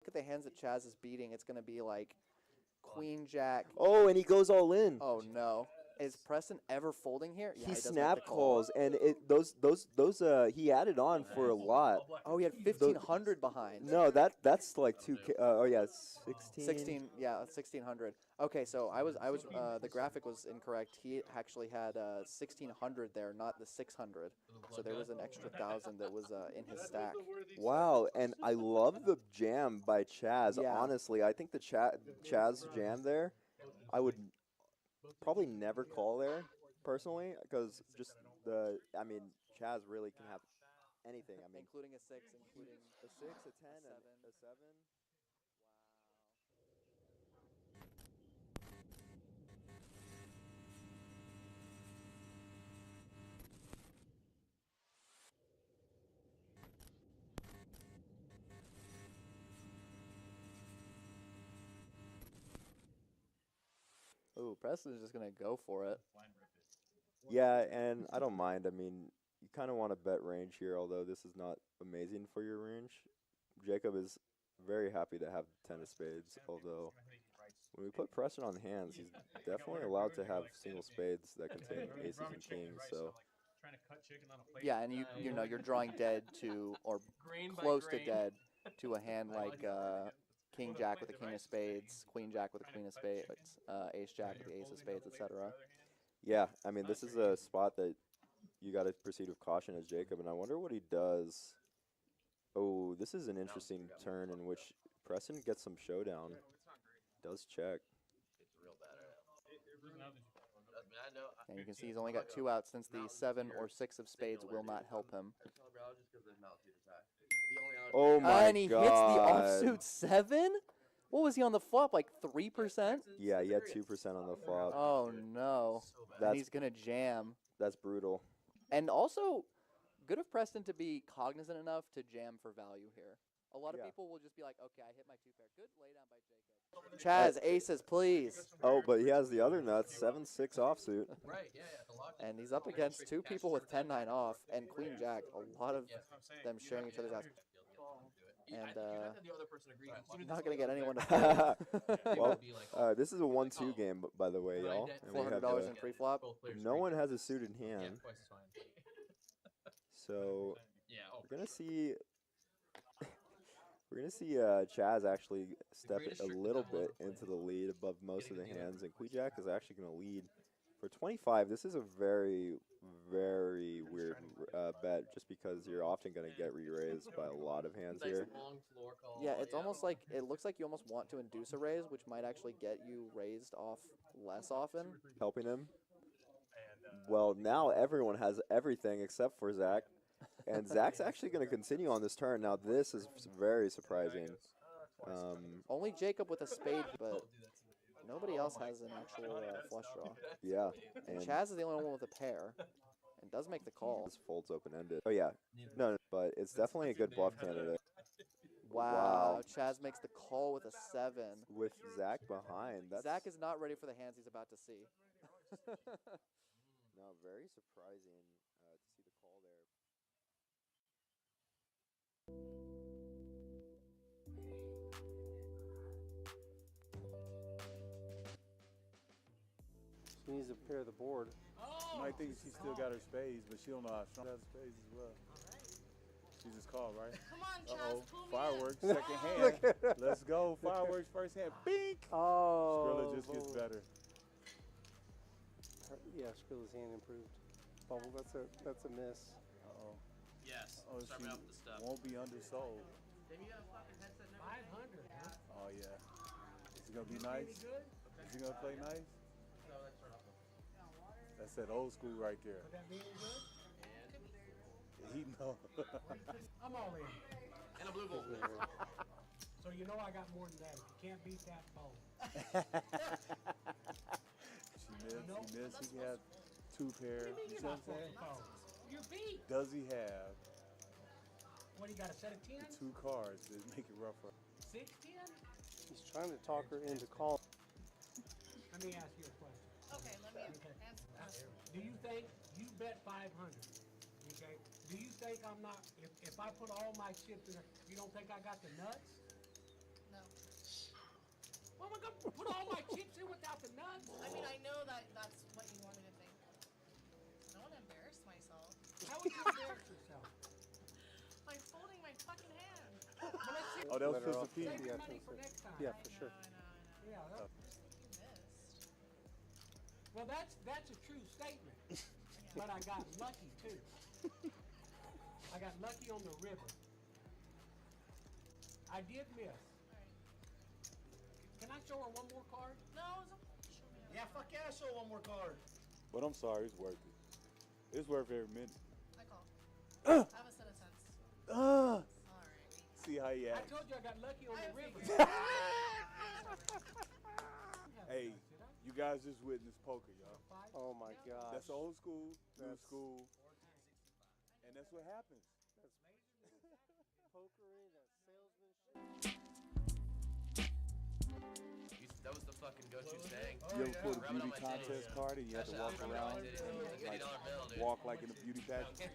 at the hands that Chaz is beating, it's going to be like Queen Jack. Oh, and he goes all in. Oh no. Is Preston ever folding here? Yeah, He does make snap the call. calls, and he added on for a lot. Oh, he had 1,500 behind. No, that's like 2K. Oh yeah, 16. 16, yeah, 1,600. Okay, so the graphic was incorrect. He actually had 1,600 there, not the 600. So there was an extra 1,000 that was in his stack. Wow, and I love the jam by Chaz. Yeah. Honestly, I think the Chaz jam there, I would probably never call there personally, because Chaz really can have anything. I mean, Including a 6, including a 6, a 10, a 7. and a 7. Ooh, Preston's just going to go for it. Yeah, and I don't mind. I mean, you kind of want to bet range here, although this is not amazing for your range. Jacob is very happy to have 10 of spades, although when we put pressure on hands, he's definitely allowed to have single spades that contain aces and kings. So yeah, and you're drawing dead to, or close to dead to a hand like King Jack with a king of spades, Queen Jack with a queen of spades, Ace Jack with the ace of spades, etc. yeah, I mean, this is a spot that you got to proceed with caution as Jacob, and I wonder what he does. Oh, this is an interesting turn in which Preston gets some showdown. Does check. And you can see he's only got 2 outs since the 7 or 6 of spades will not help him. Oh my and he God. hits the offsuit 7? What was he on the flop, like 3%? Yeah, he had 2% on the flop. Oh no. And he's going to jam. That's brutal. And also, good of Preston to be cognizant enough to jam for value here. A lot of people will just be like, okay, I hit my 2 pair. Good laydown by Jacob. Chaz, aces, please. Oh, but he has the other nuts, 7-6 offsuit. Right, yeah. And he's up against 2 people with 10-9 off and Queen Jack. A lot of them sharing each other's outs. And not going to get anyone to play. Well, this is a 1-2 game, by the way, y'all. $400 in pre-flop. No one has a suited hand. So we're gonna see. We're gonna see Chaz actually step a little bit into the lead above most of the hands, and Queen Jack is actually gonna lead for 25. This is a very, very weird bet, just because you're often gonna get re-raised by a lot of hands here. Yeah, it's almost like it looks like you almost want to induce a raise, which might actually get you raised off less often. Helping him. Well, now everyone has everything except for Zach. And Zach's actually going to continue on this turn. Now, this is very surprising. Only Jacob with a spade, but nobody else has an actual flush draw. Yeah. And Chaz is the only one with a pair and does make the call. This fold's open-ended. Oh, yeah. No, but it's definitely a good bluff candidate. Wow. Chaz makes the call with a 7. With Zach behind. Zach is not ready for the hands he's about to see. No, very surprising to see the call there. She needs to pair the board. You might think she still got her spades, but she don't know how strong she has spades as well. She just called, right? Come on, Chaz, pull me Fireworks, second hand. Let's go. Fireworks, first hand. Bink! Oh. Skrilla just gets better. Yeah, Skrilla's hand improved. Bubble, that's a miss. Uh-oh. Yes. Oh, Start me off with the stuff. Won't be undersold. 500, huh? Oh, yeah. Is he going to be nice? Is he going to play nice? That's that old school right there. Would that be any good? He know. I'm all in. And a blue ball. So you know I got more than that. If you can't beat that, phone. She missed. He had 2 pairs. You see what I'm saying? You're beat. Does he have What, you got a set of 10? the 2 cards that make it rougher? 6, 10? He's trying to talk her into call. Let me ask you a question. Okay, let me answer. Do you think you bet 500? Okay. Do you think I'm not? If I put all my chips in there, you don't think I got the nuts? I mean, I know that that's what you want me to think. I don't want to embarrass myself. How would you embarrass yourself? By folding my fucking hand. Well, let's see. Oh, that was Let her Pistol off. Pete. Save Yeah, your money I for think so. next time. Yeah, for sure. I know. Yeah. You missed. Well, that's a true statement. But I got lucky too. I got lucky on the river. I did miss. Can I show her one more card? No, show me. Yeah, fuck yeah, show one more card. But I'm sorry, it's worth it. It's worth every minute. I call. I have a set of sense. Alright. See how he I acts. told you I got lucky on the river. Hey, you guys just witnessed poker, y'all. Oh my gosh. That's old school, new That's- school, and that's what happens. Pokery, that's salesmanship. That was the fucking go-to saying. You ever pulled a Rub it on beauty my contest titties. card and you had to walk around, $50 bill, dude. walk like in a beauty pageant?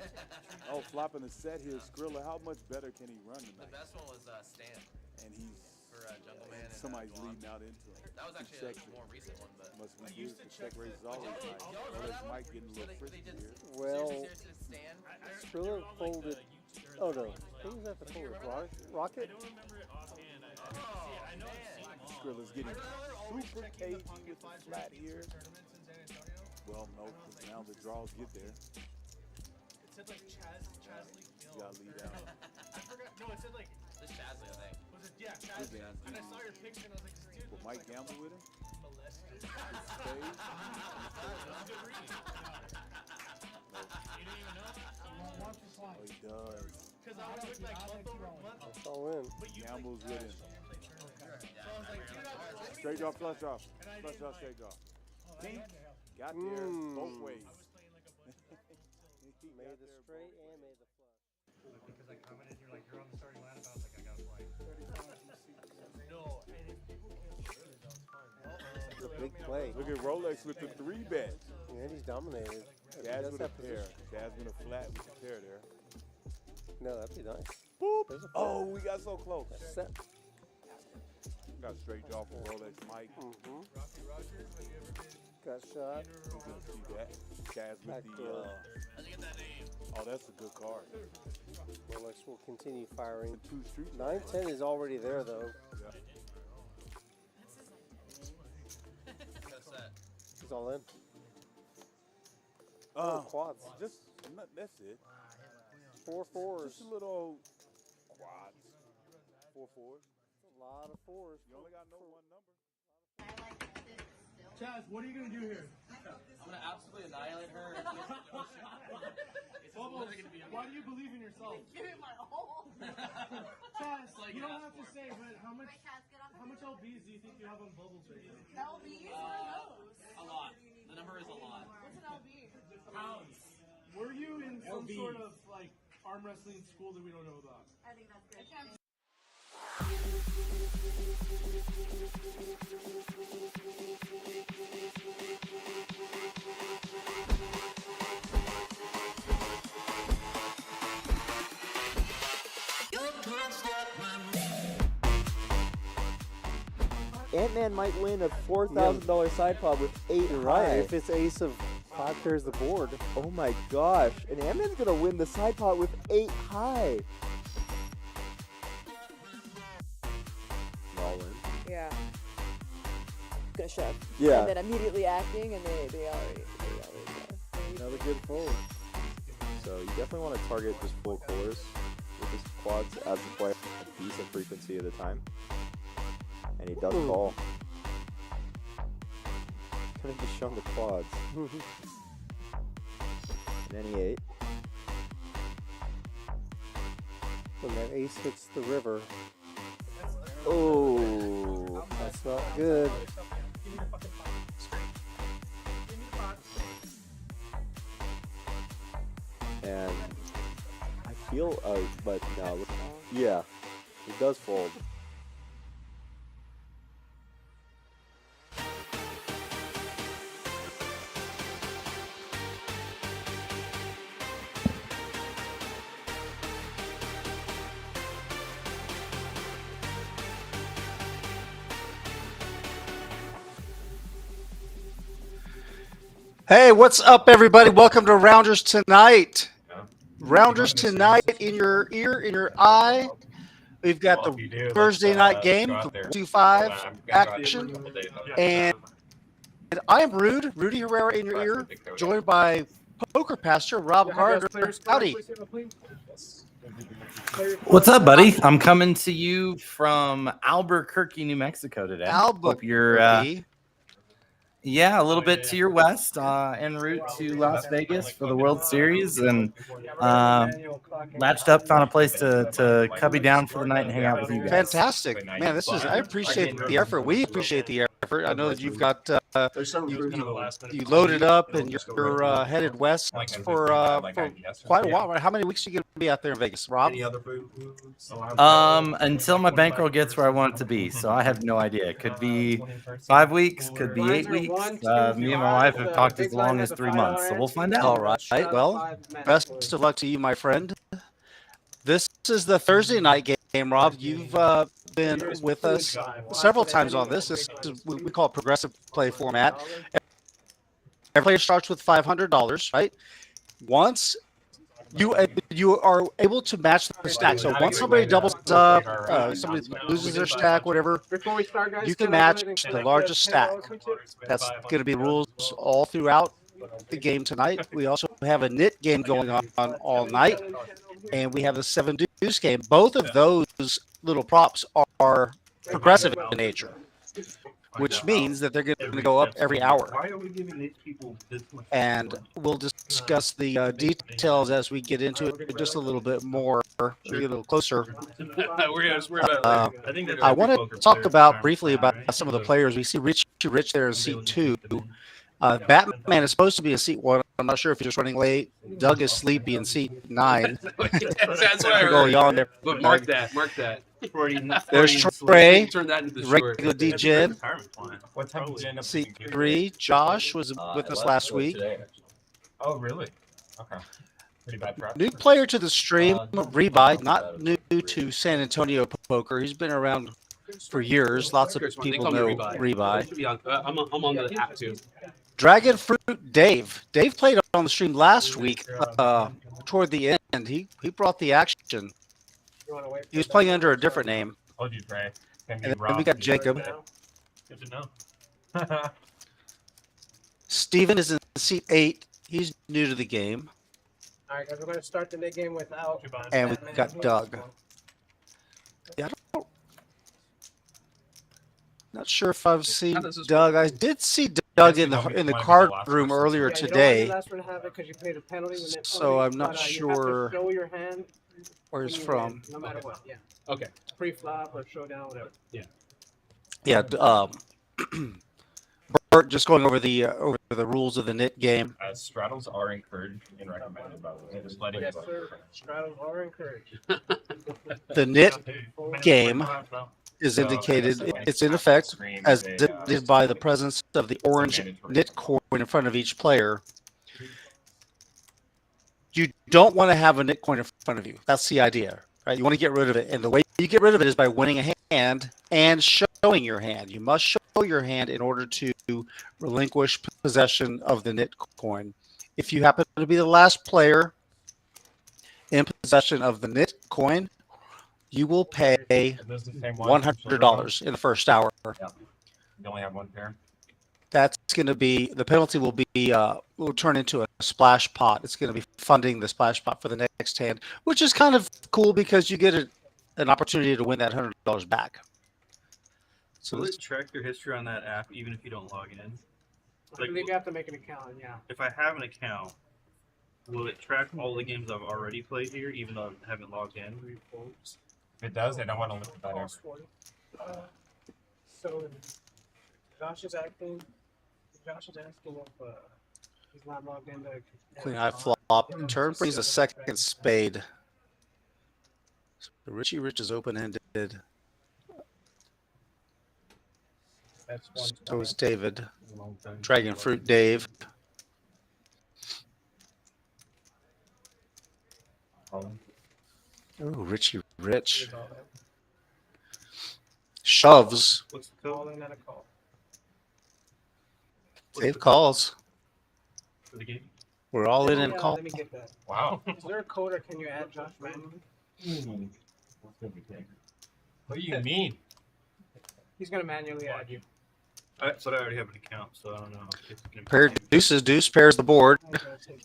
Oh, flopping the set here, Skrilla. How much better can he run The tonight? best one was Stan And he's for Jungle Man. And, somebody's Guam. leading out into him. That was He actually checked a it. more recent one, but. Must be used to check raise always nice. Y'all Well, remember it's that one? Mike getting a little So they frisky did here. Well, seriously Stan. Skrilla folded. Oh no. Who was that the folder? Rocket? Oh, man. Skrilla's getting super cagey with the flat here. Well, no, 'cause now the draws get there. It said like Chaz Lee You gotta lead out. I forgot. No, it said like, This Chazley, I think. was it? Yeah, Chaz Lee. And I saw your picture and I was like, this dude Will looks Mike like gamble with him? molested. Spade? That was a good read. You didn't even know? Once or Oh, twice. he does. Because I was like month over month. That's all in. But you Gambles with him. So I was like, dude, I was Straight draw, flush draw. And I Flush didn't draw, like- straight draw. Oh, that Pink. had to help. Got there both ways. I was playing like a bunch of He Made got the there straight both and ways. made the flush. because I commented, you're like, you're on the starting lineup. I was like, I gotta play. No, and if people can't shoot it, that's fine. It's a big play. Look at Rolex with the 3-bet. And he's dominated. If he Jazz does with a that pair. position- Jazz with a flat with a pair there. No, that'd be nice. Boop. There's a Oh, we got so close. set. Got straight draw for Rolex Mike. Mm-hmm. Rocky Rogers, have you ever been Got shot. in or You can around see that. Jazz with Back the, door. How'd you get that name? oh, that's a good card. Rolex will continue firing. Two street. 9-10 is already there though. Yeah. Got a set. He's all in. Quads. Just, that's it. 4 fours. Just a little quads. 4 fours. A lot of fours. You only got no one number. Chaz, what are you gonna do here? I'm gonna absolutely annihilate her. Bubbles, why do you believe in yourself? Give it my all. Chaz, you don't have to say, but how much LBs do you think you have on Bubbles right now? LBs? What are those? A lot. The number is a lot. What's an LB? Pounds. Were you in some sort of like arm wrestling school that we don't know about? I think that's good. Ant-Man might win a $4,000 side pod with 8 You're high. right. If it's ace of 5 pairs the board. Oh my gosh. And Ant-Man's gonna win the side pot with 8 high. All in. Yeah. Gonna shove. Yeah. And then immediately acting, and they already Another good fold. So you definitely want to target just full colors with his quads as the player a decent frequency of the time. And he does call. Could have just shown the quads. And then he ate. When that ace hits the river, Oh, that's not good. and I feel, but no, yeah, he does fold. Hey, what's up, everybody? Welcome to Rounders Tonight. Rounders Tonight in your ear, in your eye. We've got the Thursday night game, the 1-2-5 action. And I am Rudy Herrera in your ear, joined by Poker Pastor Rob Gardner. Howdy. What's up, buddy? I'm coming to you from Albuquerque, New Mexico today. Hope you're a little bit to your west, en route to Las Vegas for the World Series, and matched up, found a place to cubby down for the night and hang out with you guys. Fantastic, man! I appreciate the effort. We appreciate the effort. I know that you've got you loaded up and you're headed west for quite a while. How many weeks are you going to be out there in Vegas, Rob? Until my bankroll gets where I want it to be. So I have no idea. It could be 5 weeks, could be 8 weeks. Me and my wife have talked as long as 3 months, so we'll find out. All right. Well, best of luck to you, my friend. This is the Thursday night game, Rob. You've been with us several times on this. This is what we call progressive play format. Every player starts with $500, right? Once you are able to match the stack. So once somebody doubles up, somebody loses their stack, whatever, you can match the largest stack. That's going to be rules all throughout the game tonight. We also have a knit game going on all night, and we have a 7 deuce game. Both of those little props are progressive in nature, which means that they're going to go up every hour. And we'll discuss the details as we get into it just a little bit more, we get a little closer. I want to talk briefly about some of the players. We see Rich there in seat 2. Batman is supposed to be in seat 1. I'm not sure if he's just running late. Doug is sleepy in seat 9. That's what I heard. On there. But mark that. There's Trey, Turn that into the regular DJ. What time did you end up Seat 3. Josh was with us last week. Oh, really? Okay. Pretty bad prep. New player to the stream, Rebuy, not new to San Antonio poker. He's been around for years. Lots of people know Rebuy. I'm on the app too. Dragon Fruit Dave. Dave played on the stream last week. Toward the end, he brought the action. He was playing under a different name. Told you, Trey. And then we got Jacob. Good to know. Steven is in seat 8. He's new to the game. All right, guys, we're going to start the mid game without. And we got Doug. Yeah, not sure if I've seen Doug. I did see Doug in the card room earlier today. So I'm not sure where he's from. No matter what, yeah. Okay. Pre-flop or showdown, whatever. Yeah. Bert, just going over the rules of the knit game. Straddles are encouraged and recommended, by the way. Just letting Yes, sir. Straddles are encouraged. The knit game is indicated, it's in effect as dictated by the presence of the orange knit coin in front of each player. You don't want to have a knit coin in front of you. That's the idea, right? You want to get rid of it. And the way you get rid of it is by winning a hand and showing your hand. You must show your hand in order to relinquish possession of the knit coin. If you happen to be the last player in possession of the knit coin, you will pay $100 in the first hour. You only have one pair. That's going to be, the penalty will turn into a splash pot. It's going to be funding the splash pot for the next hand, which is kind of cool because you get an opportunity to win that $100 back. So will it track your history on that app even if you don't log in? I believe you have to make an account, yeah. If I have an account, will it track all the games I've already played here even though I haven't logged in? If it does, then I want to look at that. So Josh is asking if he's not logged in. Queen high flop. Turn brings a second spade. So Richie Rich is open-ended. So is David. Dragon Fruit Dave. Oh, Richie Rich. Shoves. What's the call? Dave calls. for the game. We're all in and call. Let me get that. Wow. Is there a code or can you add Josh randomly? What do you mean? He's gonna manually add you. So I already have an account, so I don't know. If it's gonna be Pair the same. deuces, deuce pairs the board.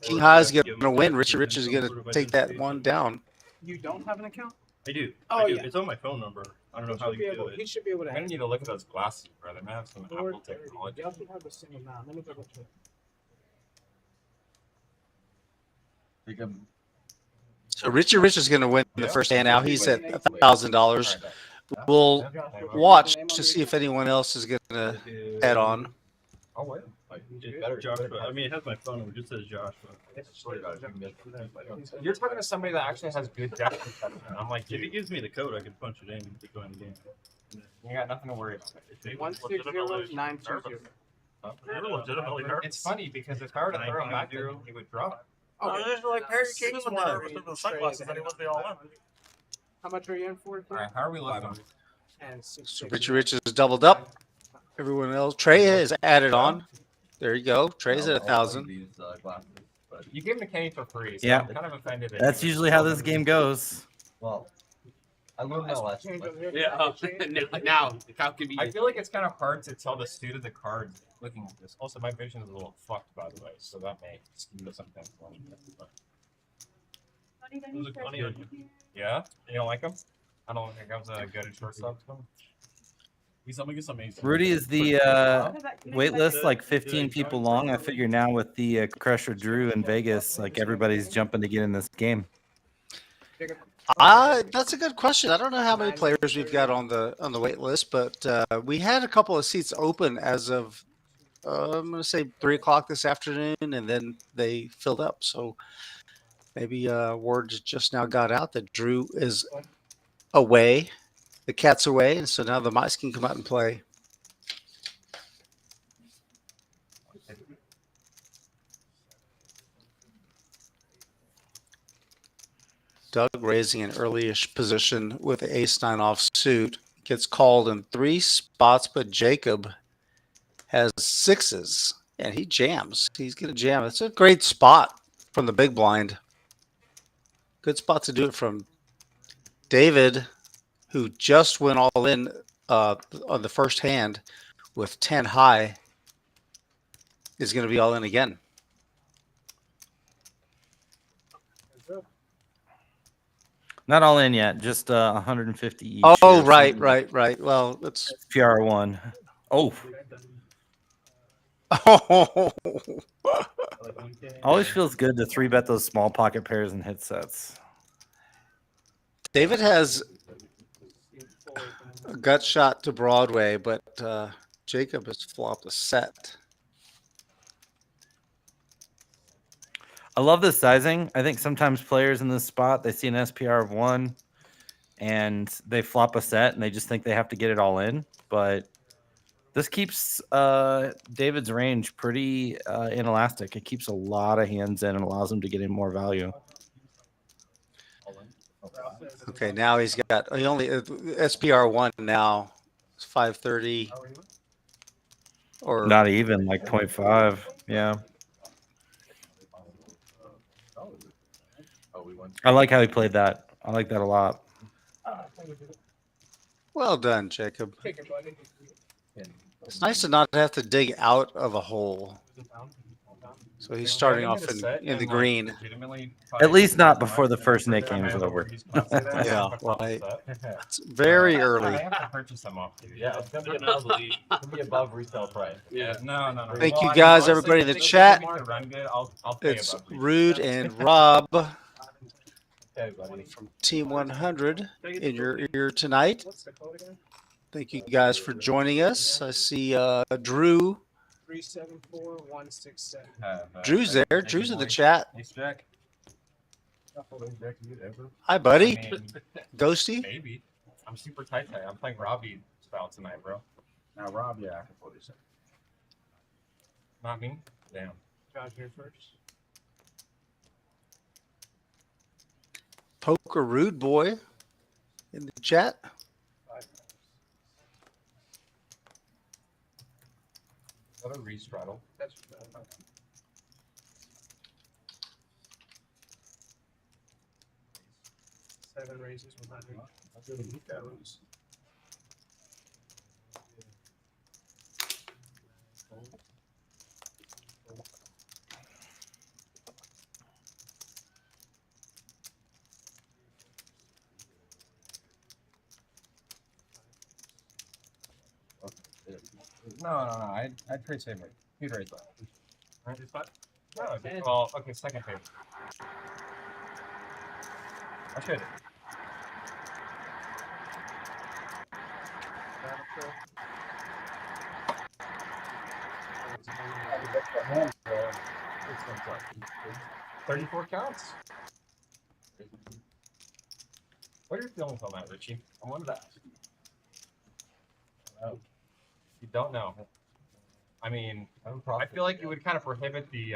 King high is going Yeah, to win. Richard Rich is going to take that one down. You don't have an account? I do. Oh, I do. yeah. It's on my phone number. I don't know how you do it. He should be able to. I'm gonna need to look at those glasses, brother. I have some Lord, Apple technology. they also have the same amount. Let me double check. So Richard Rich is going to win the first hand out. He's at $1,000. We'll watch to see if anyone else is going to add on. Oh wait. Josh, I mean, it has my phone number. It just says Josh. You're talking to somebody that actually has good depth perception. I'm like, If he dude, gives me the code, I can punch it in and keep going the game. you got nothing to worry about. 160920. You're legitimately nervous. It's funny because if I were to throw him back, then he would drop. Oh, there's like Harry Kane in there with the sunglasses that he was the all in. How much are you in for? All right, how are we looking? And So Richard Rich is doubled up. Everyone else. Trey is added on. There you go. Trey's at 1,000. You give him a Kenny for free. So Yeah. I'm kind of offended. that That's you- usually how this game goes. Well, I learned that last year. Now, how can I feel like it's kind of hard to tell the suit of the cards looking at this. Also, my vision is a little fucked, by the way, so that may skew sometimes. Yeah, you don't like him? I don't think I was a good at shortstop. Rudy, is the wait list like 15 people long? I figure now with the Crusher Drew in Vegas, like everybody's jumping to get in this game. That's a good question. I don't know how many players we've got on the wait list, but we had a couple of seats open as of I'm going to say 3 o'clock this afternoon, and then they filled up. So maybe word just now got out that Drew is away. The cat's away, and so now the mice can come out and play. Doug raising an early-ish position with the ace-9 offsuit. Gets called in 3 spots, but Jacob has 6s, and he jams. He's going to jam. It's a great spot from the big blind. Good spot to do it from. David, who just went all in on the first hand with 10 high, is going to be all in again. Not all in yet, just 150 each. Oh, right. Well, it's PR1. Oh. Always feels good to 3-bet those small pocket pairs and hit sets. David has a gut shot to Broadway, but Jacob has flopped a set. I love this sizing. I think sometimes players in this spot, they see an SPR of 1 and they flop a set and they just think they have to get it all in. But this keeps David's range pretty inelastic. It keeps a lot of hands in and allows him to get in more value. Okay, now he only SPR 1 now. It's 530 or Not even like 0.5. Yeah. I like how he played that. I like that a lot. Well done, Jacob. Take it, buddy. It's nice to not have to dig out of a hole. So he's starting off in the green. At least not before the first Nick game is over. Yeah, right. It's very early. I have to purchase them off you. Yeah, it's gonna be above retail price. Yeah, no. Thank you guys, everybody in the chat. I'll pay It's above retail. Rude and Rob Okay, buddy. from Team 100 in your ear tonight. What's the code again? Thank you guys for joining us. I see Drew. 374167. Drew's there. Drew's in the chat. Ace Jack. Hi, buddy. I mean, Ghosty. maybe. I'm super tight. I'm playing Robbie style tonight, bro. Now, Rob, yeah. Not me? Damn. Josh here first. Poker Rude Boy in the chat. Is that a restraddle? That's 7 raises 100. No. I'd trade same rate. He'd raise that. Right? No, well, okay, second favorite. I should. $34 counts. What are your feelings on that, Richie? I wanted to ask. You don't know. I mean, I feel like you would kind of prohibit the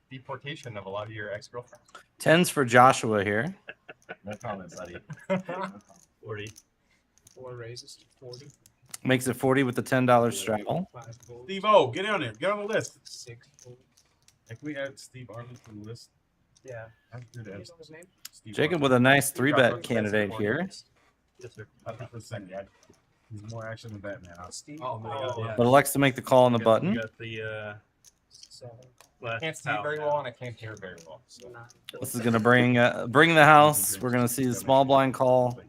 deportation of a lot of your ex-girlfriends. 10s for Joshua here. No comment, buddy. 40. 4 raises to 40. Makes it 40 with the $10 straddle. Steve O, get on there. Get on the list. 6 fold. If we add Steve Arnold to the list, Yeah. I'm good What at is his name? Steve Jacob Arnold. with a nice 3-bet candidate here. Yes, sir. 100%. Yeah. He's more action than Batman. Steve. But elects to make the call on the button. We got the 7. I can't see very well, and I can't hear very well. So. 9. This is going to bring the house. We're going to see the small blind call.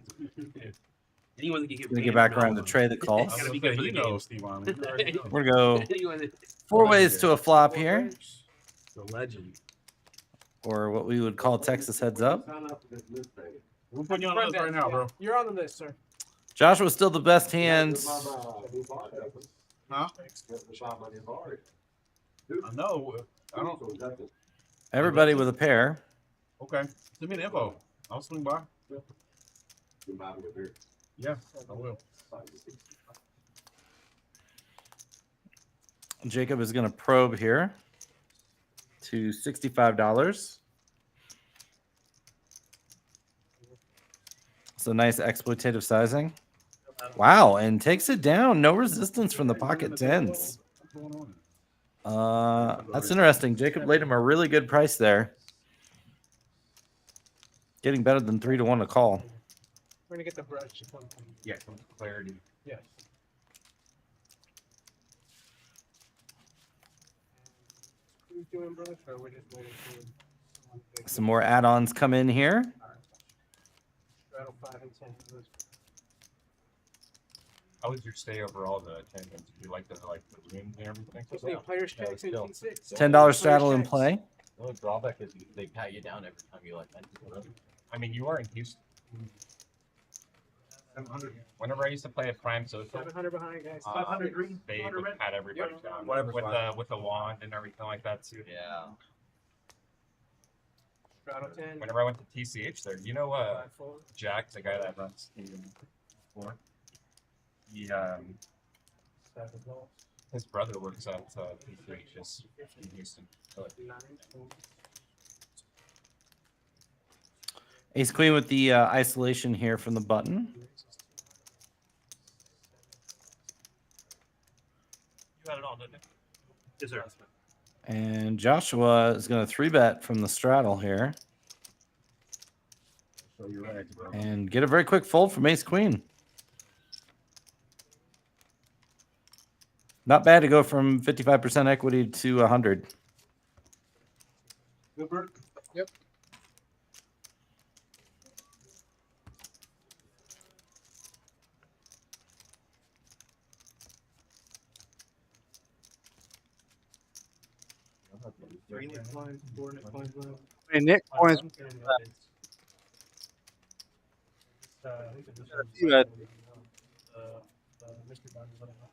Anyone that can get Going to get back around to Trey the calls. Gotta be good for the game. Steve Arnold. You already know. We're going to go Anyone that- 4 ways to a flop here, The legend. or what we would call Texas heads up. We're putting you on the list right now, bro. You're on the list, sir. Joshua's still the best hand. Huh? I know. I don't. Everybody with a pair. Okay. Send me the info. I'll swing by. Yeah, I will. Jacob is going to probe here to $65. So nice exploitative sizing. Wow, and takes it down. No resistance from the pocket 10s. That's interesting. Jacob laid him a really good price there. Getting better than 3-1 to call. We're going to get the brush. Yeah, clarity. Yes. Who's doing brush, or we're just waiting for someone to Some more add-ons come in here. straddle 5 and 10? How was your stay overall? The attendance? Did you like the rooms and everything? What's the players checks in T6? $10 straddle in play. The only drawback is they pat you down every time you like enter. I mean, you are in Houston. 700. Whenever I used to play at Prime Social, 700 behind, guys. 500 green. they would pat everybody down Whatever's with a wand and everything like that too. Yeah. Straddle 10. Whenever I went to TCH there, you know 5-4. Jack, the guy that runs the floor, he 7 balls. his brother works at TCH just in Houston. So, 9. Ace queen with the isolation here from the button. You had it all, didn't you? Yes, sir. And Joshua is going to 3-bet from the straddle here. So you're right, bro. And get a very quick fold from ace queen. Not bad to go from 55% equity to 100. Cooper? Yep. Green net blind, 4 net blind low. Hey, Nick, points. You had- Mr. Bond, what else?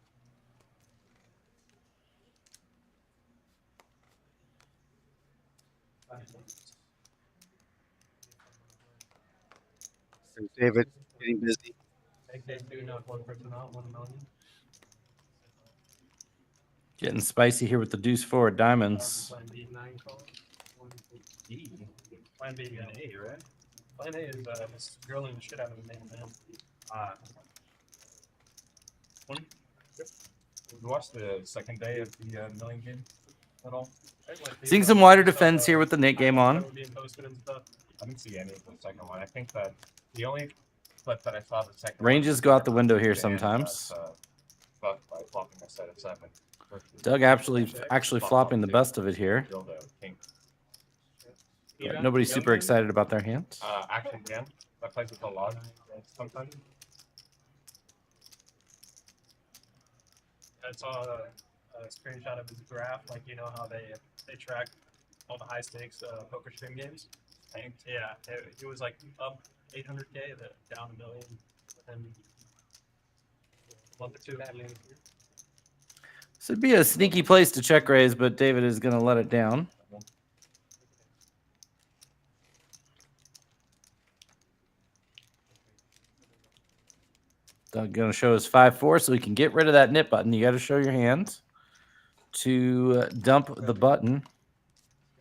David, getting busy. They do not 1 person out, 1 million. Getting spicy here with the deuce forward diamonds. Plan B 9 call. E. Plan B got an A, right? Plan A is this girl in the shit out of a man. you watched the second day of the million game at all? Seeing some wider defense here with the Nick game on. I didn't see any of the second one. I think that The only flip that I saw the second Ranges go out the window here sometimes. By flopping a set of 7. Doug actually flopping the best of it here. But nobody's super excited about their hands. Action again. That plays with the log sometimes. I saw a screenshot of his graph, like you know how they track all the high stakes poker stream games. Yeah, it was like up 800K, down $1 million within a month or two. This would be a sneaky place to check raise, but David is going to let it down. Doug going to show us 5-4 so we can get rid of that nip button. You got to show your hands to dump the button.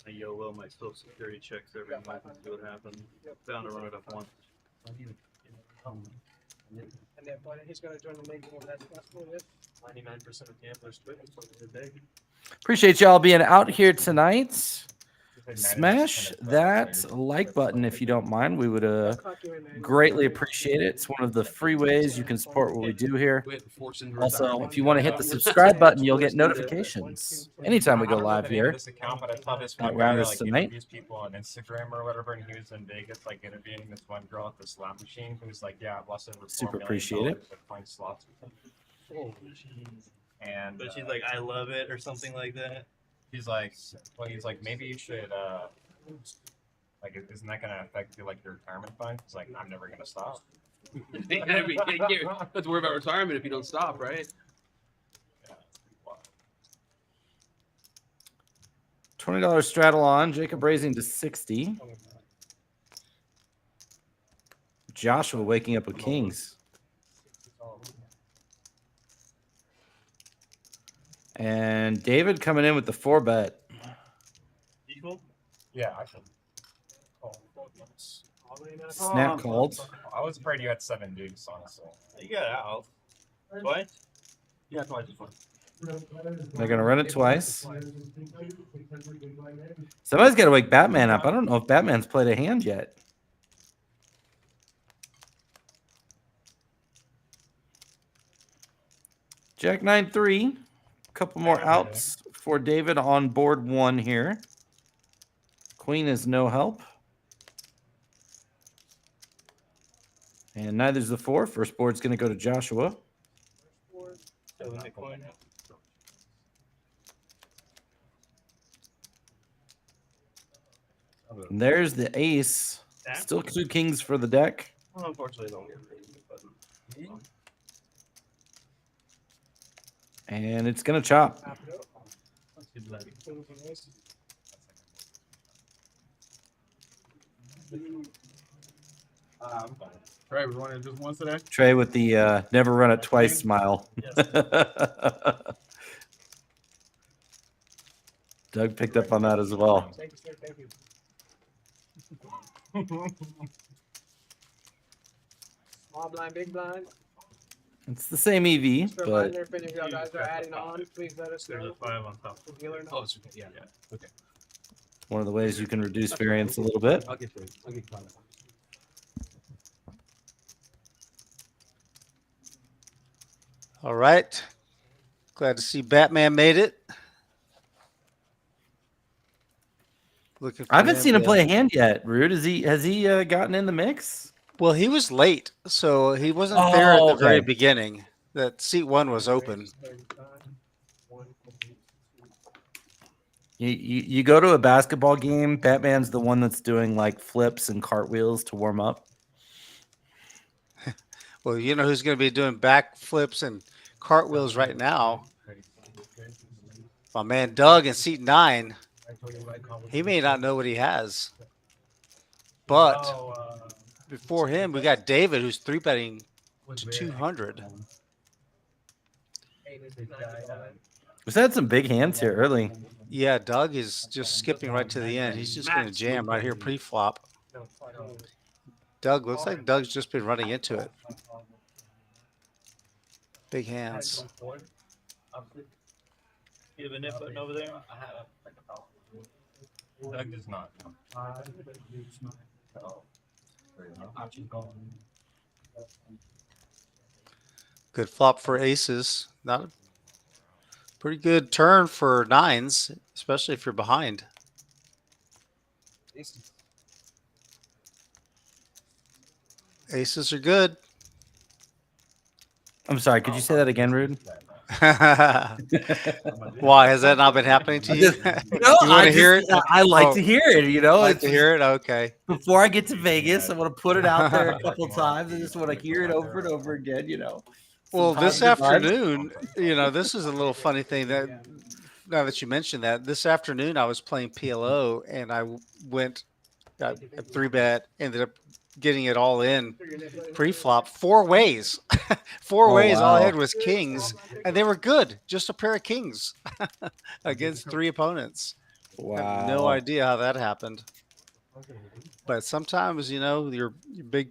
I YOLO my social security checks every month and see what happens. Bound to run it up once. And then he's going to join the league. That's what it is. 99% of gamblers quit. Appreciate y'all being out here tonight. Smash that like button if you don't mind. We would greatly appreciate it. It's one of the free ways you can support what we do here. Also, if you want to hit the subscribe button, you'll get notifications anytime we go live here. Around us tonight. People on Instagram or whatever, and he was in Vegas, like interviewing this one girl at the slot machine who was like, "Yeah, I've lost over $4 Super million appreciate it. playing slots." And But she's like, I love it, or something like that. he's like, maybe you should, like, isn't that gonna affect you, like your retirement fund? He's like, I'm never gonna stop. You have to worry about retirement if you don't stop, right? $20 straddle on. Jacob raising to 60. Joshua waking up with kings. And David coming in with the 4-bet. Equal? Yeah, I should. Snap called. I was afraid you had 7 deuce, honestly. You got out. Twice? Yeah, twice is fine. They're going to run it twice. Somebody's got to wake Batman up. I don't know if Batman's played a hand yet. Jack 9-3. Couple more outs for David on board 1 here. Queen is no help. And neither's the 4. First board's going to go to Joshua. And there's the ace. Still 2 kings for the deck. Well, unfortunately, I don't get rid of it. And it's going to chop. Trey, we wanted just once today. Trey with the never run it twice smile. Doug picked up on that as well. Small blind, big blind. It's the same EV, Just a but reminder, if any of y'all guys are adding on, please let us know. There's a 5 on top. Oh, yeah. Okay. one of the ways you can reduce variance a little bit. I'll get you. I'll get you. All right. Glad to see Batman made it. Looking for I haven't seen him to- play a hand yet. Rude, has he gotten in the mix? Well, he was late, so he wasn't there at the very okay. beginning. That seat 1 was open. You go to a basketball game, Batman's the one that's doing like flips and cartwheels to warm up. Well, you know who's going to be doing backflips and cartwheels right now? My man Doug in seat 9. He may not know what he has. But before him, we got David, who's 3-betting to 200. We've had some big hands here early. Yeah, Doug is just skipping right to the end. He's just going to jam right here pre-flop. Doug, looks like Doug's just been running into it. Big hands. You have a nip button over there? Doug does not. Good flop for aces. Not a pretty good turn for nines, especially if you're behind. Aces are good. I'm sorry. Could you say that again, Rude? Why has that not been happening to you? No, You want to hear it? I like to hear it. You know, like to hear it. Okay. Before I get to Vegas, I want to put it out there a couple times. I just want to hear it over and over again. You know. Well, this afternoon, this is a little funny thing that now that you mentioned that, this afternoon I was playing PLO and I went 3-bet, ended up getting it all in pre-flop 4 ways. 4 ways. All I had was kings, and they were good. Just a pair of kings against 3 opponents. Wow. I have no idea how that happened. But sometimes, your big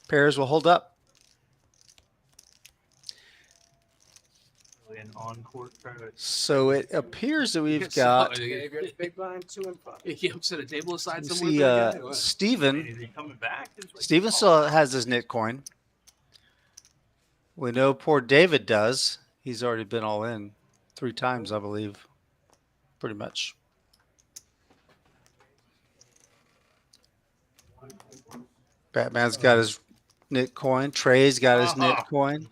pairs will hold up. An on-court card. So it appears that we've Yes, got. Big blind 2 and 5. You set a table aside You somewhere. see, Steven. Is he coming back? Steven still has his knit coin. We know poor David does. He's already been all in 3 times, I believe. Pretty much. Batman's got his knit coin. Trey's got his knit coin.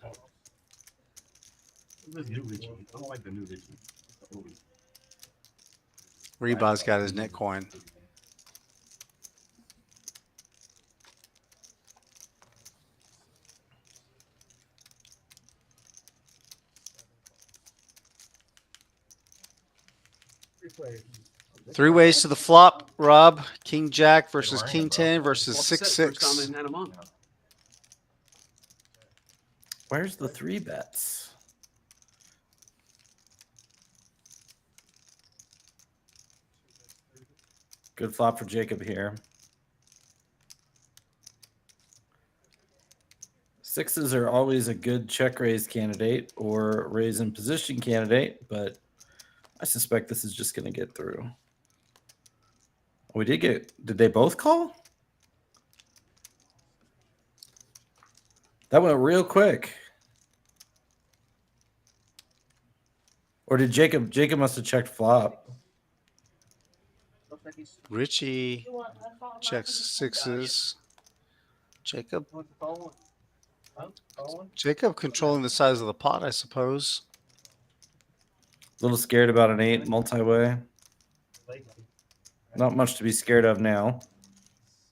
I don't like the new Richie. Reba's got his knit coin. Three ways to the flop, Rob. King Jack versus King 10 versus 6-6. Where's the 3 bets? Good flop for Jacob here. 6s are always a good check raise candidate or raise in position candidate, but I suspect this is just going to get through. We did they both call? That went real quick. Or did Jacob must have checked flop. Richie checks 6s. Jacob controlling the size of the pot, I suppose. A little scared about an 8 multi-way. Not much to be scared of now.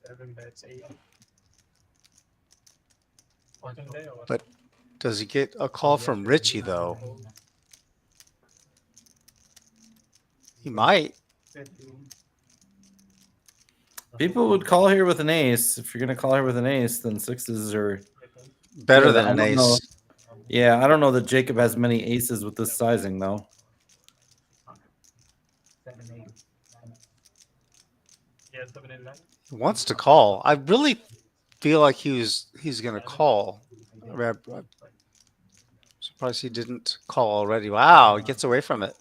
7 bets 8. But does he get a call from Richie, though? He might. People would call here with an ace. If you're going to call here with an ace, then 6s are better than an ace. Know. Yeah, I don't know that Jacob has many aces with this sizing, though. 7, 8, 9. Yeah, 7, 8, 9. He wants to call. I really feel like he's going to call. I'm surprised he didn't call already. Wow, he gets away from it.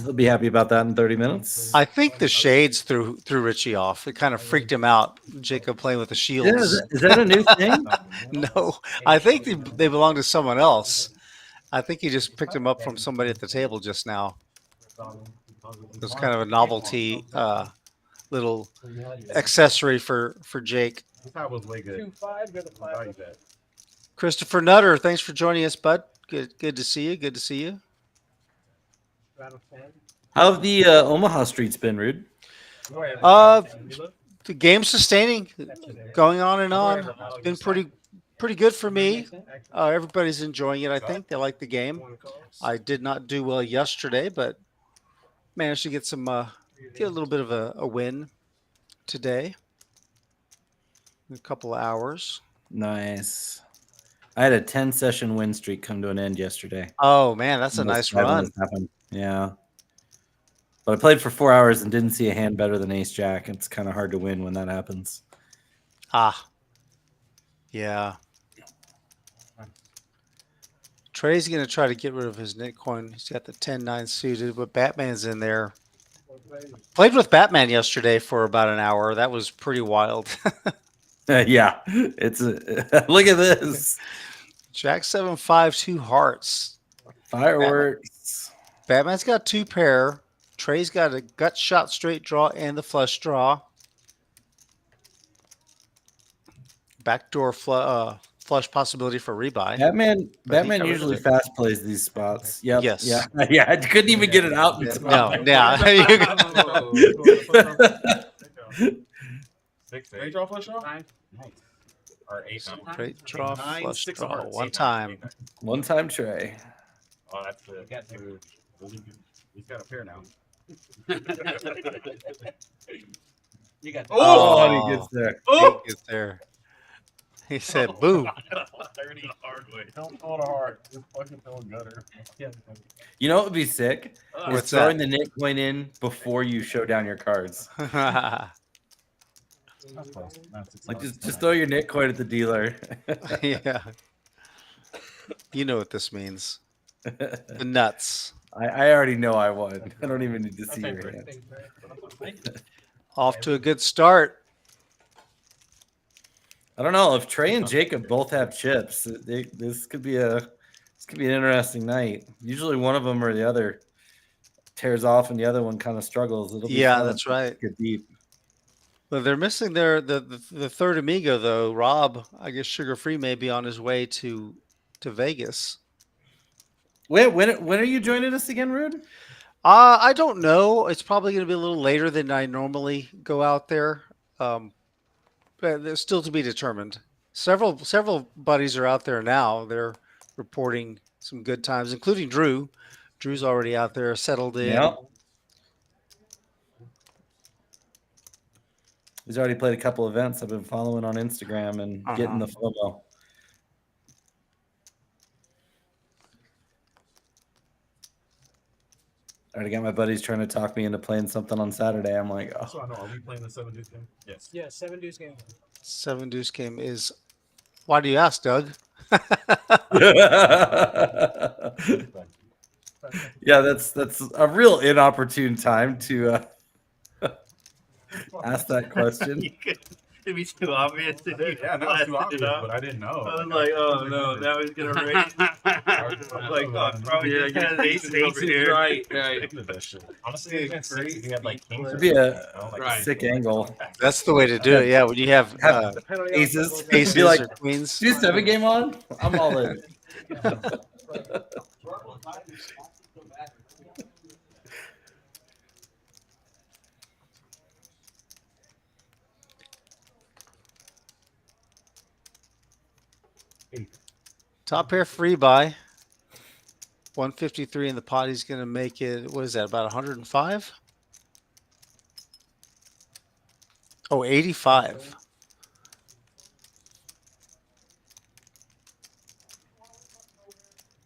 He'll be happy about that in 30 minutes. I think the shades threw Richie off. It kind of freaked him out. Jacob playing with the shields. Yeah, is that a new thing? No, I think they belong to someone else. I think he just picked them up from somebody at the table just now. It was kind of a novelty little accessory for Jake. That was way good. 2-5, Christopher Nutter, thanks for joining us, bud. Good to see you. Good to see you. How have the Omaha streets been, Rude? The game's sustaining, going on and on. It's been pretty good for me. Everybody's enjoying it. I think they like the game. I did not do well yesterday, but managed to get a little bit of a win today. In a couple of hours. Nice. I had a 10-session win streak come to an end yesterday. Oh man, that's a nice run. Yeah. But I played for 4 hours and didn't see a hand better than Ace Jack. It's kind of hard to win when that happens. Yeah. Trey's going to try to get rid of his knit coin. He's got the 10-9 suited, but Batman's in there Played with Batman yesterday for about an hour. That was pretty wild. Yeah, it's look at this. Jack 7-5, 2 hearts. Fireworks. Batman's got 2 pair. Trey's got a gut shot straight draw and the flush draw. Backdoor flush possibility for rebuy. Batman usually fast plays these spots. Yep. Yes. Yeah. Yeah. I couldn't even get it out in time. No. Yeah. Straight draw, flush draw? Nice. Or 8 now. Straight draw, flush draw. One time. One time, Trey. Oh, that's the. He's got a pair now. You got. Oh, he gets there. He gets there. He said, "Boo." Hard way. Don't throw it hard. Just fucking throw a gutter. You know what would be sick? What's throwing that? the Nick coin in before you show down your cards. Like just throw your Nick coin at the dealer. Yeah. You know what this means. The nuts. I already know I won. I don't even need to see your hand. Off to a good start. I don't know if Trey and Jacob both have chips. This could be an interesting night. Usually one of them or the other tears off and the other one kind of struggles. It'll be fun. That's right. Get deep. Well, they're missing the third amigo though. Rob, I guess Sugar Free may be on his way to Vegas. Wait, when are you joining us again, Rude? I don't know. It's probably going to be a little later than I normally go out there. But there's still to be determined. Several buddies are out there now. They're reporting some good times, including Drew. Drew's already out there, settled in. Yep. He's already played a couple events I've been following on Instagram and getting the FOMO. I already got my buddies trying to talk me into playing something on Saturday. I'm like, oh. So I know. Are we playing the 7 deuce game? Yes. Yeah, 7 deuce game. 7 deuce game is. Why do you ask, Doug? Yeah, that's a real inopportune time to ask that question. It'd be too obvious. Yeah, now it's too obvious, but I didn't know. I was like, oh no, now he's gonna raise. Like, oh, probably just has ace over here. Right. Honestly, it's great. You had like kings. It'd be a sick angle. That's the way to do it. Yeah, when you have aces, aces be like, or queens. Do 7 game on. I'm all in. Top pair free buy. 153 in the pot. He's going to make it. What is that? About 105? Oh, 85.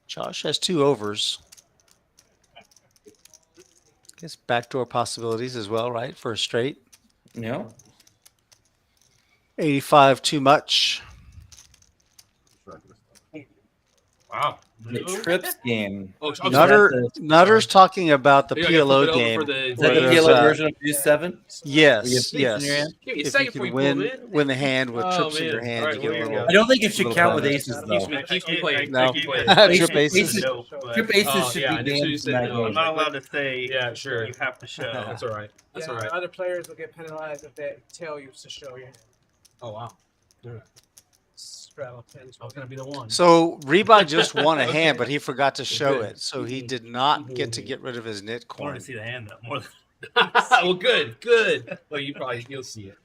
Josh has 2 overs. Guess backdoor possibilities as well, right? For a straight. Yeah. 85 too much. Wow. The trips game. Nutter's talking about the PLO game. Is that the PLO version of Deuce 7? Yes, Give me a second if before you you can win the hand with trips in your hand, you get a little. I don't think it should count with aces though. Keeps me playing. No. Trip aces. Trip aces should be banned from that I'm game. not allowed to say. Yeah, sure. You have to show. That's all right. That's all right. Other players will get penalized if they tell you to show your hand. Oh wow. Straddle tens. I was gonna be the one. So Rebuy just won a hand, but he forgot to show it, so he did not get to get rid of his knit I want coin. to see the hand though more than. Well, good. Well, you'll see it.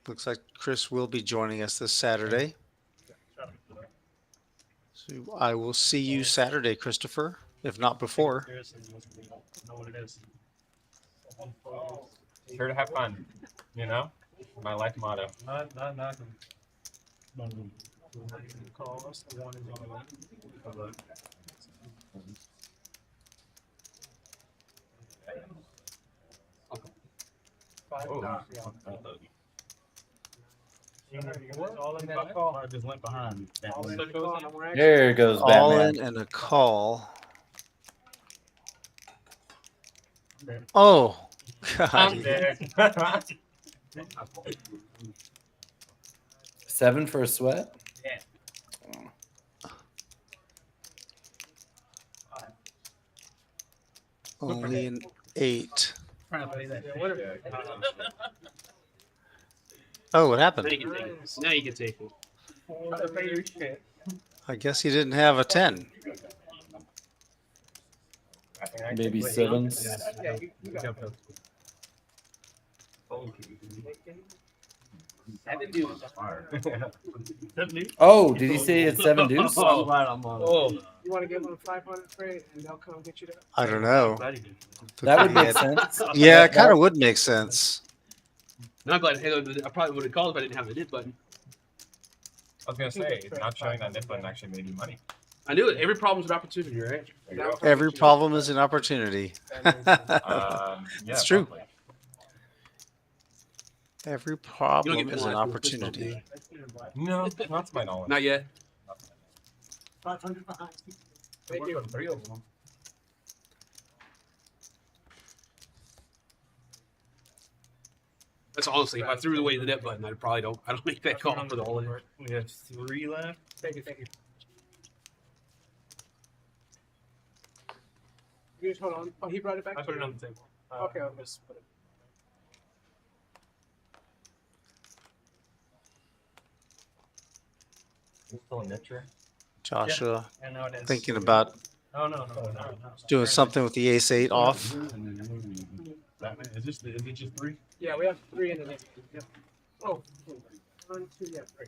Looks like Chris will be joining us this Saturday. So I will see you Saturday, Christopher, if not before. Know what it is. Here to have fun. You know, my life motto. Not. Call us. The one is on. All in that call. I just went behind. All in the call. No more action. There goes All Batman. in and a call. Oh, I'm God. dead. 7 for a sweat. Only an 8. Oh, what happened? Now you can take it. Now you can take it. I guess he didn't have a 10. Maybe 7s. Oh, did he say it's 7 deuce? Oh, you want to give them 500 Trey, and they'll come get you there? I don't know. That would make sense. Yeah, it kind of would make sense. Not glad I probably would have called if I didn't have the nip button. I was gonna say, not showing that nip button actually made you money. I knew it. Every problem's an opportunity, right? Every problem is an opportunity. It's true. Probably. Every You don't problem get is an penalized for this, opportunity. No, not to my knowledge. Not yet. 500 behind. They gave him 3 of them. That's honestly, if I threw away the net button, I don't make that call for the all in. We have 3 left. Thank you, thank you. You just hold on. Oh, he brought it back. I put it on the table. Okay, I'll just put it. Still a nip, Trey? Joshua Yeah, no, it is. thinking about Oh, no. doing something with the ace-8 off. Is it just 3? Yeah, we have 3 in the next. Yep. Oh, 1, 2, yeah, 3.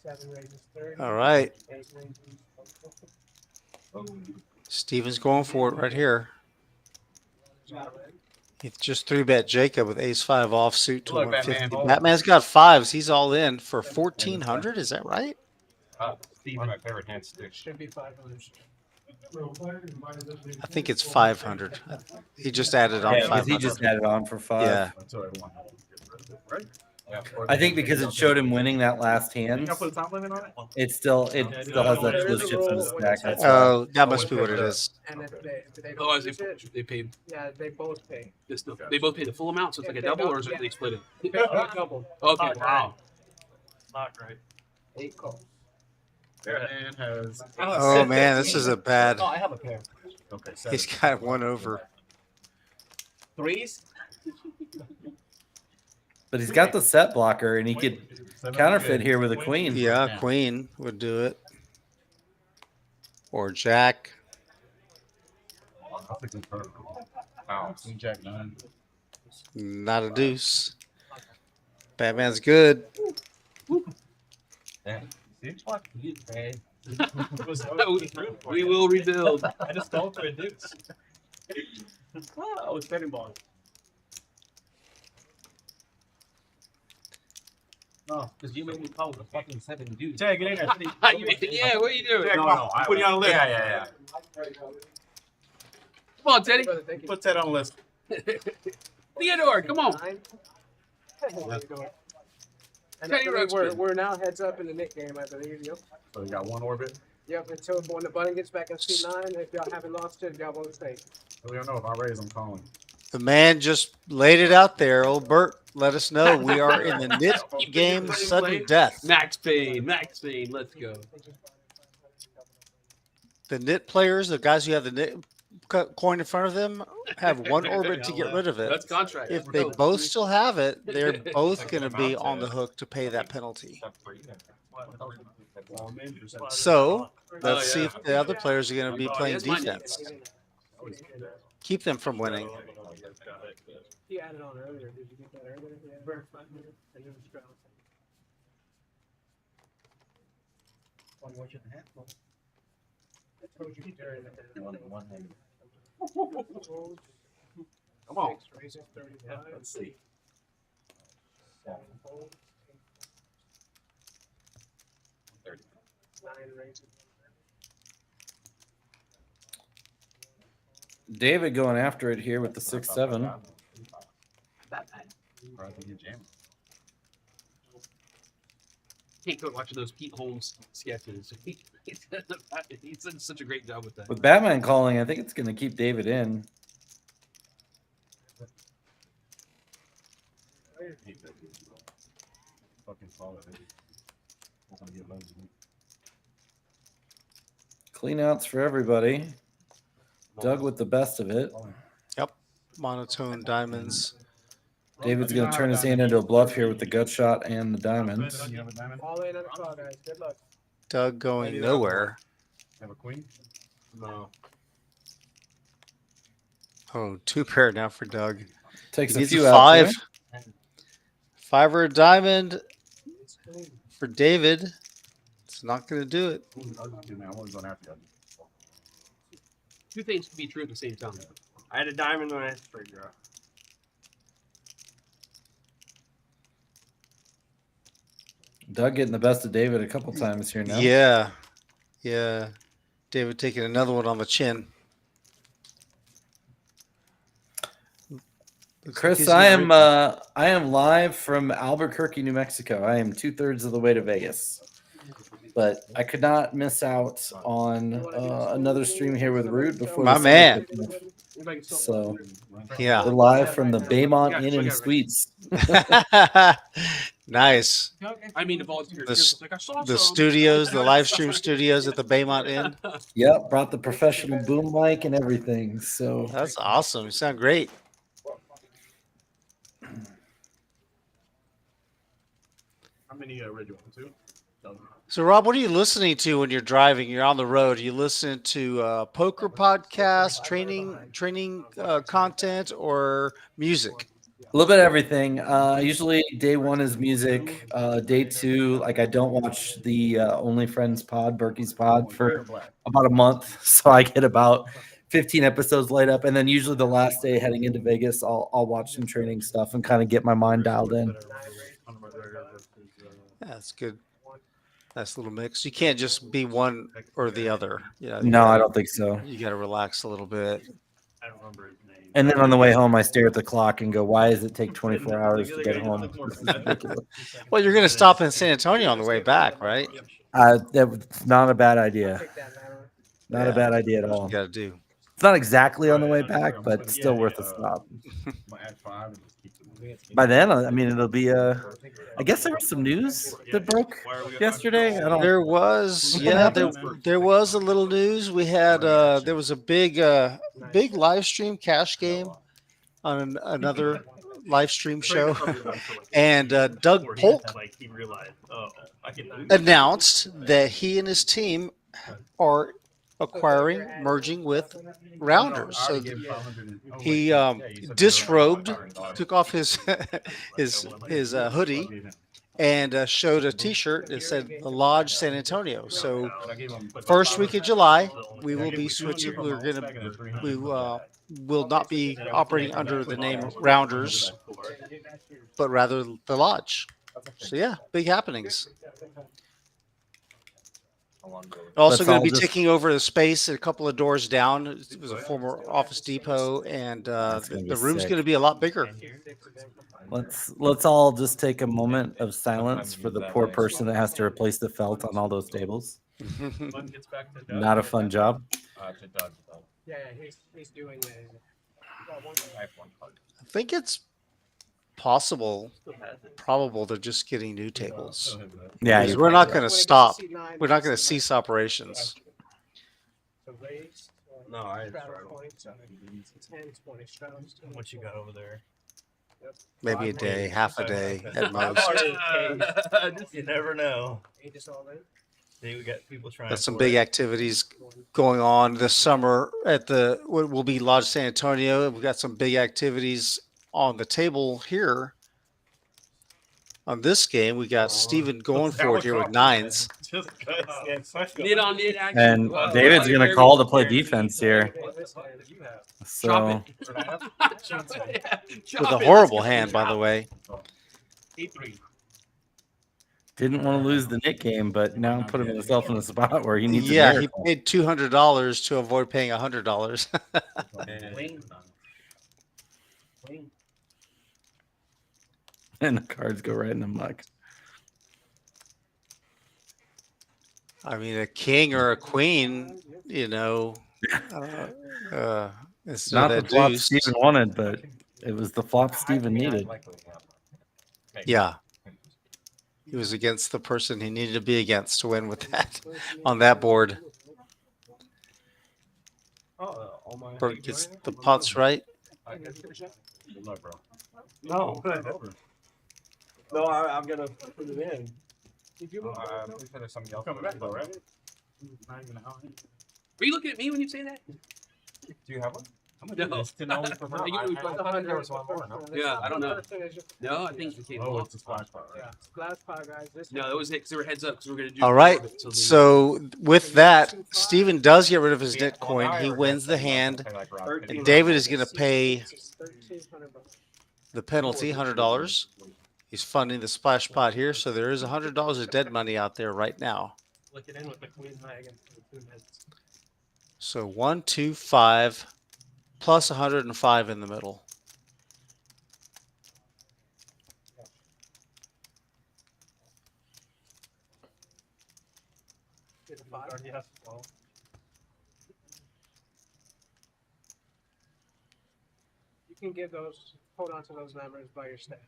7 raises 30. All right. 8 raises. Steven's going for it right here. He just 3-bet Jacob with ace-5 offsuit to Look, 150. Batman. Batman's got 5s. He's all in for 1,400. Is that right? One of my favorite hands too. Should be 500. I think it's 500. He just added on Yeah, because 500. he just had it on for 5. Yeah. That's what I want. Right? Yeah. I think because it showed him winning that last hand, Can I put a top limit on it? it still has that twist chips in the stack. That's why. Oh, that must be what it is. And if they don't Otherwise, use it, they paid. yeah, they both pay. They both pay the full amount, so it's like a If they double, don't- or is it yeah. they split it? They double. Okay, wow. Not great. 8 calls. Batman has. Oh, man, this is a bad. Oh, I have a pair. Okay, He's got 1 over. 3s? But he's got the set blocker, and he could counterfeit here with a queen. Yeah, queen would do it. Or jack. Wow, Queen Jack 9. Not a deuce. Batman's good. Yeah. See? Fuck you, man. We will rebuild. I just called for a deuce. Oh, it's betting ball. No, because you made me call the fucking 7 dudes. Jay, get in there. Yeah, what are you doing? No, I put you on a list. Yeah. Come on, Teddy. Put Ted on the list. Theodore, come on. 9. And Teddy I believe Ruxpin. we're now heads up in the Nick game, I believe. Yep. So you got 1 orbit. Yep, until when the button gets back in seat 9, if y'all haven't lost it, y'all won't stay. We don't know if I raise, I'm calling. The man just laid it out there. Old Bert, let us know. We are in the nit game sudden death. Max Payne, let's go. The nit players, the guys who have the nit coin in front of them, have 1 orbit to get rid of it. That's contract. If they both still have it, they're both going to be on the hook to pay that penalty. So let's see if the other players are going to be playing defense. Keep them from winning. He added on earlier. Did you get that earlier? Yeah. Very 5 minutes. And it was drowned. 1 watch and a half. I told you during the Come on. Raises 35. Let's see. 9 raises. David going after it here with the 6-7. can't go watching those Pete Holmes sketches. He's done such a great job with that. With Batman calling, I think it's going to keep David in. Clean outs for everybody. Doug with the best of it. Yep. Monotone diamonds. David's going to turn his hand into a bluff here with the gut shot and the diamonds. All in on the call, guys. Good luck. Doug going nowhere. Have a queen? No. Oh, 2 pair now for Doug. Takes He a needs few a outs 5. 5 or a diamond for David. It's not going to do it. 2 things can be true at the same time. I had a diamond when I had straight draw. Doug getting the best of David a couple times here now. Yeah. Yeah. David taking another one on the chin. Chris, I am live from Albuquerque, New Mexico. I am 2/3 of the way to Vegas, but I could not miss out on another stream here with Root before my man. So yeah, we're live from the Baymont Inn and Suites. Nice. I mean, the studios, the live stream studios at the Baymont Inn. Yep, brought the professional boom mic and everything. So that's awesome. You sound great. How many read you want? 2? So, Rob, what are you listening to when you're driving? You're on the road. Are you listening to poker podcasts, training content, or music? A little bit of everything. Usually day 1 is music. Day 2, like I don't watch the Only Friends pod, Berkey's pod for about a month. So I get about 15 episodes laid up. And then usually the last day heading into Vegas, I'll watch some training stuff and kind of get my mind dialed in. Yeah, that's good. Nice little mix. You can't just be one or the other. Yeah. No, I don't think so. You got to relax a little bit. I don't remember his name. And then on the way home, I stare at the clock and go, why does it take 24 hours to get home? This is ridiculous. Well, you're going to stop in San Antonio on the way back, right? That's not a bad idea. Not a bad idea at all. You got to do. It's not exactly on the way back, but it's still worth a stop. By then, I mean, it'll be I guess there was some news that broke yesterday. There was, there was a little news. We had there was a big live stream cash game on another live stream show, and Doug Polk announced that he and his team are acquiring, merging with Rounders. So he disrobed, took off his hoodie, and showed a T-shirt that said "The Lodge San Antonio." So first week of July, we will be switching. We will not be operating under the name Rounders, but rather the Lodge. So yeah, big happenings. Also going to be taking over the space a couple of doors down. It was a former Office Depot, and the room's going to be a lot bigger. Let's all just take a moment of silence for the poor person that has to replace the felt on all those tables. Not a fun job. Yeah, he's doing it. I think it's probable they're just getting new tables. Yeah, we're not going to stop. We're not going to cease operations. No, I. 10, 20 straddles. What you got over there? Maybe a day, half a day at most. You never know. We got people trying. Got some big activities going on this summer at what will be Lodge San Antonio. We've got some big activities on the table here. On this game, we got Steven going for it here with 9s. And David's going to call to play defense here. So with a horrible hand, by the way. Didn't want to lose the Nick game, but now put himself in a spot where he needs a Yeah, miracle. he paid $200 to avoid paying $100. And the cards go right in the muck. I mean, a king or a queen, instead Not of the that flop deuce. Steven wanted, but it was the flop Steven needed. Yeah. He was against the person he needed to be against to win with that on that board. Bert gets the pots right. No. No, I'm gonna put it in. There's something else coming back though, right? Are you looking at me when you say that? Do you have one? No. To know for her. I thought there was one more. No? Yeah, I don't know. No, I think it came Oh, off. it's a splash pot. Yeah, splash pot, guys. No, that was it. 'Cause they were heads up because we're gonna do. All right. So with that, Steven does get rid of his knit coin. He wins the hand. And David is going to pay the penalty, $100. He's funding the splash pot here, so there is $100 of dead money out there right now. Flick it in with the queen high against the 2 minutes. So 1, 2, 5, plus 105 in the middle. You can give those, hold on to those numbers by your staff.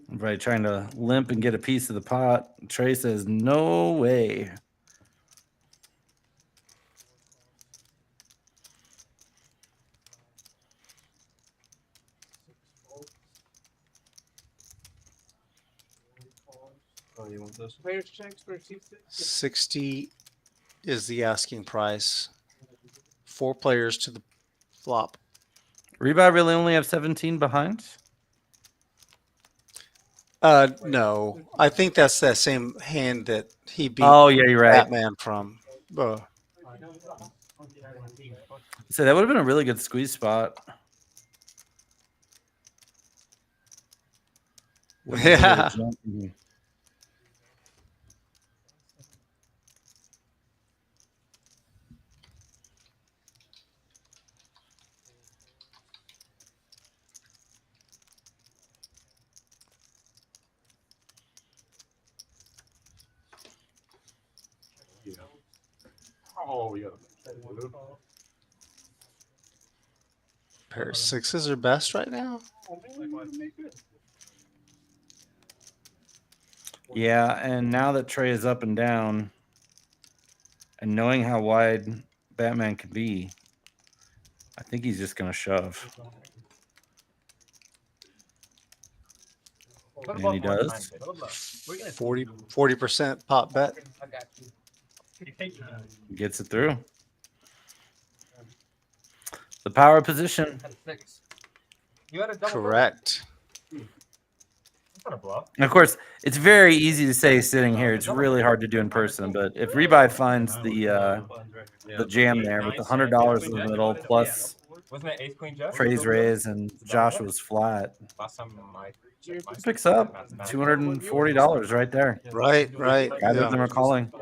Everybody trying to limp and get a piece of the pot. Trey says, no way. Oh, you want this? Players checks for 60 is the asking price. 4 players to the flop. Rebuy really only have 17 behind? No. I think that's that same hand that he beat Oh, yeah, you're right. Batman from. So that would have been a really good squeeze spot. Yeah. Oh, yeah. Pair of sixes are best right now. Yeah, and now that Trey is up and down, and knowing how wide Batman can be, I think he's just going to shove. And he does. 40% pop bet. Gets it through. The power of position. Correct. And of course, it's very easy to say sitting here. It's really hard to do in person. But if Rebuy finds the jam there with the $100 in the middle plus Trey's raise and Joshua's flat, picks up $240 right there. Right. Either of them are calling.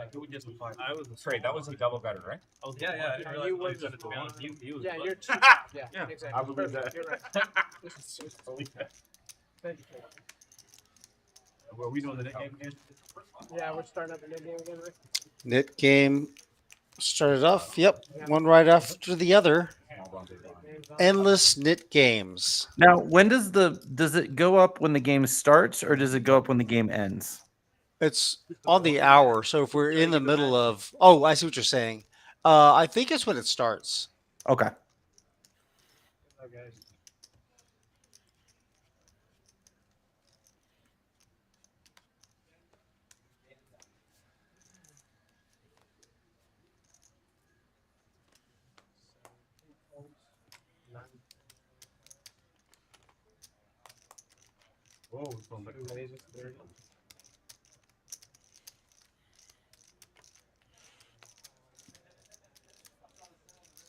Trey, that was a double better, right? Oh, yeah. I realized that, to be honest, he was Yeah, you're good. yeah, exactly. I believe that. You're right. Thank you. Were we doing the net game again? Yeah, we're starting up the new game again, Rick. Knit game started off. Yep. One right after the other. Endless knit games. Now, when does it go up when the game starts, or does it go up when the game ends? It's on the hour. So if we're in the middle of, oh, I see what you're saying. I think it's when it starts. Okay. Whoa, it's going back.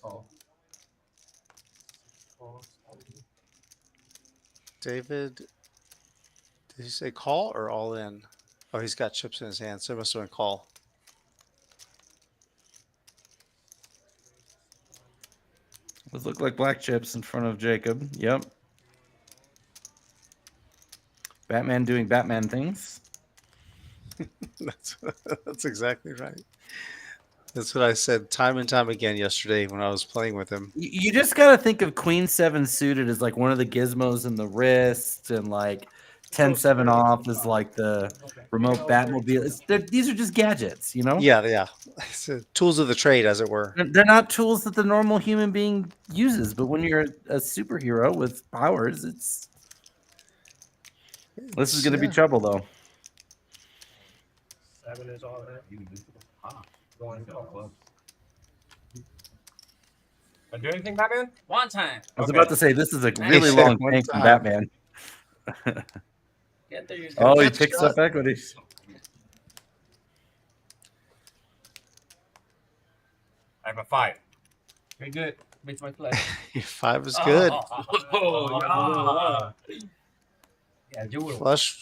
Oh. David Did he say call or all in? Oh, he's got chips in his hand, so it must have been call. Those look like black chips in front of Jacob. Yep. Batman doing Batman things. That's exactly right. That's what I said time and time again yesterday when I was playing with him. You just got to think of Queen 7 suited as like one of the gizmos in the wrist, and like 10-7 off is like the remote Batmobile. These are just gadgets, you know? Yeah. Tools of the trade, as it were. They're not tools that the normal human being uses, but when you're a superhero with powers, this is going to be trouble, though. 7 is all that. Going to do anything, Batman? One time. I was about to say, this is a really long tank from Batman. Oh, he picks up equities. I have a 5. Very good. Makes my flesh. 5 is good.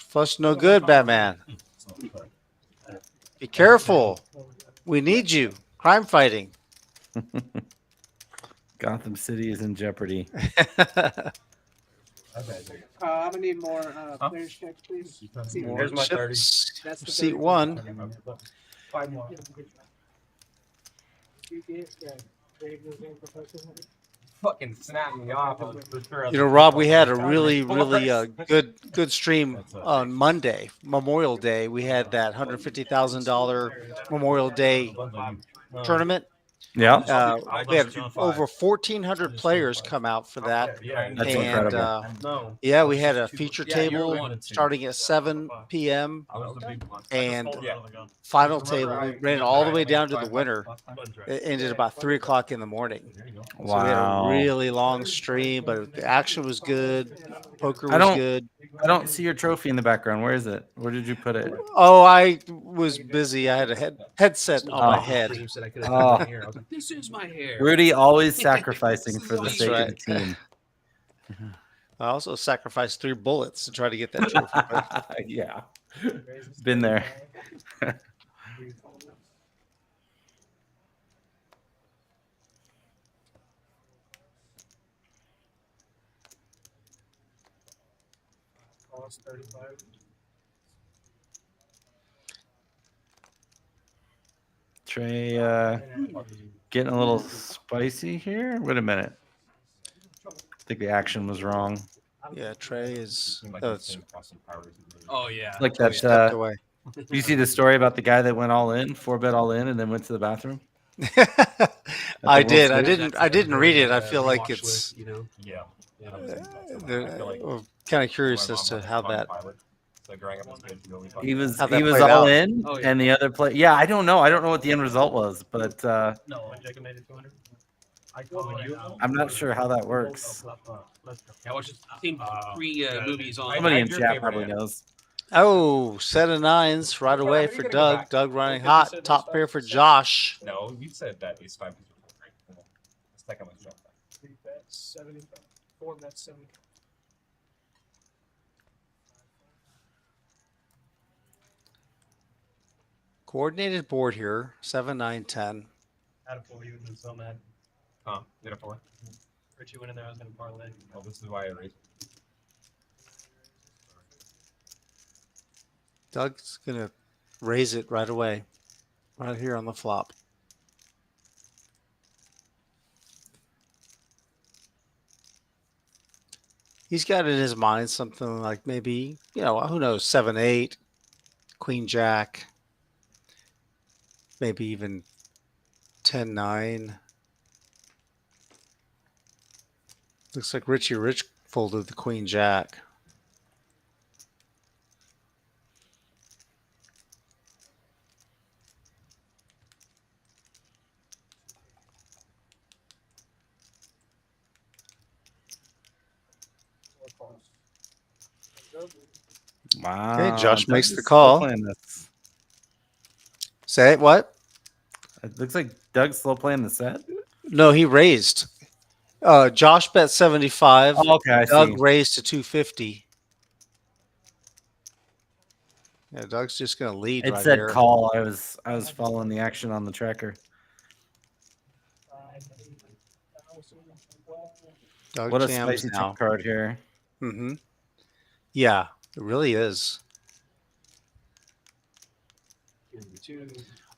Flush no good, Batman. Be careful. We need you. Crime fighting. Gotham City is in jeopardy. I'm gonna need more players checks, please. Here's my 30. That's the Seat 30. 1. 5 more. Fucking snap me off. Rob, we had a really good stream on Monday, Memorial Day. We had that $150,000 Memorial Day tournament. Yeah. We had over 1,400 players come out for that. That's incredible. Yeah, we had a feature table starting at 7 p.m. and final table. We ran it all the way down to the winner. It ended about 3 o'clock in the morning. Wow. So we had a really long stream, but the action was good. Poker was good. I don't see your trophy in the background. Where is it? Where did you put it? Oh, I was busy. I had a headset on my head. Oh. This is my hair. Rudy always sacrificing for the That's sake right. of the team. I also sacrificed 3 bullets to try to get that trophy. But Yeah. Been there. Cost 35. Trey getting a little spicy here. Wait a minute. I think the action was wrong. yeah, Trey is. Oh yeah. Like that. Stepped away. You see the story about the guy that went all in, 4-bet all in, and then went to the bathroom? I World did. I Series? didn't read it. I feel like it's. Yeah. Kind of curious as to how that. He was How that all played out. in, and the other play. Yeah, I don't know. I don't know what the end result was, but No, Jacob made it 200. I'm not sure how that works. I watched seen 3 movies on. Somebody in chat probably knows. Oh, set of 9s right away for Doug. Doug running hot. Top pair for Josh. No, you said that is 5 people. Right? Second one's jump. 3 bets, 75. 4 bets, 75. Coordinated board here. 7, 9, 10. Had a 4, you would have been so mad. Huh? Did a 4? Richie went in there, I was going to parlay. Oh, this is why I raised. Doug's going to raise it right away. Right here on the flop. He's got in his mind something like maybe, who knows, 7, 8, Queen Jack, maybe even 10, 9. Looks like Richie Rich folded the Queen Jack. Wow. Okay, Josh Doug makes is the still call. playing this. Say it, what? It looks like Doug's still playing the set. No, he raised. Josh bet 75. Oh, okay, I Doug see. raised to 250. Yeah, Doug's just gonna lead It right said here. call. I was following the action on the tracker. Doug What a jams spicy now. card here. Mm-hmm. Yeah, it really is.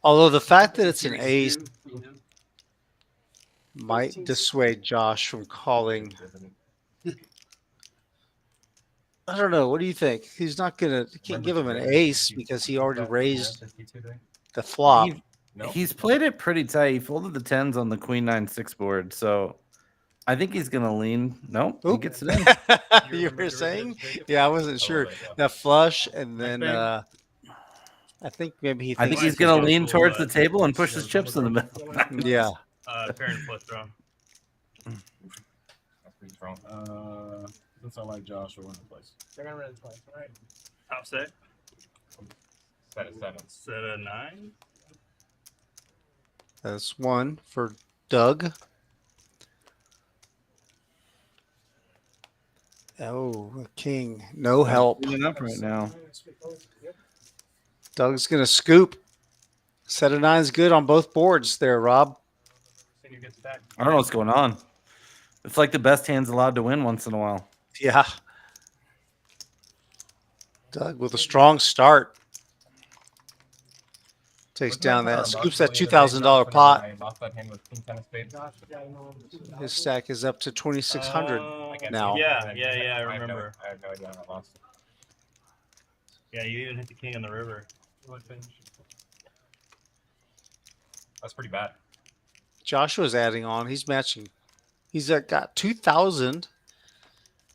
Although the fact that it's an ace might dissuade Josh from calling. I don't know. What do you think? He's not gonna. Can't give him an ace because he already raised the flop. He's played it pretty tight. He folded the 10s on the Queen 9-6 board, so I think he's gonna lean. Nope, he gets it in. You were saying? Yeah, I wasn't sure. That flush, and then I think maybe he. I think he's gonna lean towards the table and push his chips in the middle. Yeah. Parent flush draw. That's pretty strong. Looks like Josh will win the place. They're gonna run it twice, all right? Top set. Set at 7. Set at 9. That's one for Doug. Oh, a king. No help. Cleaning up right now. Doug's going to scoop. Set of 9's good on both boards there, Rob. I don't know what's going on. It's like the best hand's allowed to win once in a while. Yeah. Doug with a strong start. Takes down that, scoops that $2,000 pot. His stack is up to 2,600 now. Yeah, I remember. I have no idea how I lost. Yeah, you even hit the king on the river. That's pretty bad. Joshua's adding on. He's matching. He's got 2,000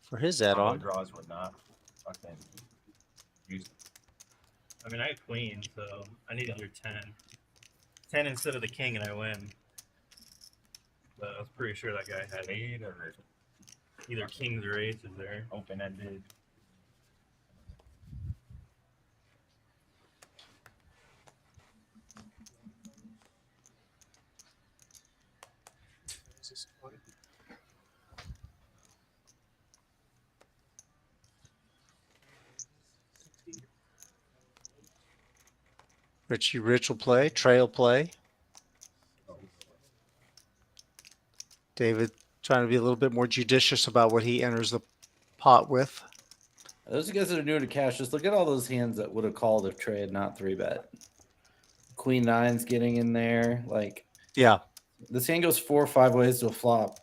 for his add-on. Draws would not fucking use it. I mean, I had queen, so I need under 10. 10 instead of the king, and I win. But I was pretty sure that guy had 8 or either kings or aces there. Open-ended. Richie Rich will play. Trey will play. David trying to be a little bit more judicious about what he enters the pot with. Those guys that are new to cash, just look at all those hands that would have called if Trey had not 3-bet. Queen 9's getting in there. Like, yeah, this hand goes 4 or 5 ways to a flop.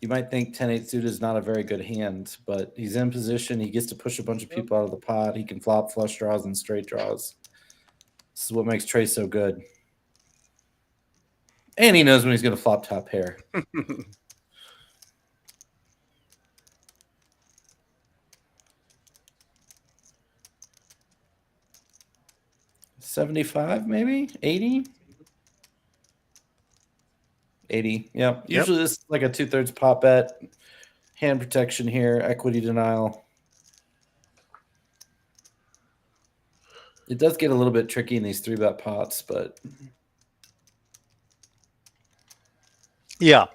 You might think 10-8 suit is not a very good hand, but he's in position. He gets to push a bunch of people out of the pot. He can flop flush draws and straight draws. This is what makes Trey so good. And he knows when he's going to flop top pair. 75, maybe 80. 80. Yeah. Usually this is like a 2/3 pot bet. Hand protection here, equity denial. It does get a little bit tricky in these 3-bet pots, but yeah,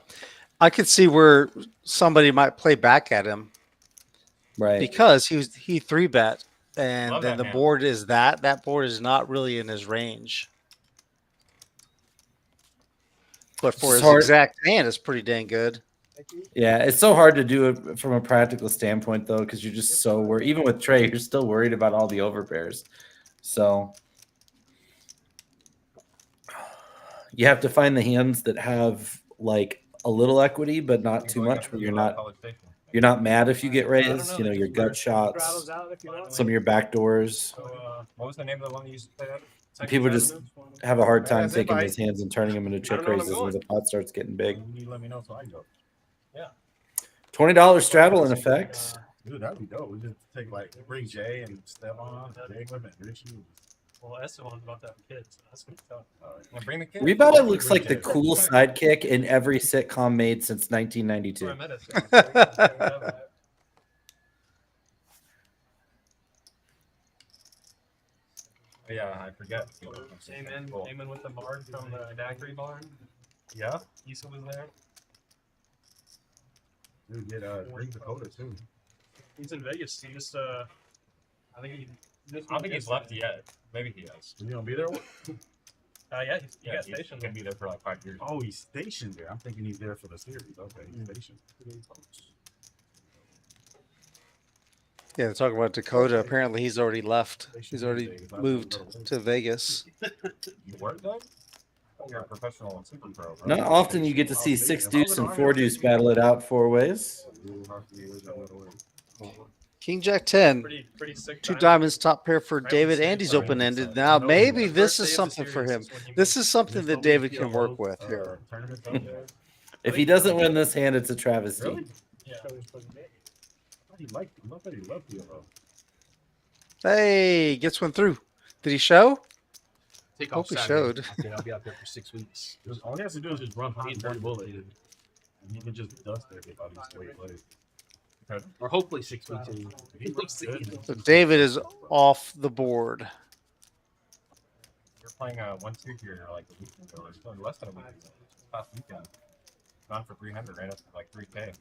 I could see where somebody might play back at him, right? Because he 3-bet, and Love then that the hand. board is that board is not really in his range. But for It's his hard. exact hand, it's pretty dang good. Yeah, it's so hard to do it from a practical standpoint, though, because you're just so worried. Even with Trey, you're still worried about all the overpairs. So you have to find the hands that have like a little equity, but not too much. Where you're not mad if you get raised. You know, your gut shots, some of your back doors. What was the name of the one you used to play at? People just have a hard time That's taking invite. those hands and turning them into check know where I'm raises when going. the pot starts getting big. You let me know so I go. Yeah. $20 straddle in effect. Dude, that'd be dope. We just take bring Jay and Stephon, Jacob, and Richie. Well, Esteban's about to have kids. So that's gonna be tough. All right. Now bring the kids. Rebata looks like the cool sidekick in every sitcom made since 1992. I met Esteban. Yeah, I forget. Came in with the Mark from the daiquiri barn. Yeah. Issa was there. Dude, get Green Dakota too. He's in Vegas. He just I think I don't think he's left yet. Maybe he has. You gonna be there? Yeah, he got he's stationed. gonna be there for like 5 years. Oh, he's stationed there. I'm thinking he's there for the series. Okay, he's stationed. Yeah, they're talking about Dakota. Apparently, he's already left. He's already moved to Vegas. You work though? You're a professional super pro. Bro. Not often you get to see 6 deuce and 4 deuce battle it out 4 ways. King Jack 10. Pretty sick 2 time. diamonds, top pair for David, and he's open ended. Now maybe this is something for him. This is something that David can work with here. If he doesn't win this hand, it's a travesty. Really? Yeah. Hey, gets one through. Did he show? Take Hope he showed. Okay, I'll be out there for 6 weeks. All he has to do is just run hot and burn bullet, and he can just dust everybody the way he plays. Or hopefully 6 weeks. He looks good. So David is off the board. You're playing 1-2 here like a week ago, or less than a week ago. Last weekend. Gone for 300, right up to like 3K.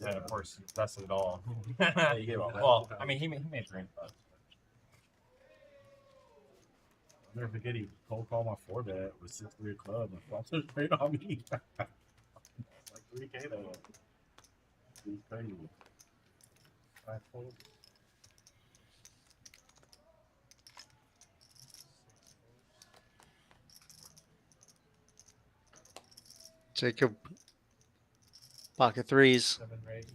And of course, he dusted it all. Well, I mean, he made 300 bucks. I'll never forget he cold called my 4-bet with 6-3 club and flopped it straight on me. Like 3K though. He's crazy. Jacob, pocket threes. 7 raises.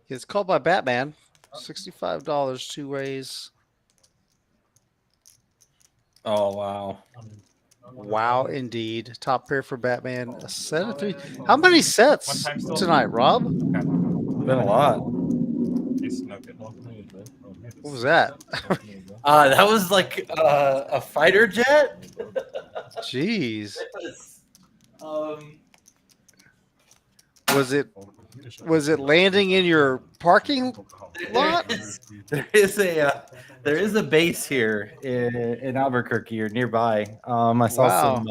Gets called by Batman. $65 2 ways. Oh, wow. Wow, indeed. Top pair for Batman. A set of 3. How many sets tonight, Rob? Been a lot. What was that? That was like a fighter jet. Jeez. Um, Was it landing in your parking lot? there is a base here in Albuquerque or nearby. I saw some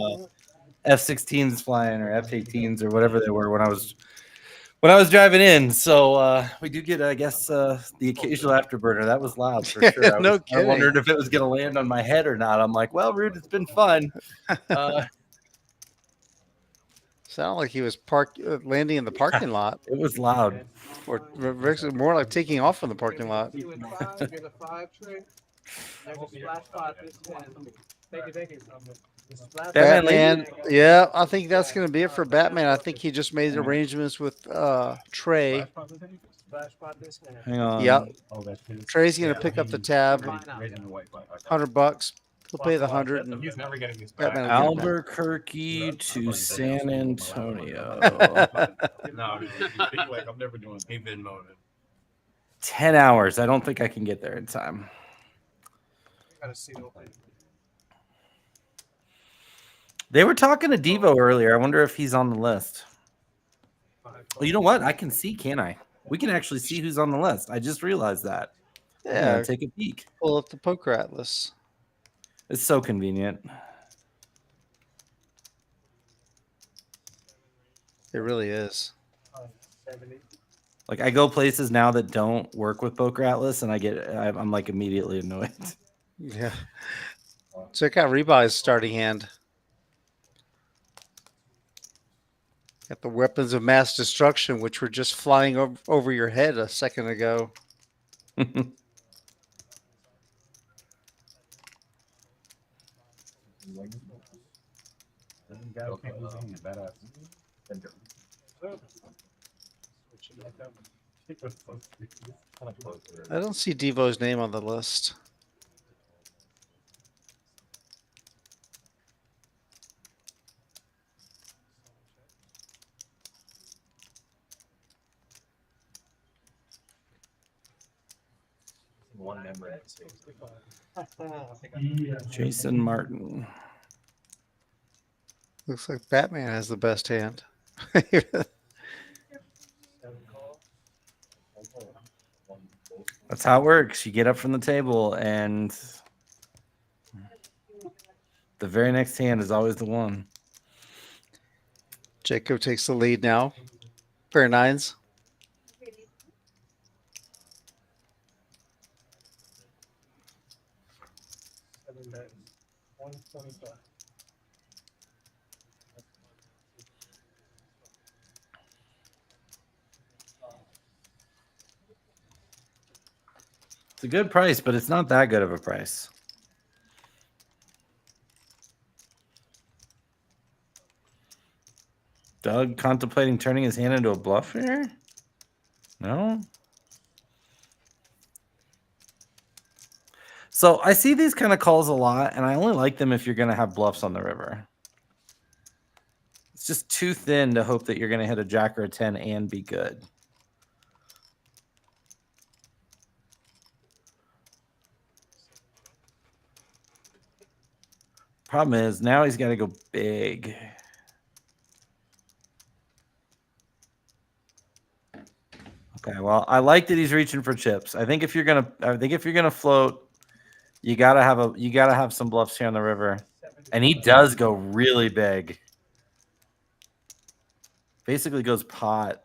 F-16s flying or F-18s or whatever they were when I was driving in. So we do get, I guess, the occasional afterburner. That was loud for sure. I wondered if it was going to land on my head or not. I'm like, well, Rude, it's been fun. Sounded like he was landing in the parking lot. It was loud. Or more like taking off from the parking lot. Get a 5, Trey. There's a splash spot this time. Thank you. Batman, yeah, I think that's going to be it for Batman. I think he just made arrangements with Trey. Hang on. Yep. Trey's going to pick up the tab. $100. He'll pay the 100. And he's never getting these back. Albuquerque to San Antonio. No, I'm never doing it. He's been moaning. 10 hours. I don't think I can get there in time. Got a seat open. They were talking to Devo earlier. I wonder if he's on the list. Well, you know what? I can see, can't I? We can actually see who's on the list. I just realized that. Yeah. Take a peek. Pull up the poker atlas. It's so convenient. It really is. Like I go places now that don't work with Poker Atlas, and I'm like immediately annoyed. Yeah. Check out Rebuys starting hand. Got the weapons of mass destruction, which were just flying over your head a second ago. I don't see Devo's name on the list. One member. Jason Martin. Looks like Batman has the best hand. That's how it works. You get up from the table, and the very next hand is always the one. Jacob takes the lead now. Pair of nines. It's a good price, but it's not that good of a price. Doug contemplating turning his hand into a bluff here? No? So I see these kind of calls a lot, and I only like them if you're going to have bluffs on the river. It's just too thin to hope that you're going to hit a jack or a 10 and be good. Problem is, now he's got to go big. Okay, well, I like that he's reaching for chips. I think if you're gonna float, you gotta have some bluffs here on the river, and he does go really big. Basically goes pot.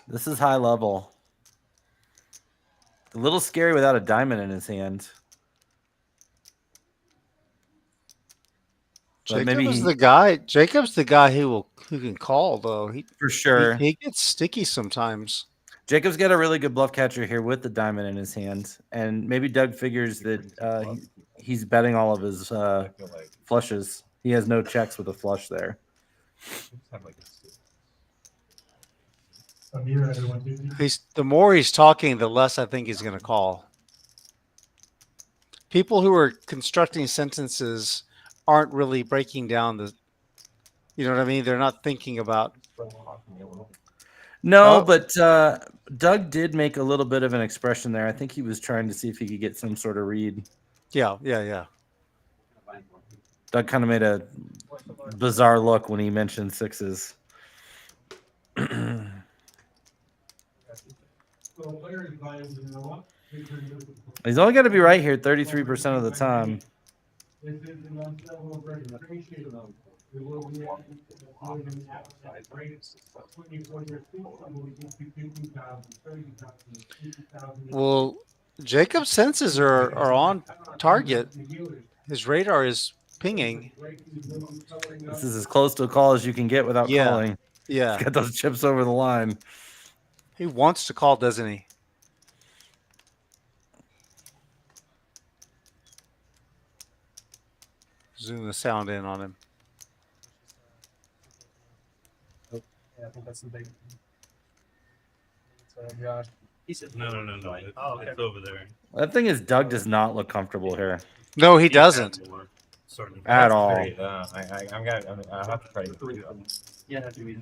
This is high level. A little scary without a diamond in his hand. Jacob's the guy who can call though. For sure. He gets sticky sometimes. Jacob's got a really good bluff catcher here with the diamond in his hand, and maybe Doug figures that he's betting all of his flushes. He has no checks with a flush there. The more he's talking, the less I think he's going to call. People who are constructing sentences aren't really breaking down you know what I mean? They're not thinking about. No, but Doug did make a little bit of an expression there. I think he was trying to see if he could get some sort of read. Yeah. Doug kind of made a bizarre look when he mentioned sixes. He's only got to be right here 33% of the time. Well, Jacob's senses are on target. His radar is pinging. This is as close to a call as you can get without calling. Yeah. He's got those chips over the line. He wants to call, doesn't he? Zoom the sound in on him. Yeah, I think that's the big. Josh. He said no. Oh, okay. It's over there. The thing is, Doug does not look comfortable here. No, he doesn't. At all. I have to try to. Yeah, that's easy.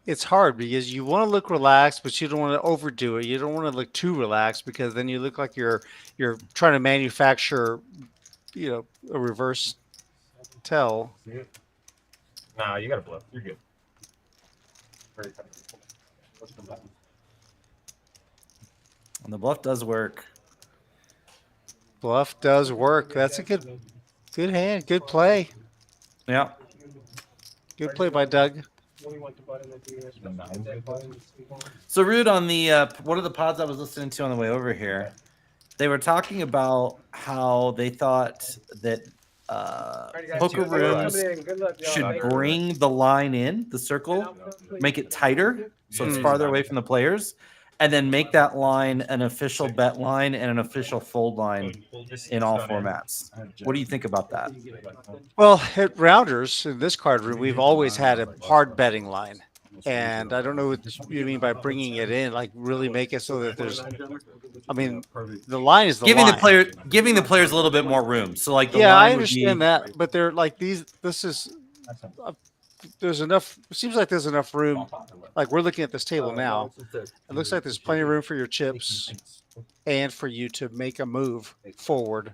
It's hard because you want to look relaxed, but you don't want to overdo it. You don't want to look too relaxed because then you look like you're trying to manufacture, a reverse tell. Nah, you got to bluff. You're good. And the bluff does work. Bluff does work. That's a good hand. Good play. Yeah. Good play by Doug. So, Rude, on the one of the pods I was listening to on the way over here, they were talking about how they thought that poker rooms should bring the line in, the circle, make it tighter so it's farther away from the players, and then make that line an official bet line and an official fold line in all formats. What do you think about that? Well, at Rounders, in this card room, we've always had a hard betting line. And I don't know what you mean by bringing it in, like really make it so that there's, the line is the line. Giving the players a little bit more room. So like the yeah, line I understand that, but they're like this is there's enough. It seems like there's enough room. Like we're looking at this table now. It looks like there's plenty of room for your chips and for you to make a move forward.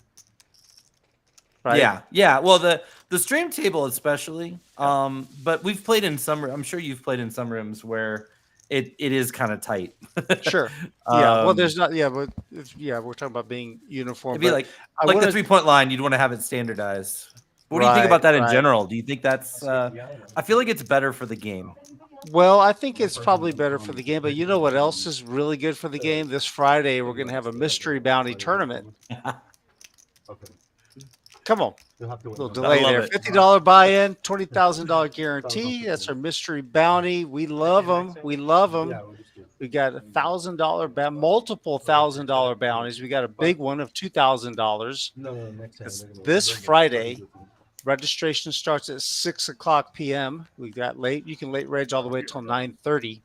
Right? Yeah, yeah. Well, the stream table especially. But we've played in some. I'm sure you've played in some rooms where it is kind of tight. Sure. Yeah. Well, there's not. Yeah, but we're talking about being uniform. It'd be like the 3-point line. You'd want to have it standardized. What do you think about that in general? Do you think that's? I feel like it's better for the game. Well, I think it's probably better for the game, but you know what else is really good for the game? This Friday, we're going to have a mystery bounty tournament. Come on. A little delay there. $50 buy-in, $20,000 guarantee. That's our mystery bounty. We love them. We love them. We got $1,000, multiple $1,000 bounties. We got a big one of $2,000. This Friday. Registration starts at 6 o'clock p.m. We got late. You can late reg all the way till 9:30.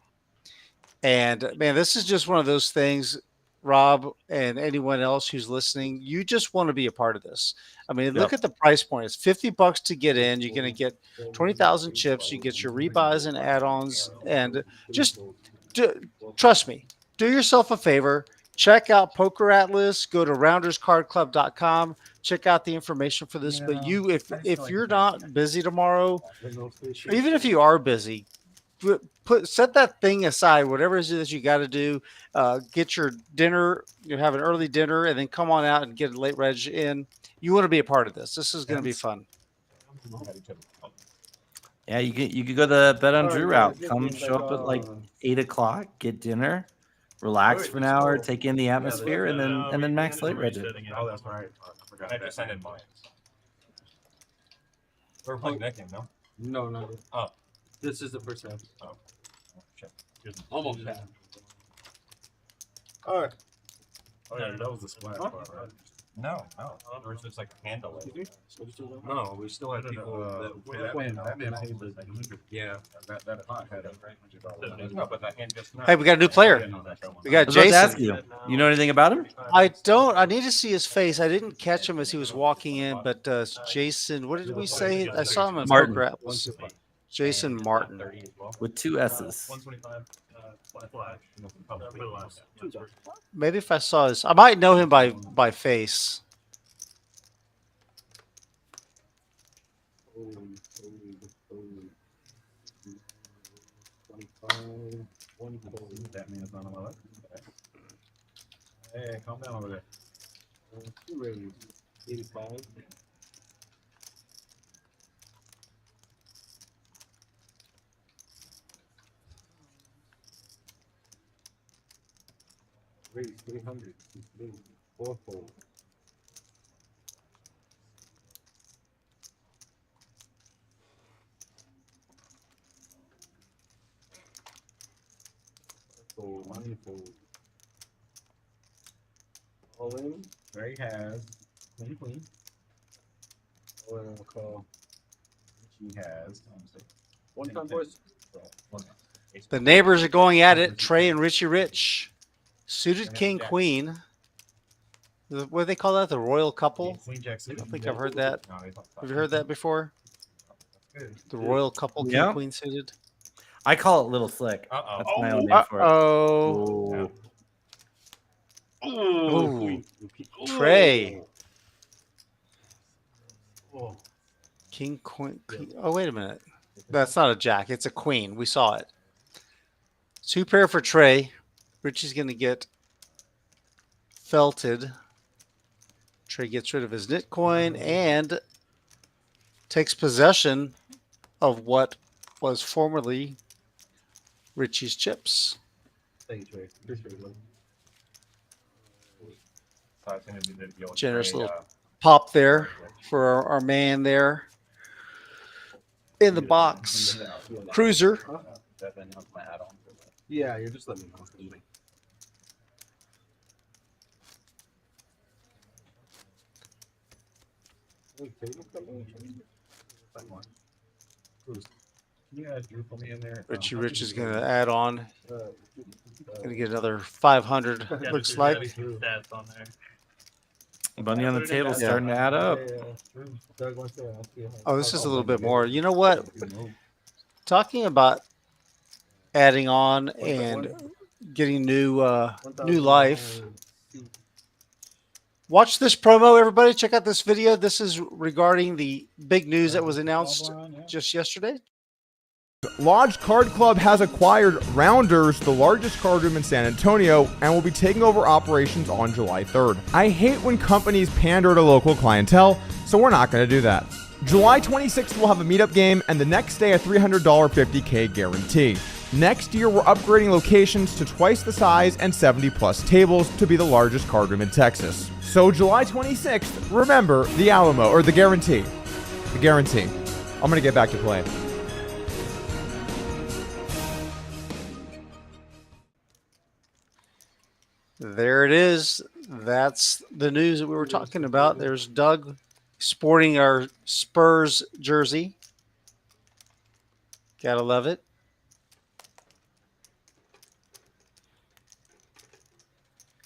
And man, this is just one of those things, Rob, and anyone else who's listening. You just want to be a part of this. I mean, look at the price point. It's $50 to get in. You're going to get 20,000 chips. You get your rebuys and add-ons, and just trust me. Do yourself a favor. Check out Poker Atlas. Go to rounderscardclub.com. Check out the information for this. But if you're not busy tomorrow, even if you are busy, set that thing aside. Whatever it is that you got to do, get your dinner. You have an early dinner, and then come on out and get a late reg in. You want to be a part of this. This is going to be fun. Yeah, you could go the Bet on Drew route. Come show up at like 8 o'clock, get dinner. Relax for an hour, take in the atmosphere, and then max late reg it. Oh, that's right. I forgot. I just sent in mine. We're playing that game, no? No. Oh. This is the first half. Oh. Shit. Almost half. All right. Oh, yeah, that was the splash part, right? No. There was just like a handle. No, we still had people that man paid the 100. Yeah, that pot had $100. No, but that hand just. Hey, we got a new player. We got Jason. You know anything about him? I don't. I need to see his face. I didn't catch him as he was walking in, but Jason, what did we say? I saw him in Martin. Jason Martin. With 2 S's. 125 flash. Maybe if I saw his, I might know him by face. That man's not on my left. Hey, calm down over there. 85. Raise 300. 4-fold. Money-fold. All in. Trey has Queen. All in, I'll call. She has. One time, boys. The neighbors are going at it. Trey and Richie Rich. Suited king, queen. What do they call that? The royal couple? Queen Jack I don't think I've heard that. Have you heard that before? The royal couple, king, queen suited. I call it Little Slick. That's my own name for it. Ooh. Trey. King, queen. Oh, wait a minute. That's not a jack. It's a queen. We saw it. 2 pair for Trey. Richie's going to get felted. Trey gets rid of his knit coin and takes possession of what was formerly Richie's chips. Thank you, Trey. Appreciate it. Generous little pop there for our man there in the box. Cruiser. Yeah, you're just letting me know. Richie Rich is going to add on. Going to get another 500. Looks like. Stats on there. Money on the table starting to add up. Oh, this is a little bit more. You know what? talking about adding on and getting new life. Watch this promo, everybody. Check out this video. This is regarding the big news that was announced just yesterday. Lodge Card Club has acquired Rounders, the largest card room in San Antonio, and will be taking over operations on July 3rd. I hate when companies pander to local clientele, so we're not going to do that. July 26th, we'll have a meetup game, and the next day, a $300 50K guarantee. Next year, we're upgrading locations to twice the size and 70-plus tables to be the largest card room in Texas. So July 26th, remember the Alamo, or the guarantee. The guarantee. I'm going to get back to play. There it is. That's the news that we were talking about. There's Doug sporting our Spurs jersey. Gotta love it.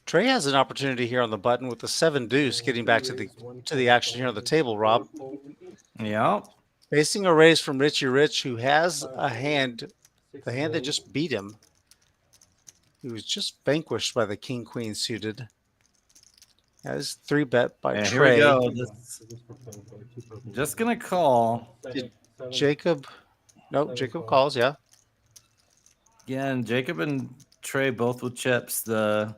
Trey has an opportunity here on the button with the 7 deuce, getting back to the action here on the table, Rob. Yeah. Facing a raise from Richie Rich, who has a hand, the hand that just beat him. He was just vanquished by the King Queen suited. That is 3-bet by Trey. Here we go. Just gonna call. Jacob. Nope, Jacob calls, yeah. Again, Jacob and Trey both with chips. The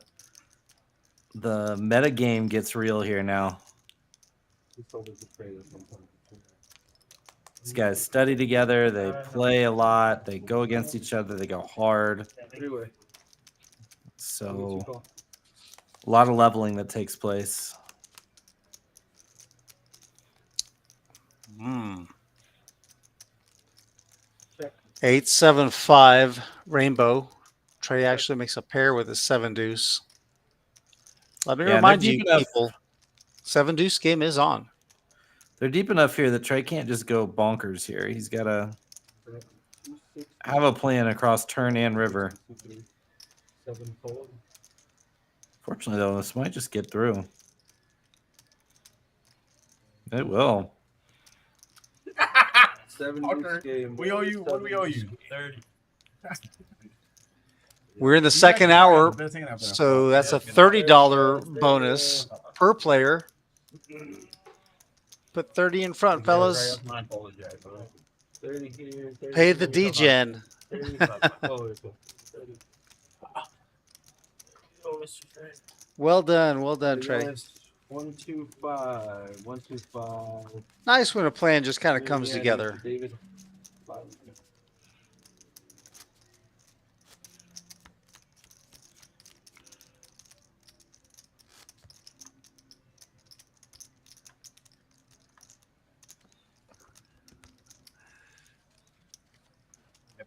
meta game gets real here now. These guys study together. They play a lot. They go against each other. They go hard. So a lot of leveling that takes place. 8-7-5 Rainbow. Trey actually makes a pair with a 7 deuce. Let me remind you, people, 7 deuce game is on. They're deep enough here that Trey can't just go bonkers here. He's got to have a plan across turn and river. Fortunately, though, this might just get through. It will. 7 game. We owe you. What do we owe you? 30. We're in the second hour, so that's a $30 bonus per player. Put 30 in front, fellas. Pay the DGen. Well done, Trey. 125. 125. Nice when a plan just kind of comes together. Get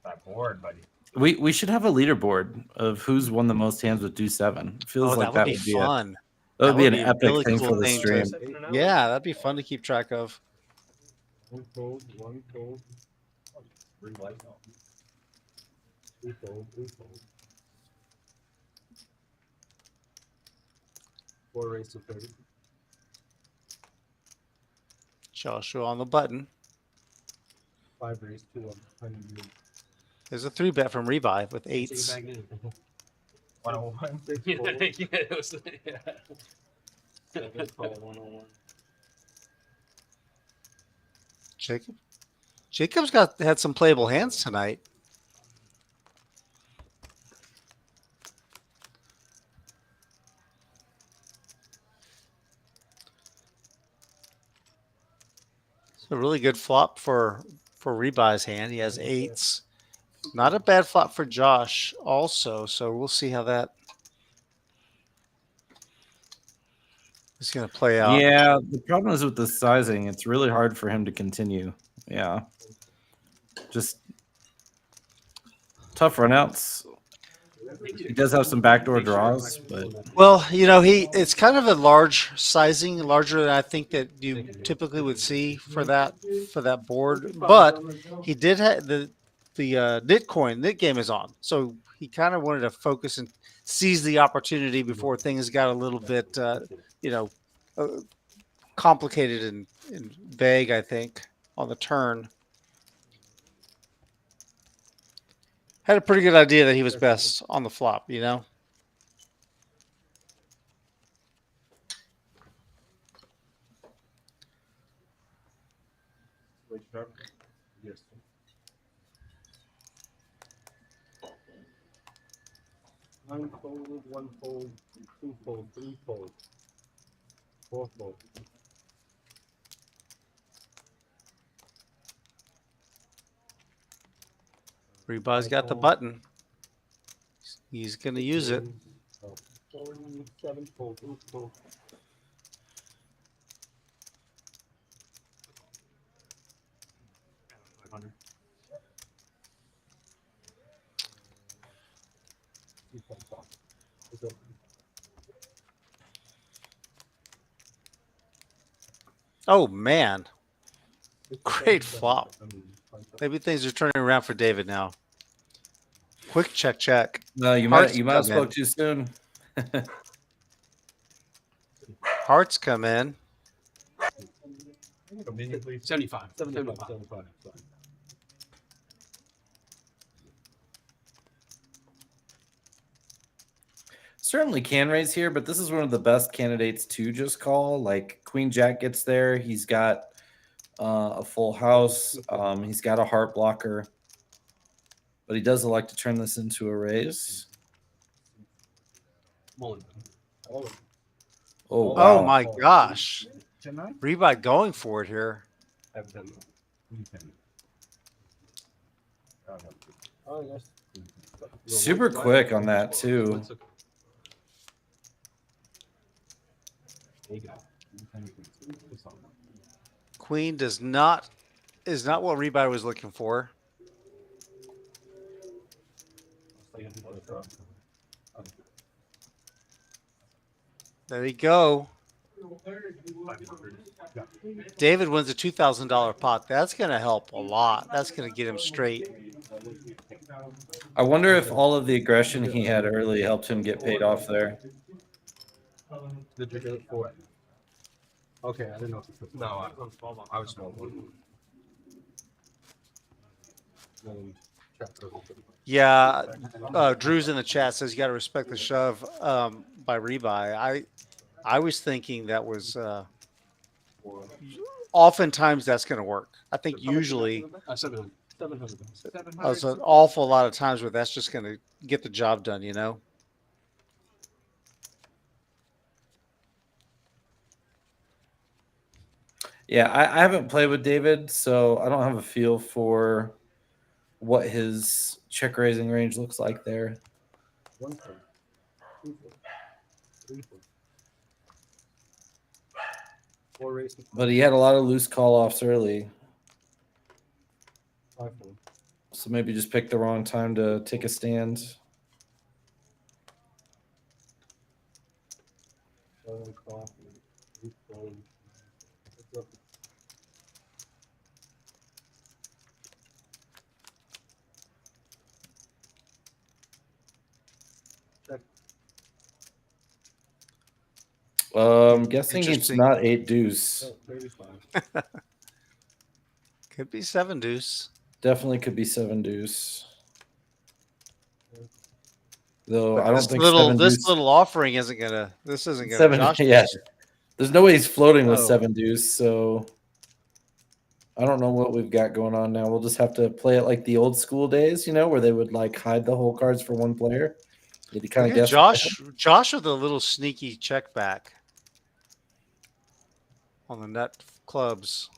that board, buddy. We should have a leaderboard of who's won the most hands with Deuce 7. It feels like that would be fun. That would be an epic really thing cool for the stream. Yeah, that'd be fun to keep track of. One cold, one cold. 3 light on. 3 cold, 3 cold. 4 raised to 30. Joshua on the button. 5 raised to 100. There's a 3-bet from Revive with 8s. 101. Jacob's had some playable hands tonight. It's a really good flop for Revive's hand. He has 8s. Not a bad flop for Josh also, so we'll see how that is going to play out. Yeah, the problem is with the sizing. It's really hard for him to continue. Yeah. Just tough runouts. He does have some backdoor draws, but well, you know, it's kind of a large sizing, larger than I think that you typically would see for that board. But he did have the knit game is on, so he kind of wanted to focus and seize the opportunity before things got a little bit, complicated and vague. I think on the turn. Had a pretty good idea that he was best on the flop, you know? Yes. One fold, one fold, two fold, three fold, four fold. Reebok's got the button. He's going to use it. 47 fold, 8 fold. Oh, man. Great flop. Maybe things are turning around for David now. Quick check, check. No, you might have spoke too soon. Hearts come in. 75. 75. Certainly can raise here, but this is one of the best candidates to just call. Like Queen Jack gets there. He's got a full house. He's got a heart blocker. But he does like to turn this into a raise. Oh, wow. Oh my gosh. Reebok going for it here. Super quick on that too. Queen is not what Reebok was looking for. There you go. David wins a $2,000 pot. That's going to help a lot. That's going to get him straight. I wonder if all of the aggression he had early helped him get paid off there. Did you get it for it? Okay, I didn't know. No, I was small. Yeah, Drew's in the chat says you got to respect the shove by Rebuy. I was thinking that was oftentimes that's going to work. I think usually there's an awful lot of times where that's just going to get the job done, you know? Yeah, I haven't played with David, so I don't have a feel for what his check raising range looks like there. But he had a lot of loose call offs early. So maybe just pick the wrong time to take a stand. I'm guessing it's not 8 deuce. Could be 7 deuce. Definitely could be 7 deuce. Though But I don't think 7 this deuce. little offering isn't gonna. This isn't gonna. Josh, yeah. There's no way he's floating with Oh. 7 deuce, so I don't know what we've got going on now. We'll just have to play it like the old school days, you know, where they would like hide the whole cards for one player. Did he kind of guess? Josh with a little sneaky check back on the nut clubs.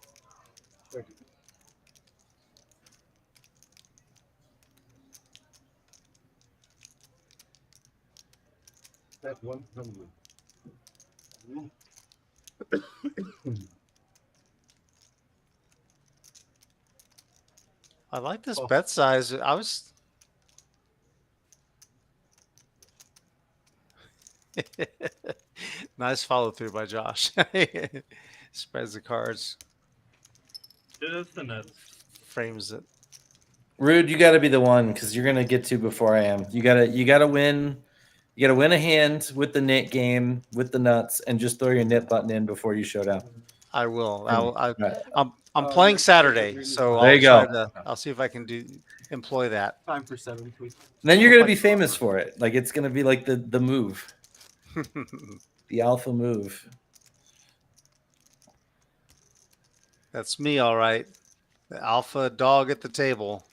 That 100. I like this bet size. I was. Nice follow through by Josh. Spreads the cards. Just the nuts. Frames it. Rude, you got to be the one because you're gonna get to before I am. You gotta win. You gotta win a hand with the nit game with the nuts, and just throw your nit button in before you show down. I will. Right. I'm playing Saturday, so There I'll you try go. to. I'll see if I can employ that. Time for 7 tweets. Then you're gonna be famous for it. Like it's gonna be like the move, the alpha move. That's me, all right. The alpha dog at the table.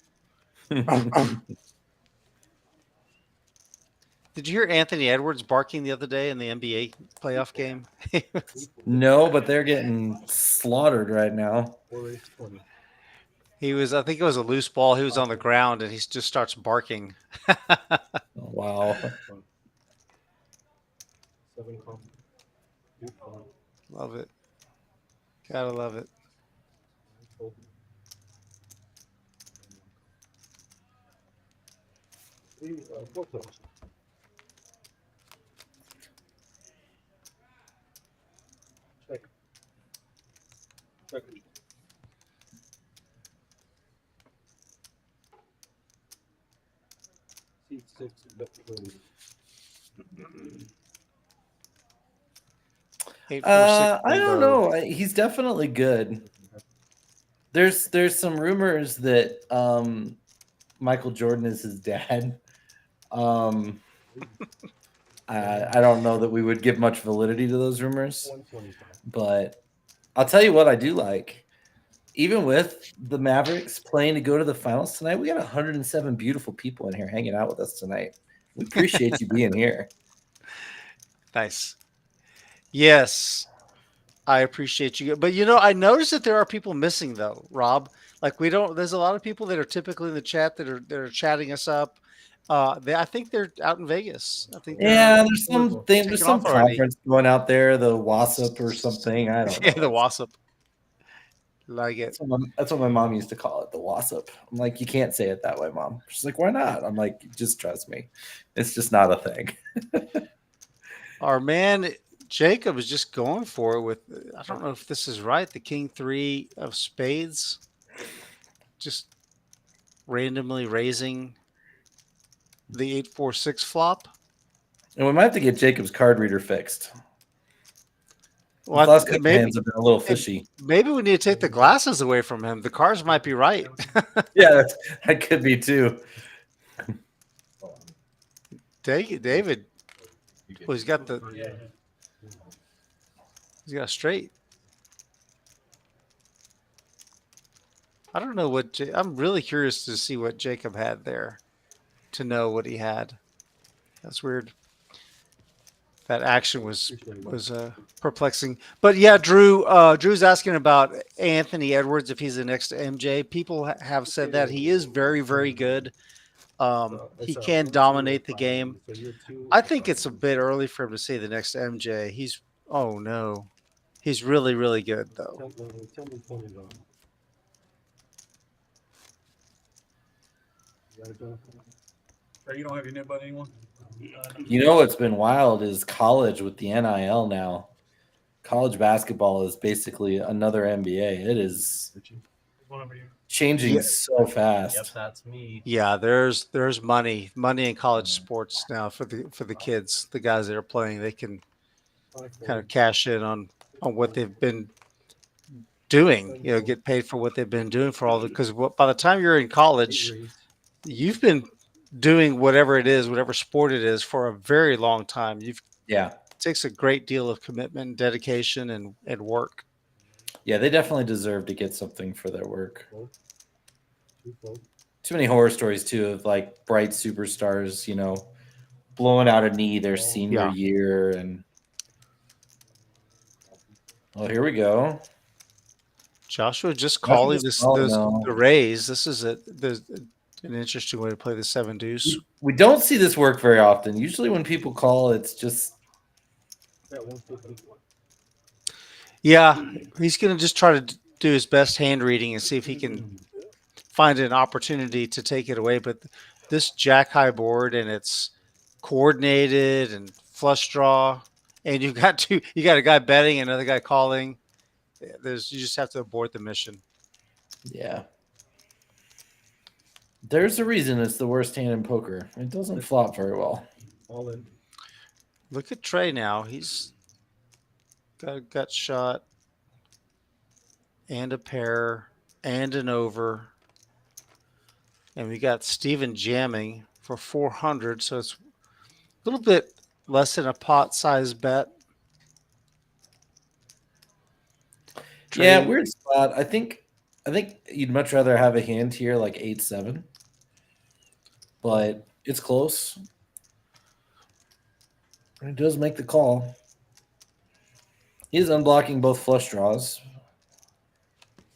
Did you hear Anthony Edwards barking the other day in the NBA playoff game? No, but they're getting slaughtered right now. He was, I think it was a loose ball. He was on the ground and he just starts barking. Wow. Love it. Gotta love it. I don't know. He's definitely good. There's some rumors that Michael Jordan is his dad. I don't know that we would give much validity to those rumors, but I'll tell you what I do like. Even with the Mavericks playing to go to the finals tonight, we got 107 beautiful people in here hanging out with us tonight. We appreciate you being here. Nice. Yes, I appreciate you. But I noticed that there are people missing though, Rob. Like there's a lot of people that are typically in the chat that are chatting us up. I think they're out in Vegas. I think there's some conference going out there, the WASP or something. I don't know. Yeah, the WASP. Like it. That's what my mom used to call it, the WASP. I'm like, you can't say it that way, Mom. She's like, why not? I'm like, just trust me. It's just not a thing. Our man Jacob is just going for it with, I don't know if this is right, the King 3 of spades. Just randomly raising the 8-4-6 flop. And we might have to get Jacob's card reader fixed. Well, last couple hands have been a little fishy. Maybe we need to take the glasses away from him. The cards might be right. Yeah, that could be too. David. Well, he's got a straight. I don't know what I'm really curious to see what Jacob had there, to know what he had. That's weird. That action was perplexing. But yeah, Drew's asking about Anthony Edwards, if he's the next MJ. People have said that he is very, very good. He can dominate the game. I think it's a bit early for him to say the next MJ. He's really, really good though. You don't have your nib button anymore? You know what's been wild is college with the NIL now. College basketball is basically another NBA. It is changing so fast. Yep, that's me. Yeah, there's money in college sports now for the kids, the guys that are playing. They can kind of cash in on what they've been doing. Get paid for what they've been doing for all because by the time you're in college, you've been doing whatever it is, whatever sport it is, for a very long time. It takes a great deal of commitment, and dedication, and work. Yeah, they definitely deserve to get something for their work. Too many horror stories too of like bright superstars, blowing out a knee their senior year, and here we go. Joshua just calling the raise. This is an interesting way to play the 7 deuce. We don't see this work very often. Usually when people call, it's just... Yeah, he's going to just try to do his best hand reading and see if he can find an opportunity to take it away. But this jack high board, and it's coordinated and flush draw, and you got a guy betting, another guy calling. You just have to abort the mission. Yeah. There's a reason it's the worst hand in poker. It doesn't flop very well. All in. Look at Trey now. He's got a gut shot. and a pair and an over. And we got Steven jamming for 400, so it's a little bit less than a pot size bet. Trey, yeah, weird spot. I think you'd much rather have a hand here like 8-7, but it's close. It does make the call. He's unblocking both flush draws.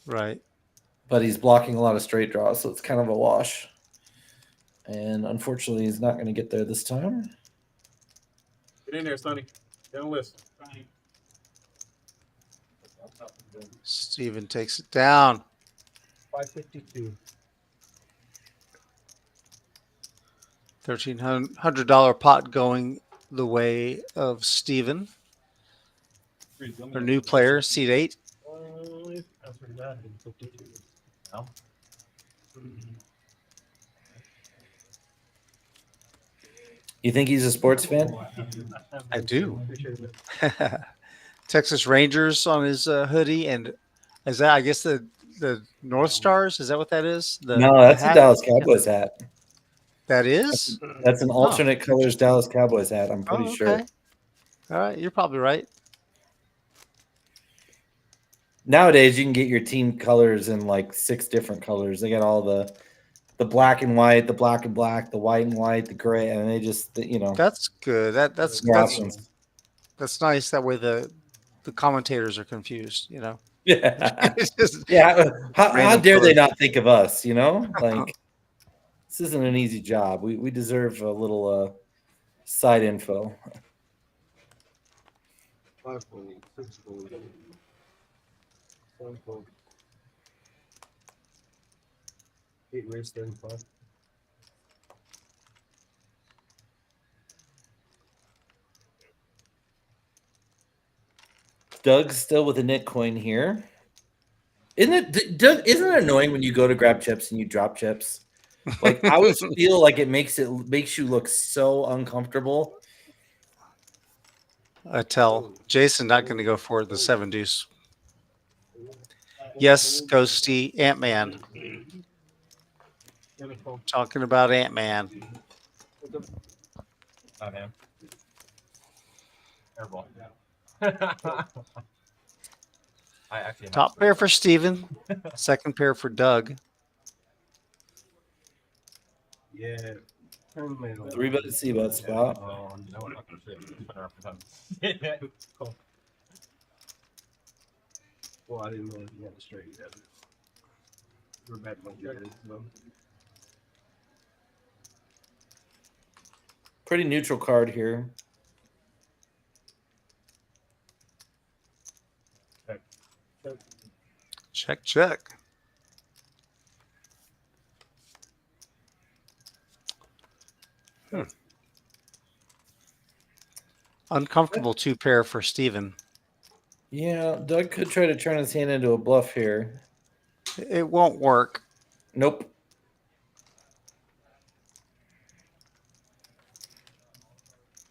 Right. But he's blocking a lot of straight draws, so it's kind of a wash. And unfortunately, he's not going to get there this time. Get in there, Sonny. Get on the list. Steven takes it down. 552. $1,300 pot going the way of Steven. Our new player, seat 8. That's pretty bad. 52. No. You think he's a sports fan? I do. Texas Rangers on his hoodie, and is that, I guess, the North Stars? Is that what that is? No, that's a Dallas Cowboys hat. That is? That's an alternate colors Dallas Cowboys hat, I'm pretty sure. All right, you're probably right. Nowadays, you can get your team colors in like 6 different colors. They got all the black and white, the black and black, the white and white, the gray, and they just, you know. That's good. That's nice. That way the commentators are confused, you know. Yeah. Yeah. How dare they not think of us, you know? Like, this isn't an easy job. We deserve a little side info. 5 fold, 6 fold, 7 fold, 8 raise 35. Doug's still with a knit coin here. Isn't it annoying when you go to grab chips and you drop chips? Like, I always feel like it makes you look so uncomfortable. I tell Jason not going to go for the 7 deuce. Yes, Ghosty, Ant-Man. Talking about Ant-Man. Not him. Airball. I actually Top pair for Steven. Second pair for Doug. Yeah. 3-bet C-bet spot. Oh, no, I'm not going to say it. Cool. Well, I didn't know if you had a straight yet. We're back on so. Pretty neutral card here. Check, check. Uncomfortable 2 pair for Steven. Yeah, Doug could try to turn his hand into a bluff here. It won't work. Nope.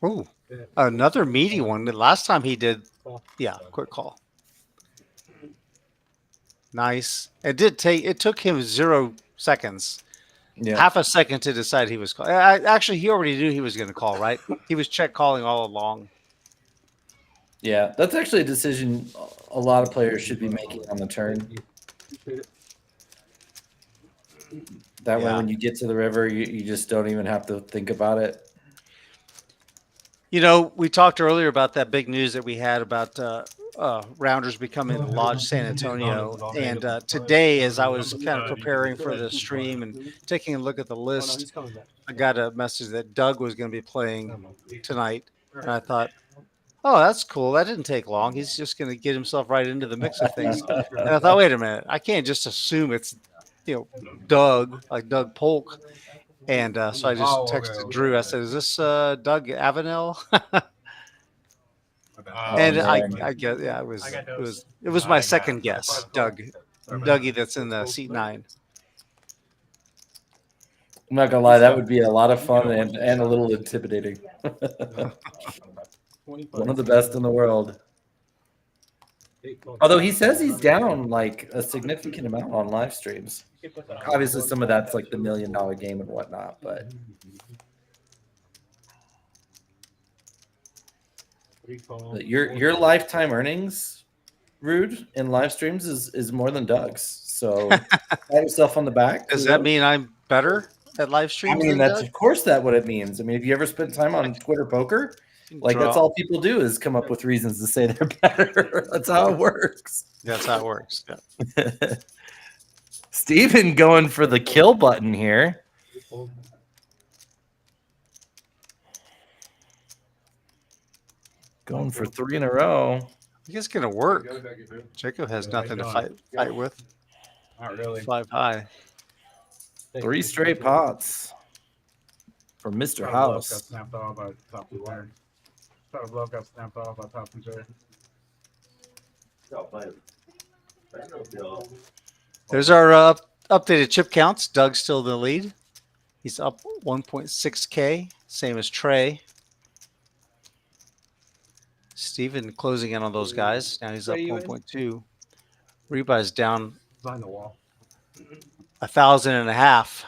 Ooh, another meaty one. The last time he did, yeah, quick call. Nice. It took him 0 seconds. Yeah. Half a second to decide he was calling. Actually, he already knew he was going to call, right? He was check calling all along. Yeah, that's actually a decision a lot of players should be making on the turn. That way, when you get to the river, you just don't even have to think about it. You know, we talked earlier about that big news that we had about rounders becoming the Lodge San Antonio. And today, as I was kind of preparing for the stream and taking a look at the list, I got a message that Doug was going to be playing tonight. And I thought, oh, that's cool. That didn't take long. He's just going to get himself right into the mix of things. And I thought, wait a minute. I can't just assume it's, Doug, like Doug Polk. And so I just texted Drew. I said, is this Doug Avenel? And I guess, yeah, it was my second guess, Dougie that's in the seat 9. I'm not gonna lie, that would be a lot of fun and a little intimidating. One of the best in the world. Although he says he's down like a significant amount on live streams. Obviously, some of that's like the $1 million game and whatnot, but your lifetime earnings, Rude, in live streams is more than Doug's. So pat yourself on the back. Does that mean I'm better at live streams? I mean, than that's Doug? of course that what it means. I mean, if you ever spent time on Twitter poker, like that's all people do is come up with reasons to say they're better. That's how it works. That's how it works. Yeah. Steven going for the kill button here. Going for 3 in a row. I think it's gonna work. Jacob has nothing to fight with. Not really. 5 high. 3 straight pots from Mr. House. Got snapped off by top 2 player. Try to bluff got snapped off by top 2 player. There's our updated chip counts. Doug's still in the lead. He's up 1.6K, same as Trey. Steven closing in on those guys. Now he's up 1.2. Rebuys down Behind the wall. 1,500.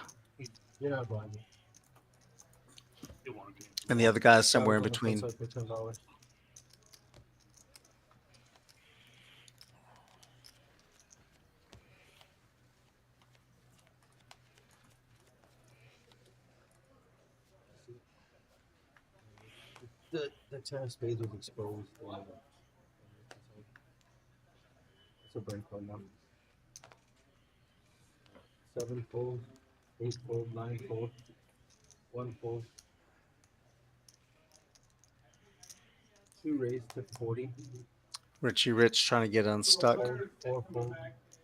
You're not blind. And the other guy's somewhere in between. The 10 of spades was exposed. It's a break right now. 7 fold, 8 fold, 9 fold, 1 fold. 2 raised to 40. Richie Rich trying to get unstuck. 4 fold,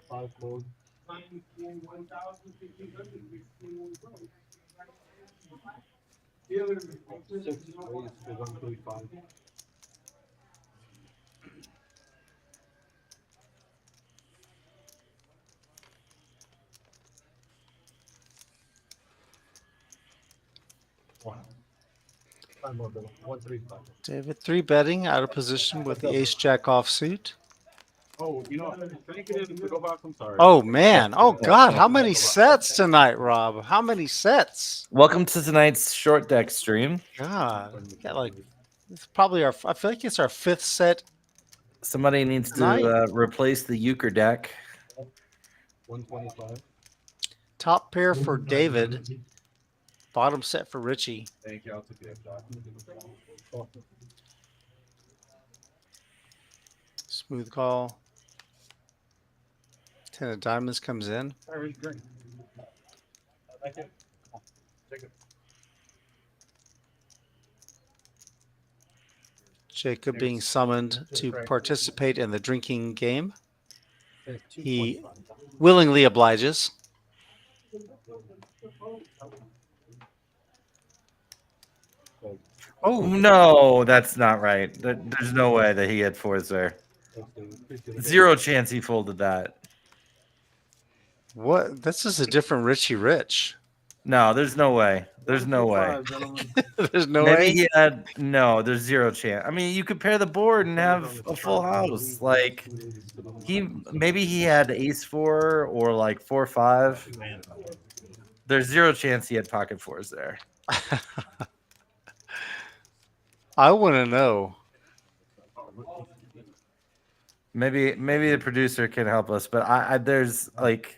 5 fold. 6 raised to 135. Five more, 135. David 3 betting out of position with the ace jack offsuit. Oh, you know, thank you to go back. I'm sorry. Oh man. Oh God. How many sets tonight, Rob? How many sets? Welcome to tonight's short deck stream. God. We got like it's probably our I feel like it's our 5th set. Somebody needs to replace the euchre deck. 125. Top pair for David. Bottom set for Richie. Thank you. I'll take it. Smooth call. 10 of diamonds comes in. Irish drink. I like it. Take it. Jacob being summoned to participate in the drinking game. He willingly obliges. Oh no, that's not right. There's no way that he had 4s there. 0 chance he folded that. What? This is a different Richie Rich. No, there's no way. There's no way. There's no Maybe way. he had there's 0 chance. I mean, you could pair the board and have a full house. Like maybe he had ace 4 or like 4-5. There's 0 chance he had pocket 4s there. I want to know. Maybe the producer can help us, but there's like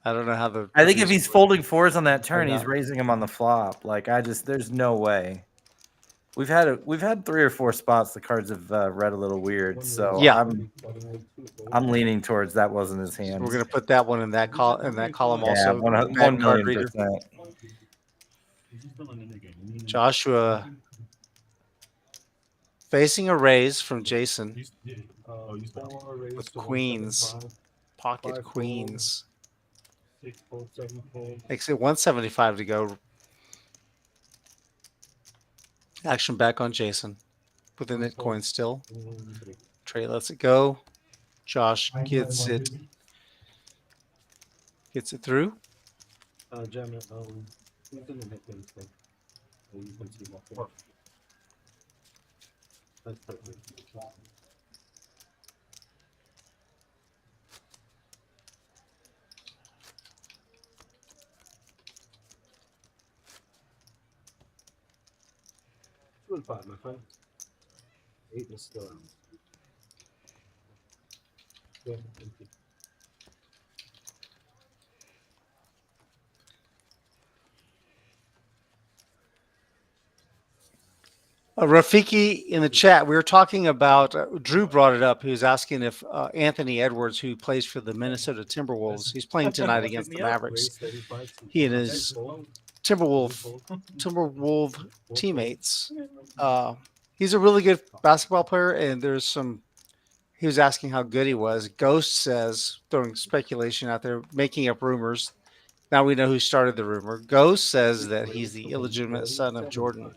I don't know how the. I think if he's folding 4s on that turn, he's raising them on the flop. Like there's no way. We've had 3 or 4 spots the cards have read a little weird, so yeah, I'm leaning towards that wasn't his hand. So we're gonna put that one in that column also. 1,000,000%. Joshua facing a raise from Jason with queens, pocket queens. 6 fold, 7 fold. Makes it 175 to go. Action back on Jason with the knit coin still. Trey lets it go. Josh gets it through. Jam it. He's in the knit coin still. You can see that. That's perfect. 5, my friend. 8 is still out. Yeah, thank you. Rafiki in the chat, we were talking about, Drew brought it up. He was asking if Anthony Edwards, who plays for the Minnesota Timberwolves, he's playing tonight against the Mavericks. He and his Timberwolf teammates. He's a really good basketball player, and he was asking how good he was. Ghost says, throwing speculation out there, making up rumors. Now we know who started the rumor. Ghost says that he's the illegitimate son of Jordan.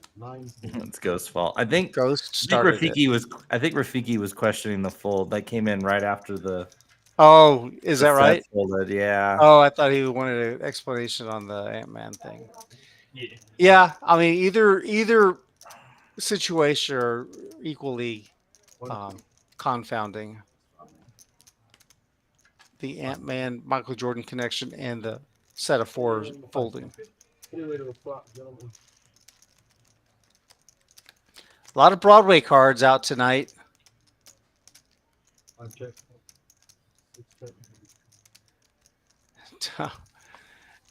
It's Ghost's fault. I think Ghost started Rafiki was questioning the fold. That came in right after the. Oh, is that right? Folded, yeah. Oh, I thought he wanted an explanation on the Ant-Man thing. Yeah, I mean either situation are equally confounding. The Ant-Man Michael Jordan connection and the set of 4 folding. A lot of Broadway cards out tonight.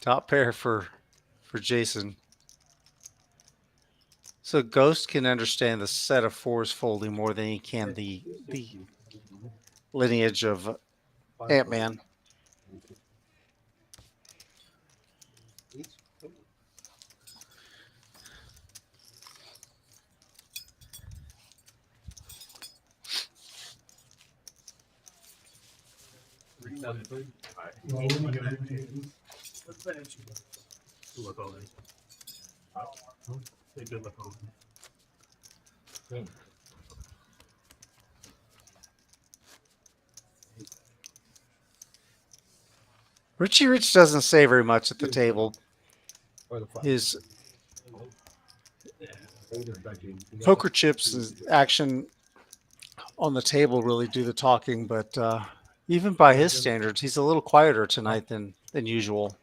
Top pair for Jason. So Ghost can understand the set of 4s folding more than he can the lineage of Ant-Man. Richie Rich doesn't say very much at the table. His poker chips action on the table really do the talking, but even by his standards, he's a little quieter tonight than usual.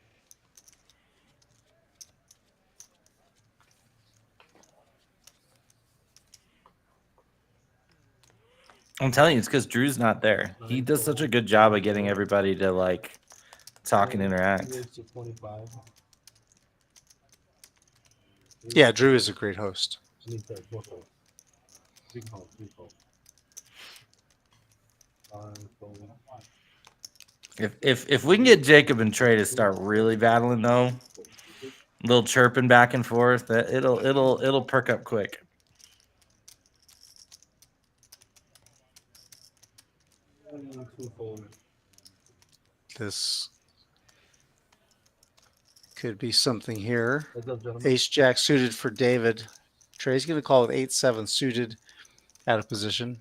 I'm telling you, it's because Drew's not there. He does such a good job of getting everybody to like talk and interact. Yeah, Drew is a great host. If we can get Jacob and Trey to start really battling though, a little chirping back and forth, that it'll perk up quick. This could be something here. Ace Jack suited for David. Trey's going to call with 8-7 suited out of position.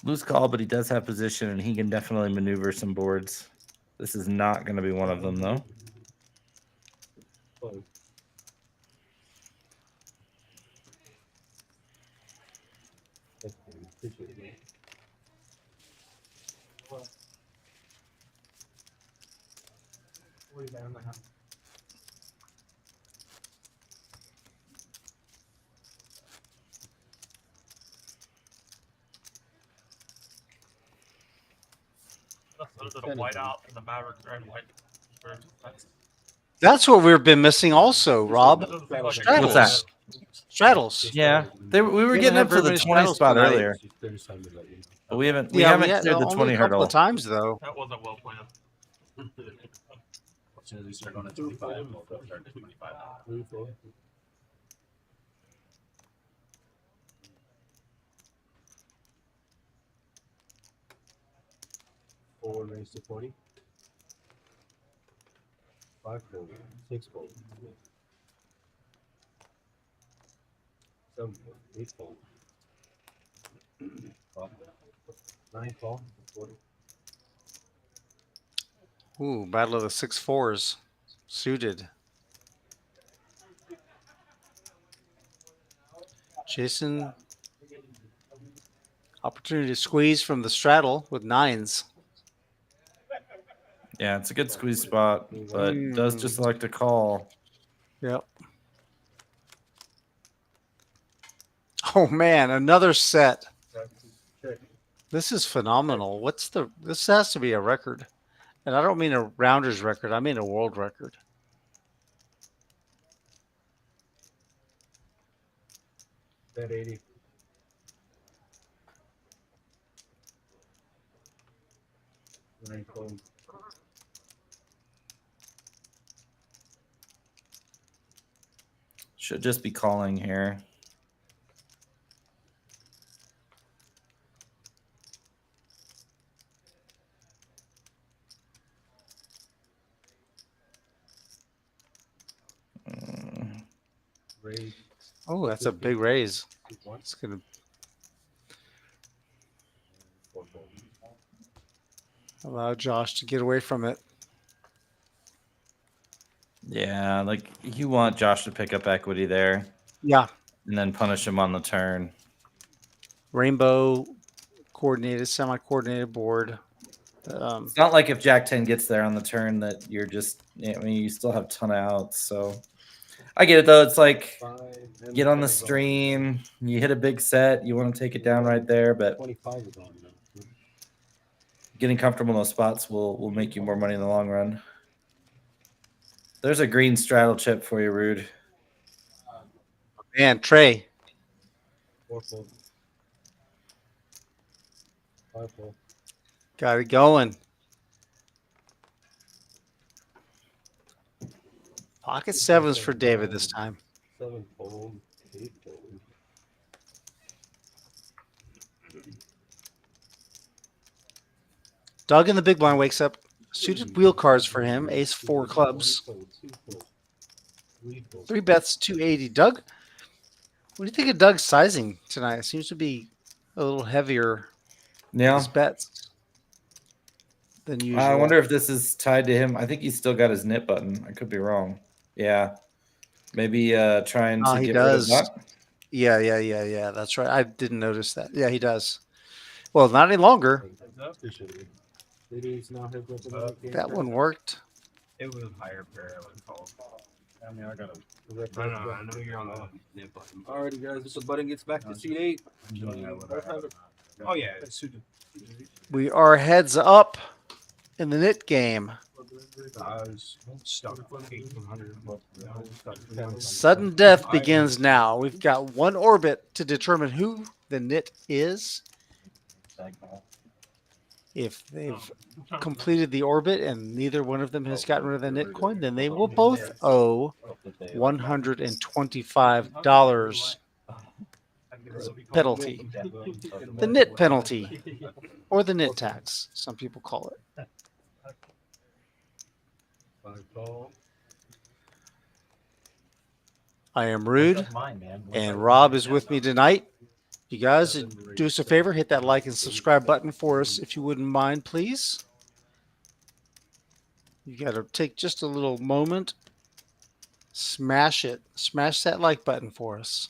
Loose call, but he does have position, and he can definitely maneuver some boards. This is not going to be one of them, though. White out and the Mavericks are in white. That's what we've been missing also, Rob. Straddles. What's that? Straddles. Yeah, we were getting up to the 20 spot earlier. But we haven't cleared the 20 hurdle. A couple of times though. That wasn't well planned. As soon as we start going at 25, we'll start at 25. 4 raised to 40. 5 fold, 6 fold, 7 fold, 8 fold, 9 fold, 40. Ooh, battle of the 6-4s suited. Jason, opportunity to squeeze from the straddle with 9s. Yeah, it's a good squeeze spot, but does just like to call. Yep. Oh man, another set. This is phenomenal. This has to be a record. And I don't mean a rounders record, I mean a world record. Bet 80. Should just be calling here. Oh, that's a big raise. It's gonna allow Josh to get away from it. Yeah, like you want Josh to pick up equity there. Yeah. And then punish him on the turn. Rainbow coordinated, semi-coordinated board. It's not like if Jack 10 gets there on the turn that you're just, I mean, you still have a ton of outs. So I get it though. It's like get on the stream, you hit a big set, you want to take it down right there, but getting comfortable in those spots will make you more money in the long run. There's a green straddle chip for you, Rude. Man, Trey. Got it going. Pocket sevens for David this time. 7 fold, 8 fold. Doug in the big blind wakes up. Suited wheel cards for him. Ace 4 clubs. 3 bets, 280. Doug, what do you think of Doug's sizing tonight? It seems to be a little heavier. Yeah. His bets than usual. I wonder if this is tied to him. I think he's still got his knit button. I could be wrong. Yeah. Maybe trying to get rid of that. Yeah. That's right. I didn't notice that. Yeah, he does. Well, not any longer. That one worked. It was higher pair. I would call. I mean, I got a. I know you're on the knit button. Alrighty, guys. If the button gets back to seat 8. Oh yeah, it's suited. We are heads up in the knit game. Sudden death begins now. We've got one orbit to determine who the knit is. If they've completed the orbit and neither one of them has gotten rid of the knit coin, then they will both owe $125 penalty. The knit penalty, or the knit tax, some people call it. I am Rude, and Rob is with me tonight. You guys, do us a favor, hit that like and subscribe button for us if you wouldn't mind, please. You got to take just a little moment. Smash it. Smash that like button for us.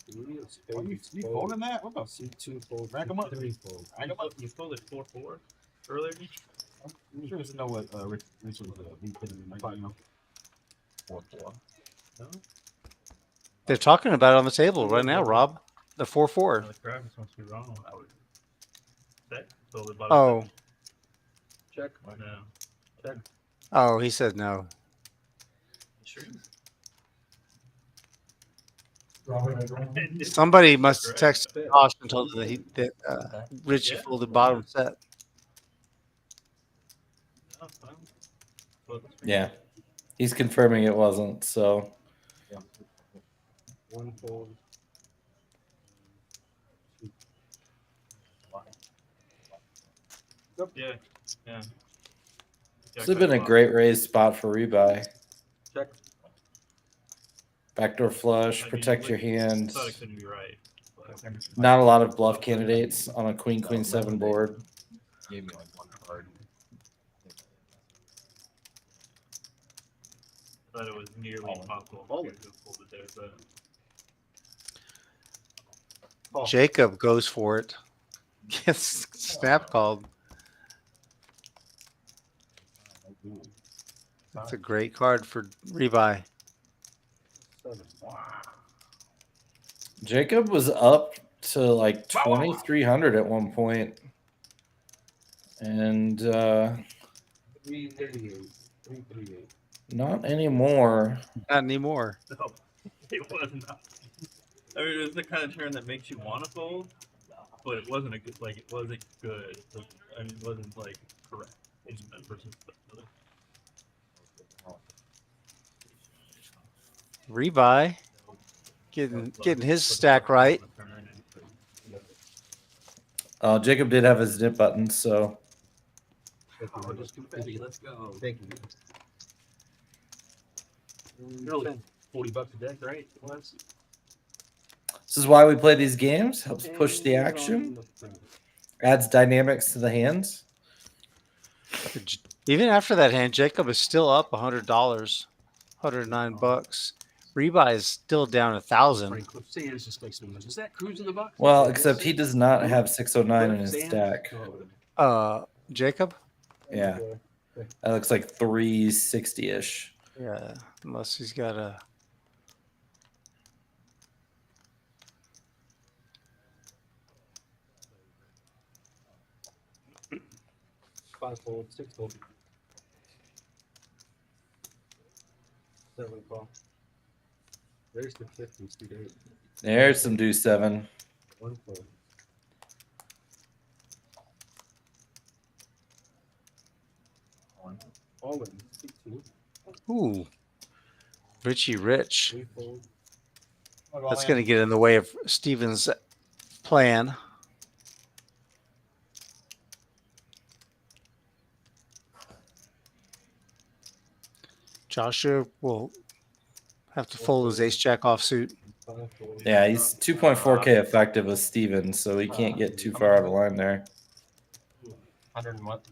You folding that? What the? C2 fold. Rack them up. 3 fold. Rack them up. You folded 4-4 earlier. I'm curious to know what Rich was putting in my 4-4. No? They're talking about it on the table right now, Rob. The 4-4. The graphics must be wrong. I would say. Oh. Check. Why now? Check. Oh, he said no. Sure. Somebody must have texted Josh and told him that Richie folded bottom set. Yeah. He's confirming it wasn't, so. Yeah. 1 fold. Yeah. This would have been a great raise spot for rebuy. Check. Backdoor flush, protect your hand. I thought it couldn't be right. Not a lot of bluff candidates on a queen 7 board. Gave me like 1 card. I thought it was nearly impossible to hold it there, but Jacob goes for it. Gets snap called. That's a great card for rebuy. Jacob was up to like 2,300 at one point, and 338. 338. not anymore. Not anymore. No, it was not. I mean, it was the kind of turn that makes you want to fold, but it wasn't a good. Like, it wasn't good. I mean, it wasn't like correct. Versus Rebuy. Getting his stack right. Jacob did have his nip button, so. Oh, just confetti. Let's go. Thank you. Really, $40 a deck, right? This is why we play these games. Helps push the action. Adds dynamics to the hands. Even after that hand, Jacob is still up $100, $109. Rebuy is still down 1,000. Is that cruising the box? Well, except he does not have 609 in his stack. Jacob? Yeah. That looks like 360-ish. Yeah, unless he's got a... Five fold, six fold. Seven call. There's the 50, speed 8. There's some deuce 7. One fold. All in. 2. Ooh. Richie Rich. That's going to get in the way of Steven's plan. Joshua will have to fold his ace-jack offsuit. Yeah, he's 2.4K effective with Steven, so he can't get too far out of line there. 100 and what?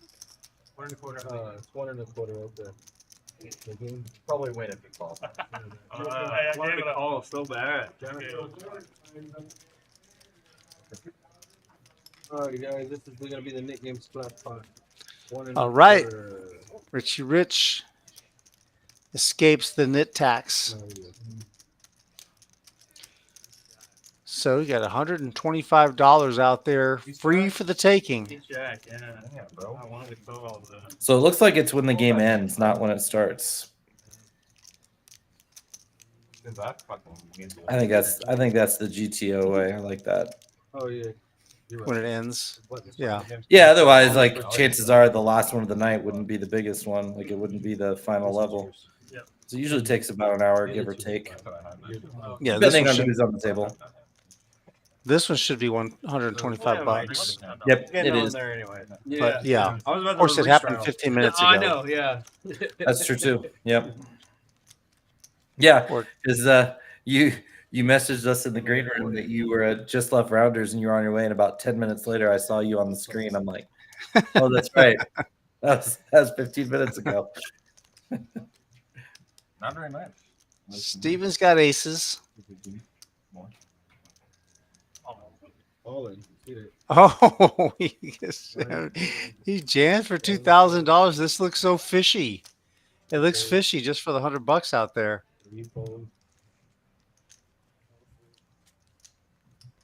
1 1/4. It's 1 1/4 out there. Probably win if you call. I wanted to call so bad. Alright, guys, this is going to be the nickname splat pot. All right. Richie Rich escapes the nit tax. So we got $125 out there, free for the taking. Jack, yeah, bro. I wanted to call all the. So it looks like it's when the game ends, not when it starts. I think that's the GTO way. I like that. Oh yeah. When it ends. Yeah. Yeah, otherwise, like, chances are the last one of the night wouldn't be the biggest one. Like, it wouldn't be the final level. So it usually takes about an hour, give or take. Yeah, Depending on who's on the table. This one should be $125. Yep, it is. There anyway. But yeah, of course, it happened 15 minutes ago. I know, yeah. That's true too. Yep. Yeah, because you messaged us in the green room that you were just left Rounders and you were on your way, and about 10 minutes later, I saw you on the screen. I'm like, oh, that's right. That was 15 minutes ago. Not very much. Steven's got aces. All in. Oh, he jammed for $2,000. This looks so fishy. It looks fishy just for the $100 out there. 3 fold.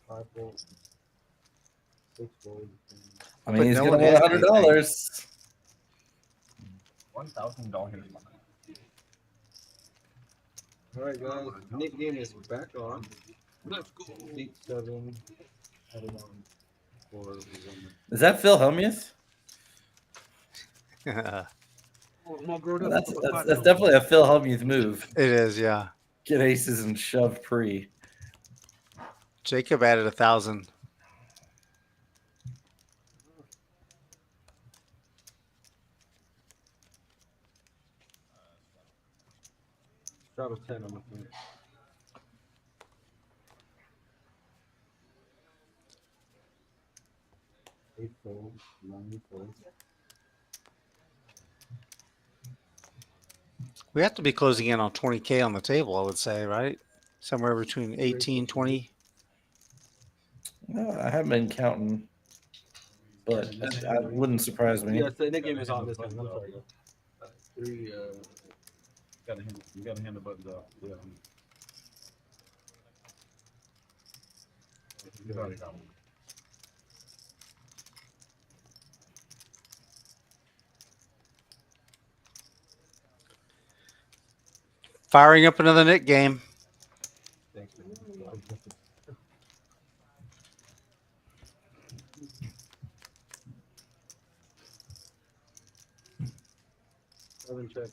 5 fold. 6 fold. I mean, he's going to want $100. $1,000. All right, guys. Nick game is back on. Let's go. 8, 7. Is that Phil Hellmuth? That's definitely a Phil Hellmuth move. It is, yeah. Get aces and shove pre. Jacob added 1,000. That was 10 on the front. Fold, 9 fold. We have to be closing in on 20K on the table, I would say, right? Somewhere between 18, 20. No, I haven't been counting, but I wouldn't surprise me. Yes, the nickname is on this one. I'm sorry. 3, You gotta hand the buttons off. Yeah. You already got one. Firing up another Nick game. Thanks. Check.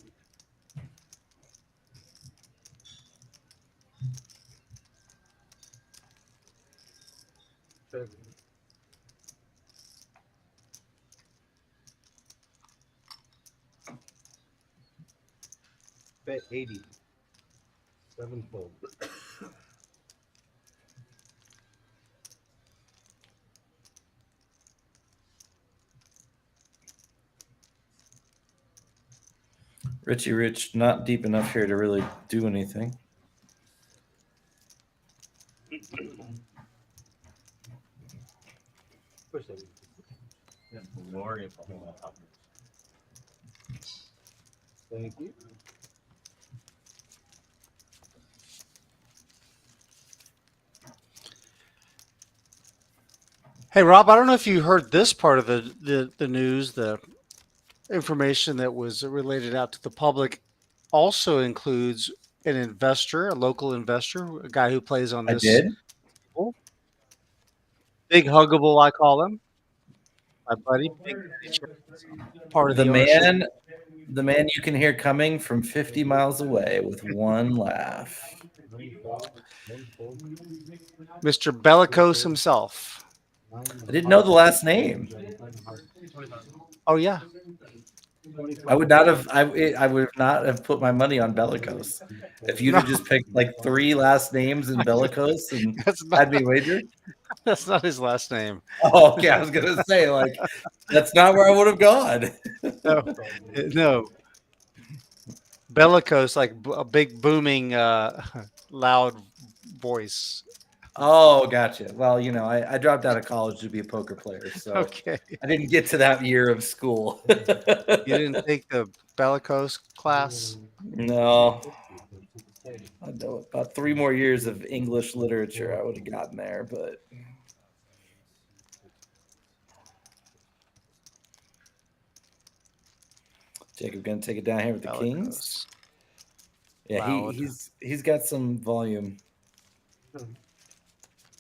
Check. Bet 80. 7-fold. Richie Rich, not deep enough here to really do anything. Push that. Yeah, glorious. Thank you. Hey, Rob, I don't know if you heard this part of the news. The information that was related out to the public also includes an investor, a local investor, a guy who plays on I this. did. Big Huggable, I call him. My buddy, part of the the ownership. man you can hear coming from 50 miles away with one laugh. Mr. Bellicose himself. I didn't know the last name. Oh yeah. I would not have. I would not have put my money on Bellicose if you'd have just picked like 3 last names in Bellicose and had me wager. That's not his last name. Oh, okay. I was gonna say like that's not where I would have gone. No. Bellicose, like a big booming, loud voice. Oh, gotcha. Well, I dropped out of college to be a poker player, so Okay. I didn't get to that year of school. You didn't take the Bellicose class? No. I know about 3 more years of English literature I would have gotten there, but Jacob gonna take it down here with the Kings. Yeah, he's got some volume,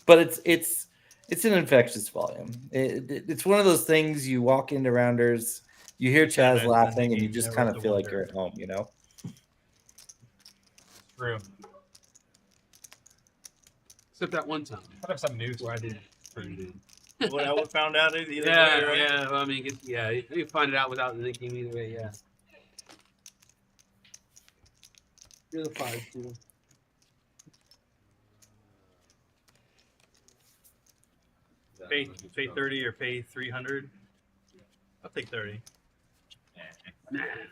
but it's an infectious volume. It's one of those things you walk into rounders, you hear Chaz laughing, and you just kind of feel like you're at home, True. Except that one time. I have some news where I did. What I would found out either Yeah, way, right? yeah. I mean, you find it out without the Nick game either way. Yeah. You're the 5-2. Pay 30 or pay 300. I'll take 30.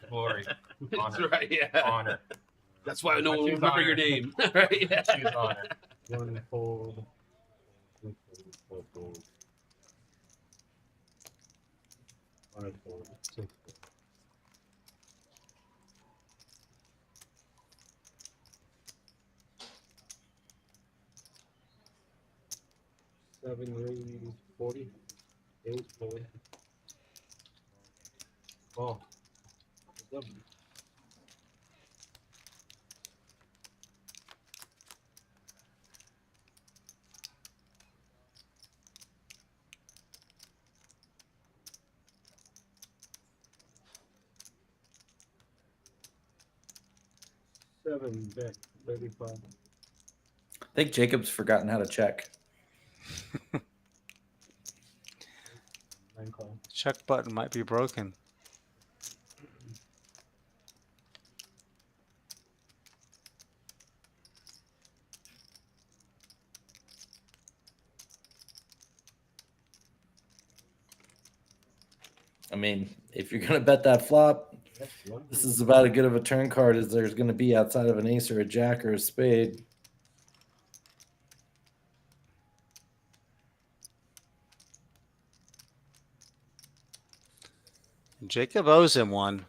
Glory. That's Honor. right. Yeah. Honor. That's why no I one will choose remember your honor. name. Right? Yeah. I choose honor. 1 fold. 2 fold. 4 fold. 5 fold. 6 fold. 7 raise 40. 8 fold. Oh. Double. Bet 35. I think Jacob's forgotten how to check. Check button might be broken. I mean, if you're gonna bet that flop, this is about as good of a turn card as there's gonna be outside of an ace or a jack or a spade. Jacob owes him one.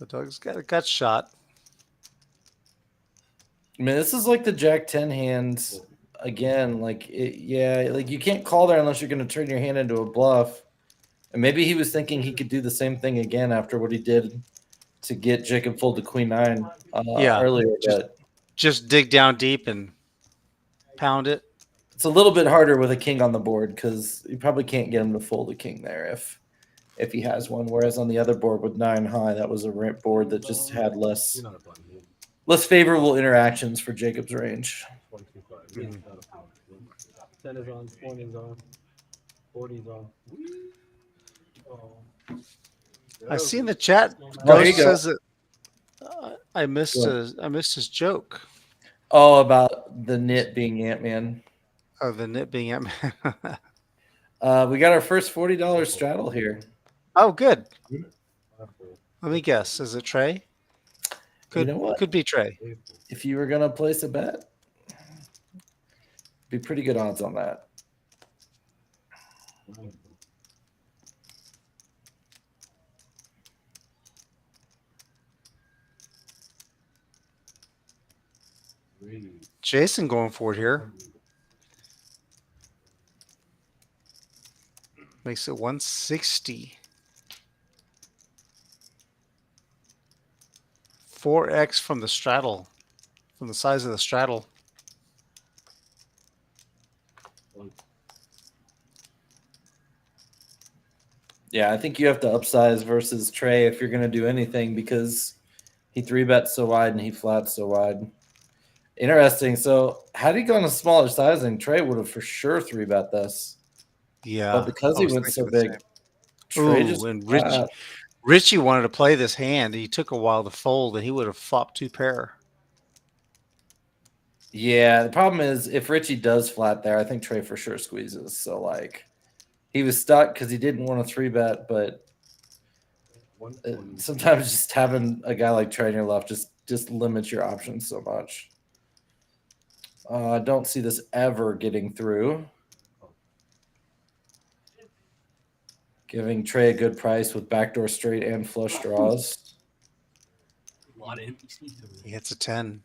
Doug's got shot. I mean, this is like the Jack 10 hand again. Like, like you can't call there unless you're going to turn your hand into a bluff. And maybe he was thinking he could do the same thing again after what he did to get Jacob fold to Queen 9 earlier. Just dig down deep and pound it. It's a little bit harder with a king on the board because you probably can't get him to fold a king there if he has one. Whereas on the other board with 9 high, that was a ramp board that just had less favorable interactions for Jacob's range. 10 is on, 20 is on, 40 is on. I see in the chat. There you Ghost go. says that I missed his joke. Oh, about the knit being Ant-Man. Oh, the knit being Ant-Man. We got our first $40 straddle here. Oh, good. Let me guess. Is it Trey? You know what? Could be Trey. If you were gonna place a bet, be pretty good odds on that. Jason going for it here. Makes it 160. 4x from the straddle, from the size of the straddle. Yeah, I think you have to upsize versus Trey if you're going to do anything because he 3-bets so wide and he flats so wide. Interesting. So had he gone a smaller sizing, Trey would have for sure 3-bet this. Yeah. But because he went so big, Trey just and Richie wanted to play this hand. He took a while to fold, and he would have flopped 2 pair. Yeah, the problem is if Richie does flat there, I think Trey for sure squeezes. So like he was stuck because he didn't want to 3-bet, but sometimes just having a guy like Trey in your left just limits your options so much. I don't see this ever getting through. Giving Trey a good price with backdoor straight and flush draws. A lot of NPCs. He hits a 10.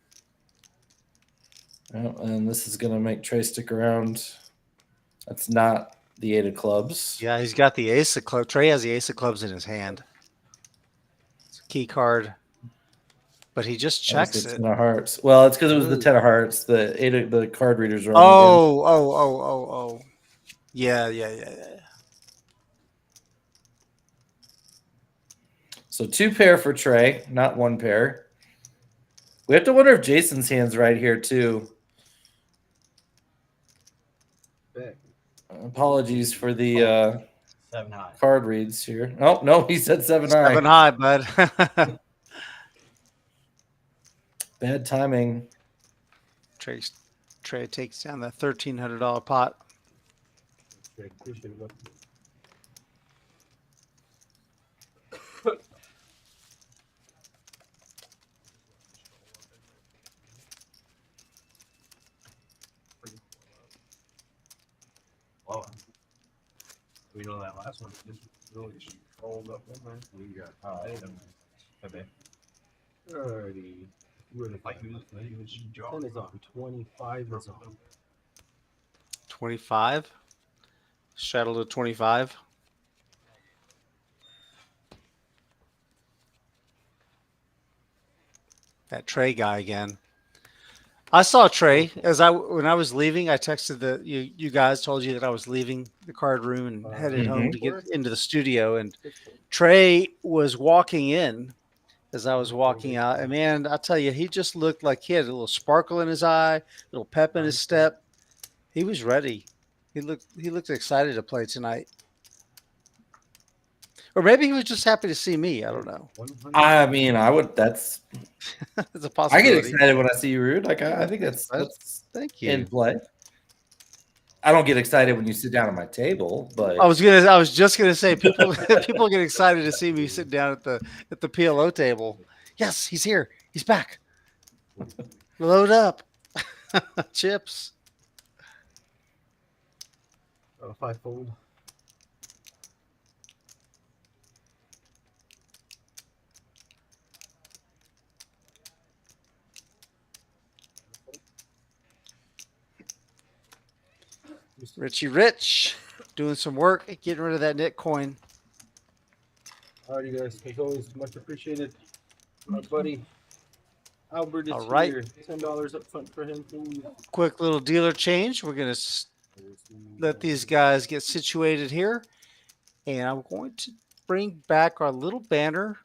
Well, and this is going to make Trey stick around. That's not the 8 of clubs. Yeah, he's got the ace of clubs. Trey has the ace of clubs in his hand. It's a key card. But he just checks it. 10 of hearts. Well, it's because it was the 10 of hearts. The 8 of the card readers are on Oh. Yeah. So 2 pair for Trey, not 1 pair. We have to wonder if Jason's hand's right here too. Apologies for the 7 high card reads here. Oh no, he said 7 high. 7 high, bud. Bad timing. Trey takes down that $1,300 pot. Wow. We know that last one just really rolled up in there. We got okay. Alrighty. We're the fight. He was 10 is on. 25 is on. 25. Straddle to 25. That Trey guy again. I saw Trey when I was leaving. I texted you guys, told you that I was leaving the card room and headed home to get into the studio. And Trey was walking in as I was walking out. And man, I'll tell you, he just looked like he had a little sparkle in his eye, a little pep in his step. He was ready. He looked excited to play tonight. Or maybe he was just happy to see me. I don't know. I mean, that's it's a possibility. I get excited when I see you, Rude. Like I think that's thank you in play. I don't get excited when you sit down at my table, but I was just gonna say people get excited to see me sit down at the PLO table. Yes, he's here. He's back. Load up. Chips. 5 fold. Richie Rich doing some work, getting rid of that knit coin. Alrighty, guys. As always, much appreciated. My buddy Albert is All right. here. $10 up front for him, please. Quick little dealer change. We're going to let these guys get situated here. And I'm going to bring back our little banner.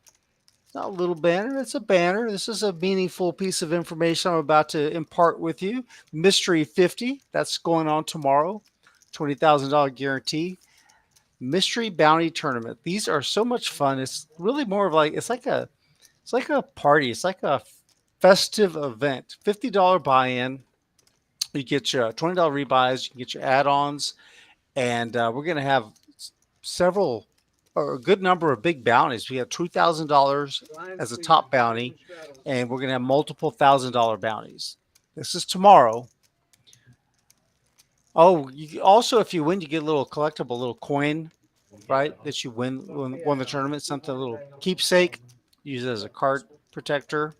It's not a little banner, it's a banner. This is a meaningful piece of information I'm about to impart with you. Mystery 50, that's going on tomorrow. $20,000 guarantee. Mystery Bounty Tournament. These are so much fun. It's really more of like it's like a party. It's like a festive event. $50 buy-in. You get your $20 rebuys. You can get your add-ons, and we're going to have several or a good number of big bounties. We have $2,000 as a top bounty, and we're going to have multiple $1,000 bounties. This is tomorrow. Oh, you also, if you win, you get a little collectible, little coin, right? That you won the tournament, something a little keepsake. Use it as a card protector.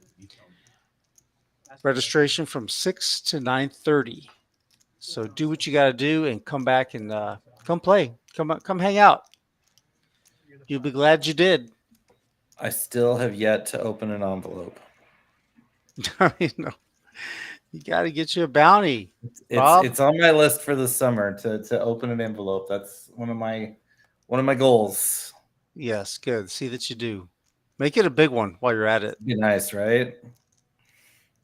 Registration from 6 to 9:30. So do what you got to do and come back and come play. Come hang out. You'll be glad you did. I still have yet to open an envelope. No. You got to get you a bounty. It's on my list for the summer to open an envelope. That's one of my goals. Yes, good. See that you do. Make it a big one while you're at it. Be nice, right?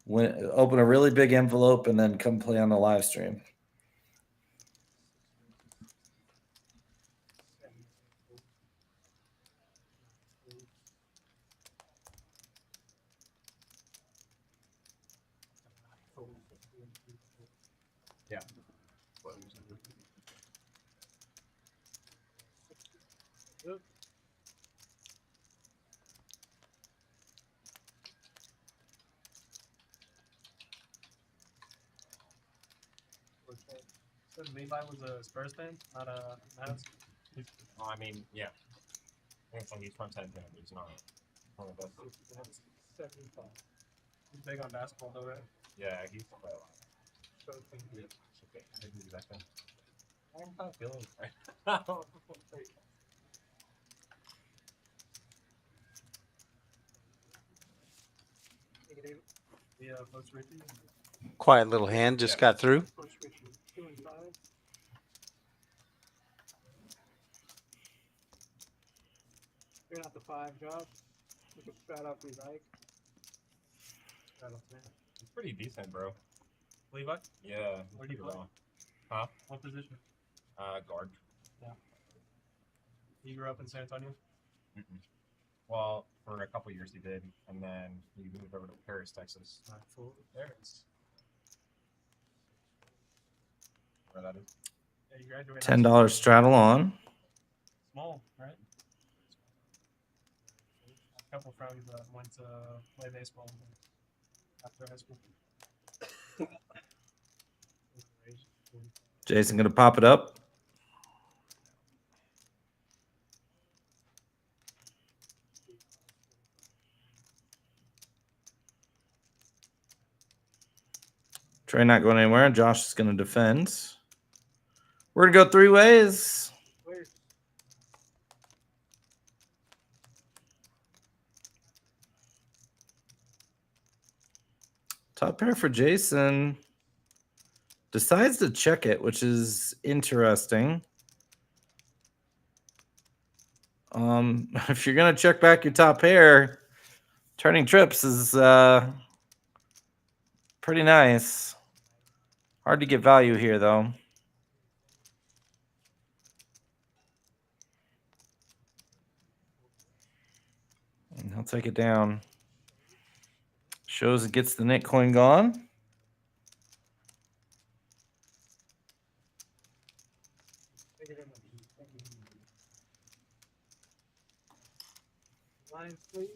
Open a really big envelope and then come play on the live stream. Yeah. Said Levi was a Spurs fan, not a Mavs. Oh, I mean, yeah. I think he's front-end, but he's not one of the best. He's big on basketball, though, right? Yeah, he's play a lot. I'm kind of feeling right now. Quiet little hand just got through. You're not the 5 job. You can shout out if you like. It's pretty decent, bro. Levi? Yeah. Where do you play? Huh? What position? Guard. Yeah. You grew up in San Antonio? Mm-mm. Well, for a couple years he did, and then he moved over to Paris, Texas. Paris. Where that is? Yeah, you graduated. $10 straddle on. Small, right? A couple friends that went to play baseball after high school. Jason gonna pop it up. Trey not going anywhere. Josh is gonna defend. We're gonna go 3 ways. Top pair for Jason. Decides to check it, which is interesting. If you're gonna check back your top pair, turning trips is pretty nice. Hard to get value here though. And he'll take it down. Shows it gets the knit coin gone. Lines, please.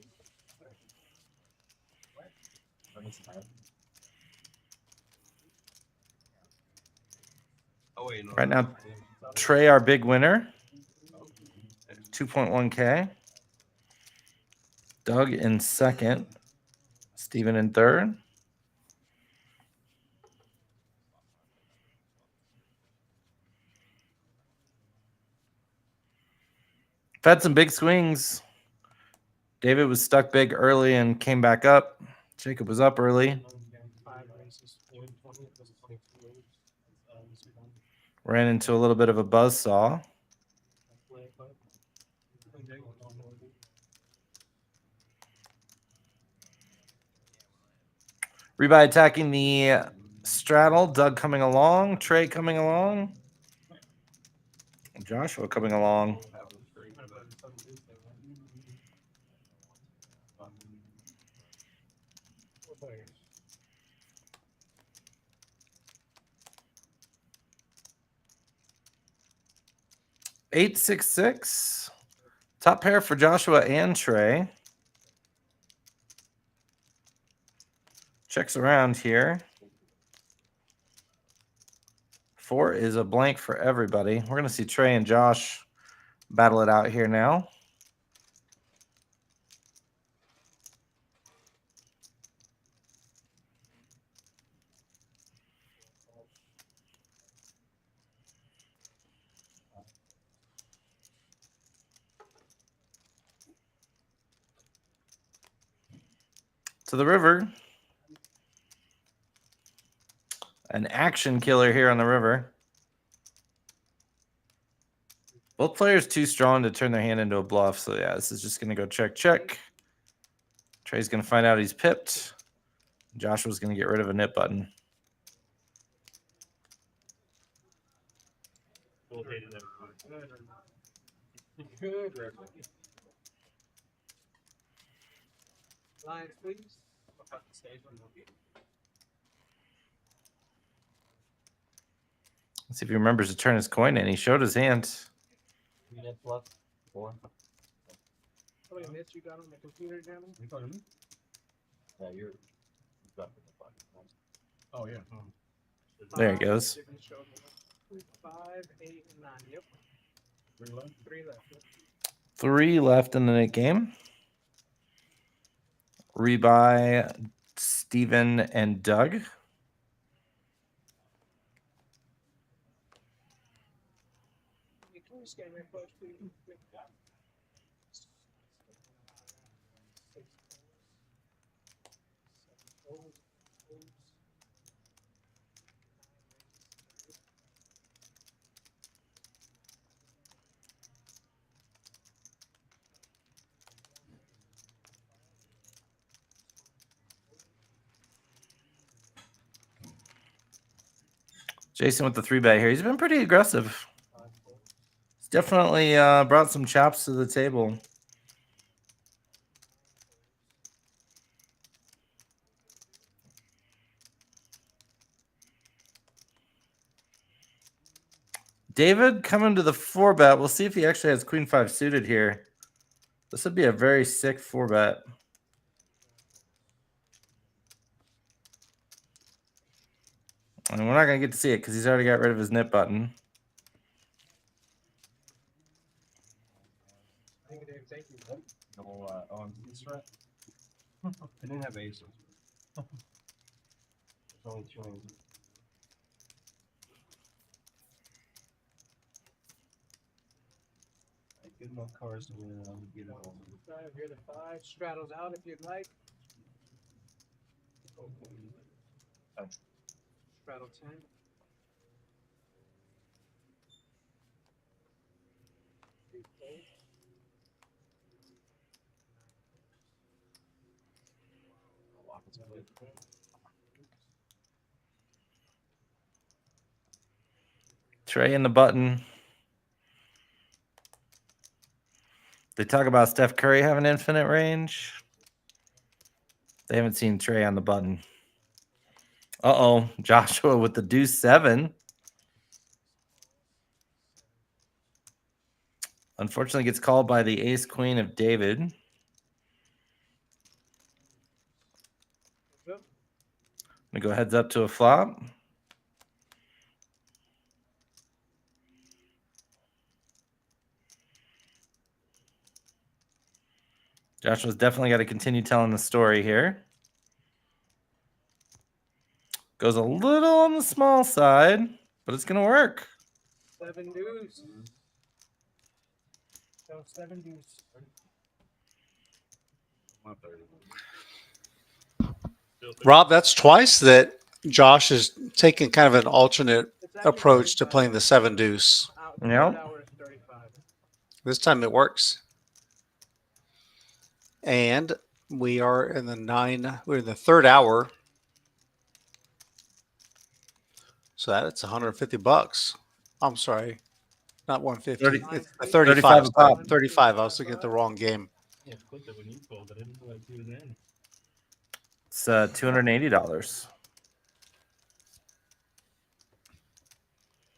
Right now, Trey, our big winner, 2.1K. Doug in second. Steven in third. had some big swings. David was stuck big early and came back up. Jacob was up early. Ran into a little bit of a buzzsaw. Rebuy attacking the straddle. Doug coming along. Trey coming along. Joshua coming along. 866. Top pair for Joshua and Trey. Checks around here. 4 is a blank for everybody. We're going to see Trey and Josh battle it out here now. To the river. An action killer here on the river. Both players too strong to turn their hand into a bluff. So yeah, this is just going to go check, check. Trey's going to find out he's pipped. Joshua's going to get rid of a nip button. Lines, please. Let's see if he remembers to turn his coin in. He showed his hand. Bluff 4. How many hits you got on the computer, gentlemen? Yeah, you're. Oh yeah. There he goes. 5, 8, and 9. Yep. 3 left. 3 left. 3 left in the game. Rebuy Steven and Doug. Jason with the 3-bet here. He's been pretty aggressive. He's definitely brought some chops to the table. David coming to the 4-bet. We'll see if he actually has Queen 5 suited here. This would be a very sick 4-bet. And we're not going to get to see it because he's already got rid of his nip button. Thank you. I didn't have aces. Only 2 aces. Good enough cards to win. Get it all. Here the 5 straddles out if you'd like. Straddle 10. Trey in the button. They talk about Steph Curry having infinite range. They haven't seen Trey on the button. Uh-oh. Joshua with the deuce 7. Unfortunately gets called by the ace queen of David. I'm going to go heads up to a flop. Joshua's definitely got to continue telling the story here. Goes a little on the small side, but it's going to work. 7 deuce. So 7 deuce. Rob, that's twice that Josh is taking kind of an alternate approach to playing the 7 deuce. Yep. This time it works. And we are in we're in the 3rd hour. So that's $150. I'm sorry. Not 150. It's 35. 35. I was looking at the wrong game. Yeah, click it when you pulled it. I didn't realize he was in. It's $280.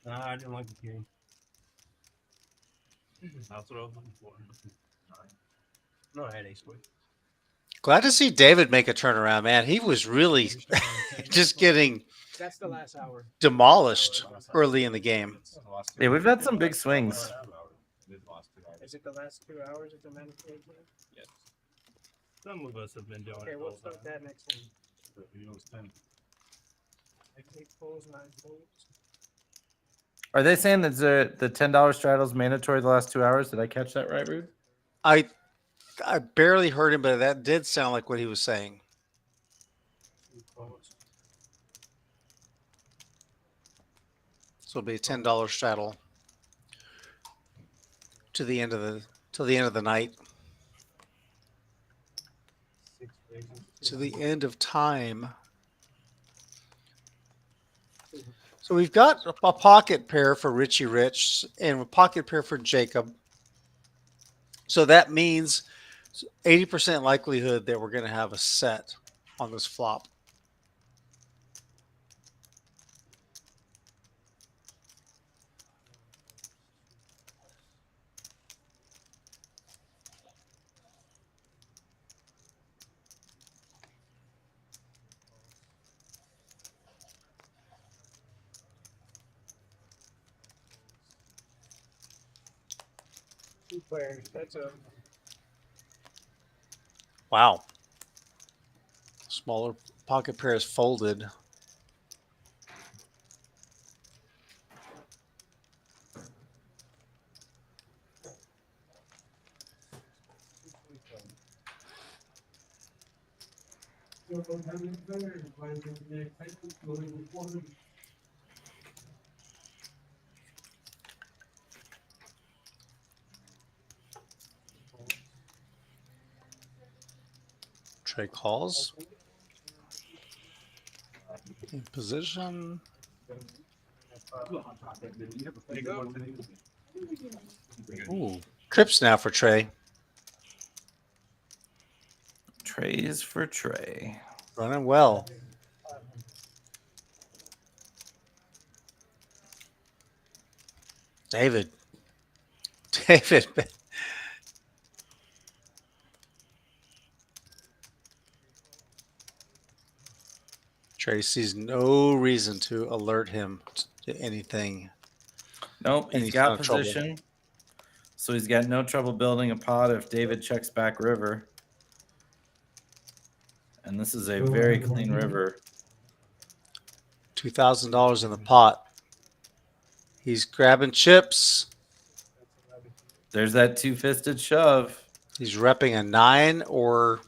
Nah, I didn't like the game. That's what I was looking for. No, I had ace queen. Glad to see David make a turnaround, man. He was really just getting That's the last hour. demolished early in the game. Yeah, we've had some big swings. Is it the last 2 hours of the mandatory game? Yes. Some of us have been doing Okay, it. we'll start that next time. Like 8 pulls, 9 pulls. Are they saying that the $10 straddle is mandatory the last 2 hours? Did I catch that right, Rude? I barely heard him, but that did sound like what he was saying. So it'll be a $10 straddle to the end of the night. To the end of time. So we've got a pocket pair for Richie Rich and a pocket pair for Jacob. So that means 80% likelihood that we're going to have a set on this flop. Two players. That's a Wow. Smaller pocket pair is folded. Trey calls. In position. Ooh, trips now for Trey. Trey's for Trey. Running well. David. Trey sees no reason to alert him to anything. Nope, he's got position. So he's got no trouble building a pot if David checks back river. And this is a very clean river. $2,000 in the pot. He's grabbing chips. There's that two-fisted shove. He's repping a 9 or...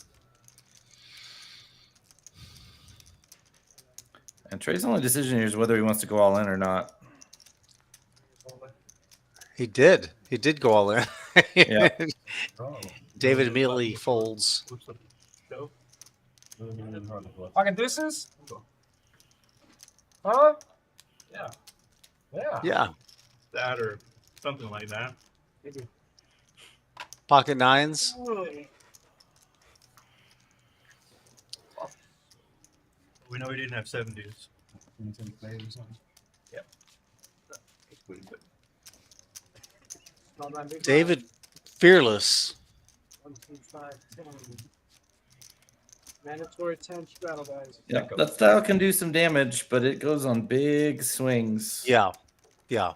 And Trey's only decision here is whether he wants to go all in or not. He did. He did go all in. Yeah. David immediately folds. Pocket deuces? Huh? Yeah. Yeah. Yeah. That or something like that. Pocket 9s. We know we didn't have 7 dudes. Yep. David fearless. 1, 2, 5, 10. Mandatory 10 straddle guys. Yeah, that style can do some damage, but it goes on big swings. Yeah. Yeah.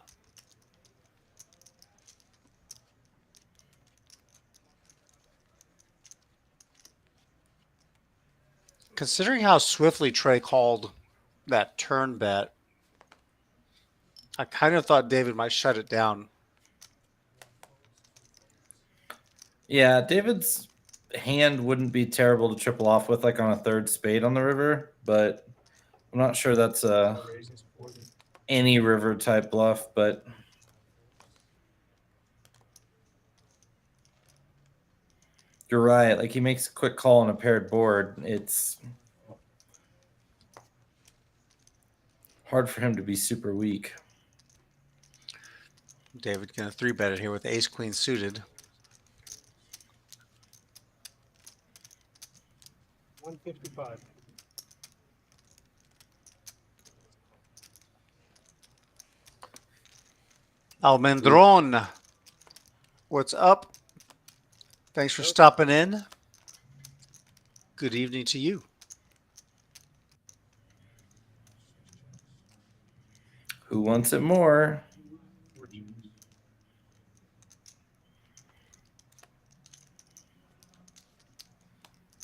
Considering how swiftly Trey called that turn bet, I kind of thought David might shut it down. Yeah, David's hand wouldn't be terrible to triple off with, like on a third spade on the river, but I'm not sure that's any river type bluff. But you're right. Like he makes a quick call on a paired board. It's hard for him to be super weak. David gonna 3-bet it here with ace queen suited. 155. Almendron, what's up? Thanks for stopping in. Good evening to you. Who wants it more?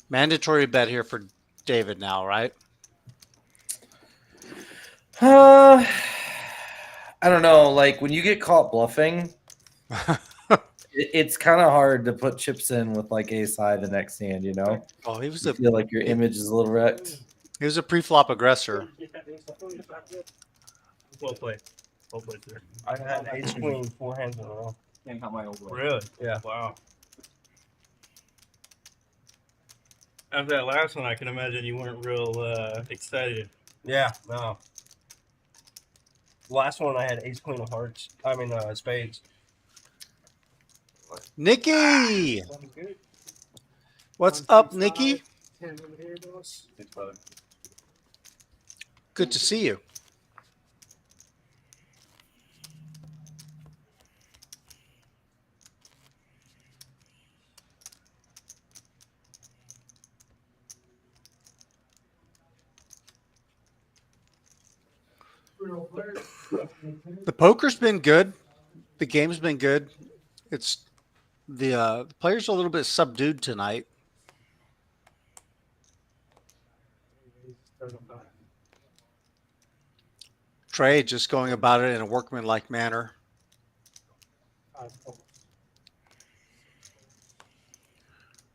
Mandatory bet here for David now, right? I don't know. Like when you get caught bluffing, it's kind of hard to put chips in with like ace high the next hand. You know. Oh, he was I feel like your image is a little wrecked. He was a pre-flop aggressor. Well played. Well played, sir. I had ace queen 4 hands in a row. Can't count my overall. Really? Yeah. Wow. After that last one, I can imagine you weren't real excited. Yeah, no. Last one, I had ace queen of hearts. I mean, spades. Nikki! What's up, Nikki? Good to see you. The poker's been good. The game's been good. It's the players are a little bit subdued tonight. Trey just going about it in a workmanlike manner.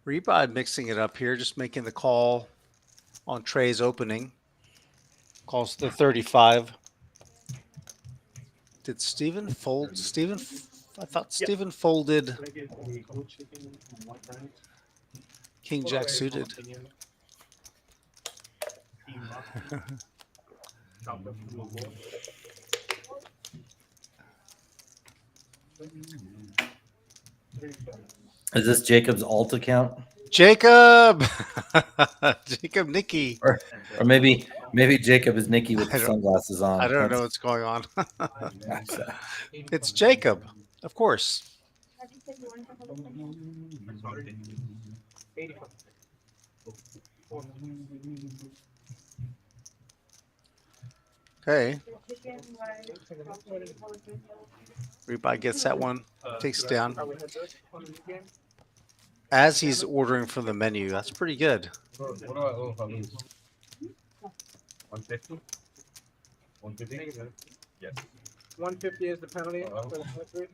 Reba mixing it up here, just making the call on Trey's opening. Calls the 35. Did Steven fold? I thought Steven folded King Jack suited. Is this Jacob's alt account? Jacob! Jacob Nikki. Or maybe Jacob is Nikki with the sunglasses on. I don't know what's going on. It's Jacob, of course. Okay. Everybody gets that one, takes it down. As he's ordering from the menu, that's pretty good. What do I owe if I lose? 150? 150? Yes. 150 is the penalty for the flip rate.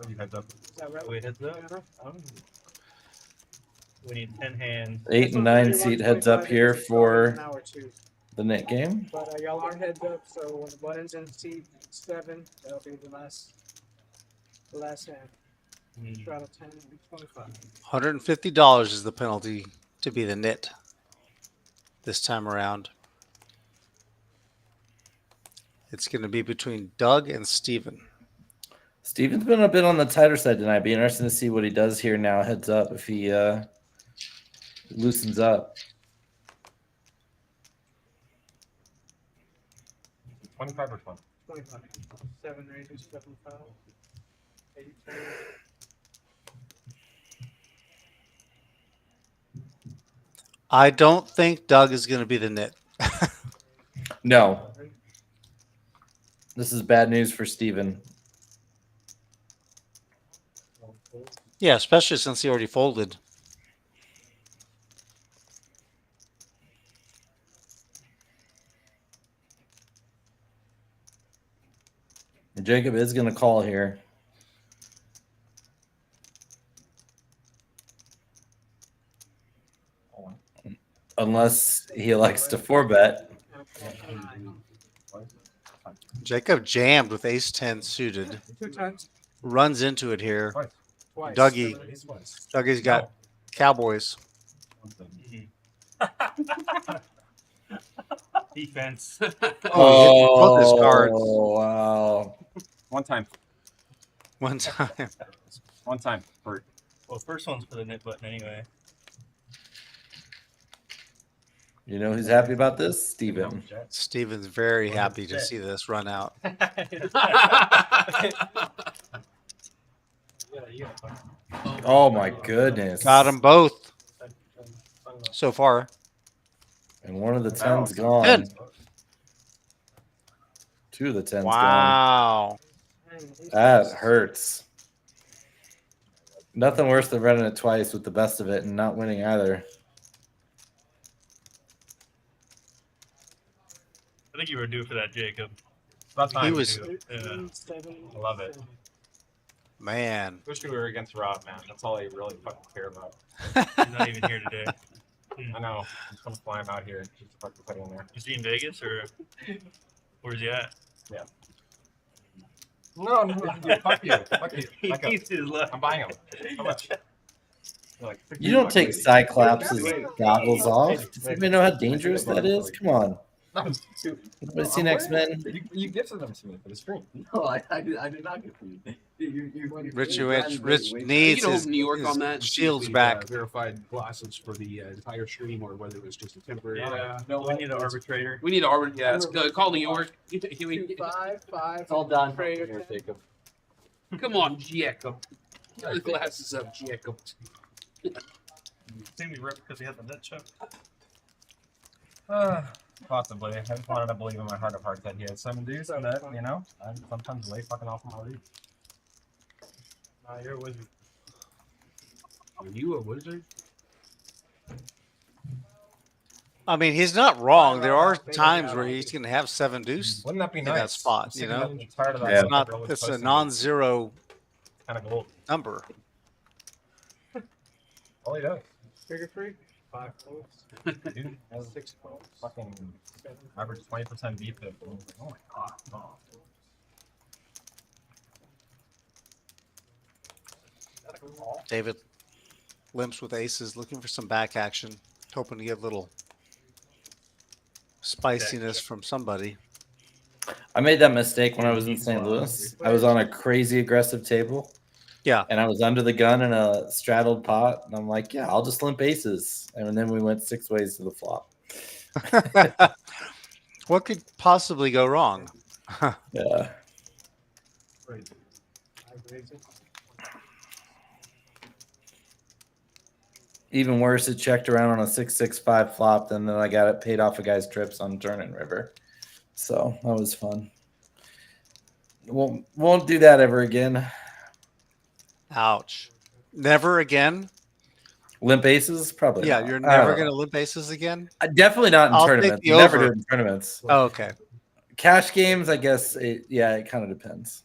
So you heads up. Is that right? Wait, heads up. We need 10 hands. 8 and 9 seat heads up here for the net game. But y'all are heads up, so when the button's in seat 7, that'll be the last hand. Try to 10 and 25. $150 is the penalty to be the nit this time around. It's going to be between Doug and Steven. Steven's been a bit on the tighter side tonight. Be interesting to see what he does here now. Heads up if he loosens up. 25 or 20? 25. 7 raises, 75. 82. I don't think Doug is going to be the nit. No. This is bad news for Steven. Yeah, especially since he already folded. And Jacob is going to call here. unless he elects to 4-bet. Jacob jammed with ace-10 suited. 2 times. Runs into it here. Twice. Dougie's got Cowboys. Defense. Oh, he hit both his cards. Wow. One time. One time. One time. Well, first one's for the nip button anyway. You know who's happy about this? Steven. Steven's very happy to see this run out. Oh my goodness. Got them both so far. And one of the 10's gone. 10. 2 of the 10's Wow. gone. That hurts. Nothing worse than running it twice with the best of it and not winning either. I think you were due for that, Jacob. About time. He was. Yeah. I love it. Man. Wish we were against Rob, man. That's all I really fucking care about. He's not even here today. I know. I'm just gonna fly him out here. Just fucking put him there. Is he in Vegas or where's he at? Yeah. No, fuck you. Fuck you. He needs his luck. I'm buying him. How much? Like You don't take Cyclops' goggles off. Does anybody know how dangerous that is? Come on. Nobody seen X-Men? You gifted them to me for the stream. No, I did not get them. Rich needs his, New York his on that. shields back. Verified glasses for the entire stream, or whether it was just a temporary. Yeah. No, we need an arbitrator. We need to arbitrate. Yeah, call New York. 2, 5, 5. It's all done. Here, Jacob. Come on, Jacob. Get the glasses up, Jacob. Seemed to be ripped because he had the net check. Possibly. I just wanted to believe in my heart of hearts that he had 7 deuce, and that, you know, I'm sometimes way fucking off my lead. Nah, you're a wizard. Are you a wizard? I mean, he's not wrong. There are times where he's going to have 7 deuce Wouldn't that be in nice? that spot, I'm you know? tired of that. Yeah. stuff Not, everyone's it's a posting. non-zero Kind of gold. number. All he does. Figure 3. 5 folds. Dude has 6 folds. Fucking average 20% defib. Oh my god. No. David limps with aces, looking for some back action, hoping to get a little spiciness from somebody. I made that mistake when I was in St. Louis. I was on a crazy aggressive table. Yeah. And I was under the gun in a straddled pot. And I'm like, yeah, I'll just limp aces. And then we went 6 ways to the flop. What could possibly go wrong? Yeah. Even worse, it checked around on a 6-6-5 flop, and then I got it paid off a guy's trips on turn and river. So that was fun. Won't do that ever again. Ouch. Never again? Limp aces? Probably Yeah, not. you're never going to limp aces again? Definitely not in I'll tournaments. take the Never over. do it in tournaments. Oh, okay. Cash games, I guess, it kind of depends.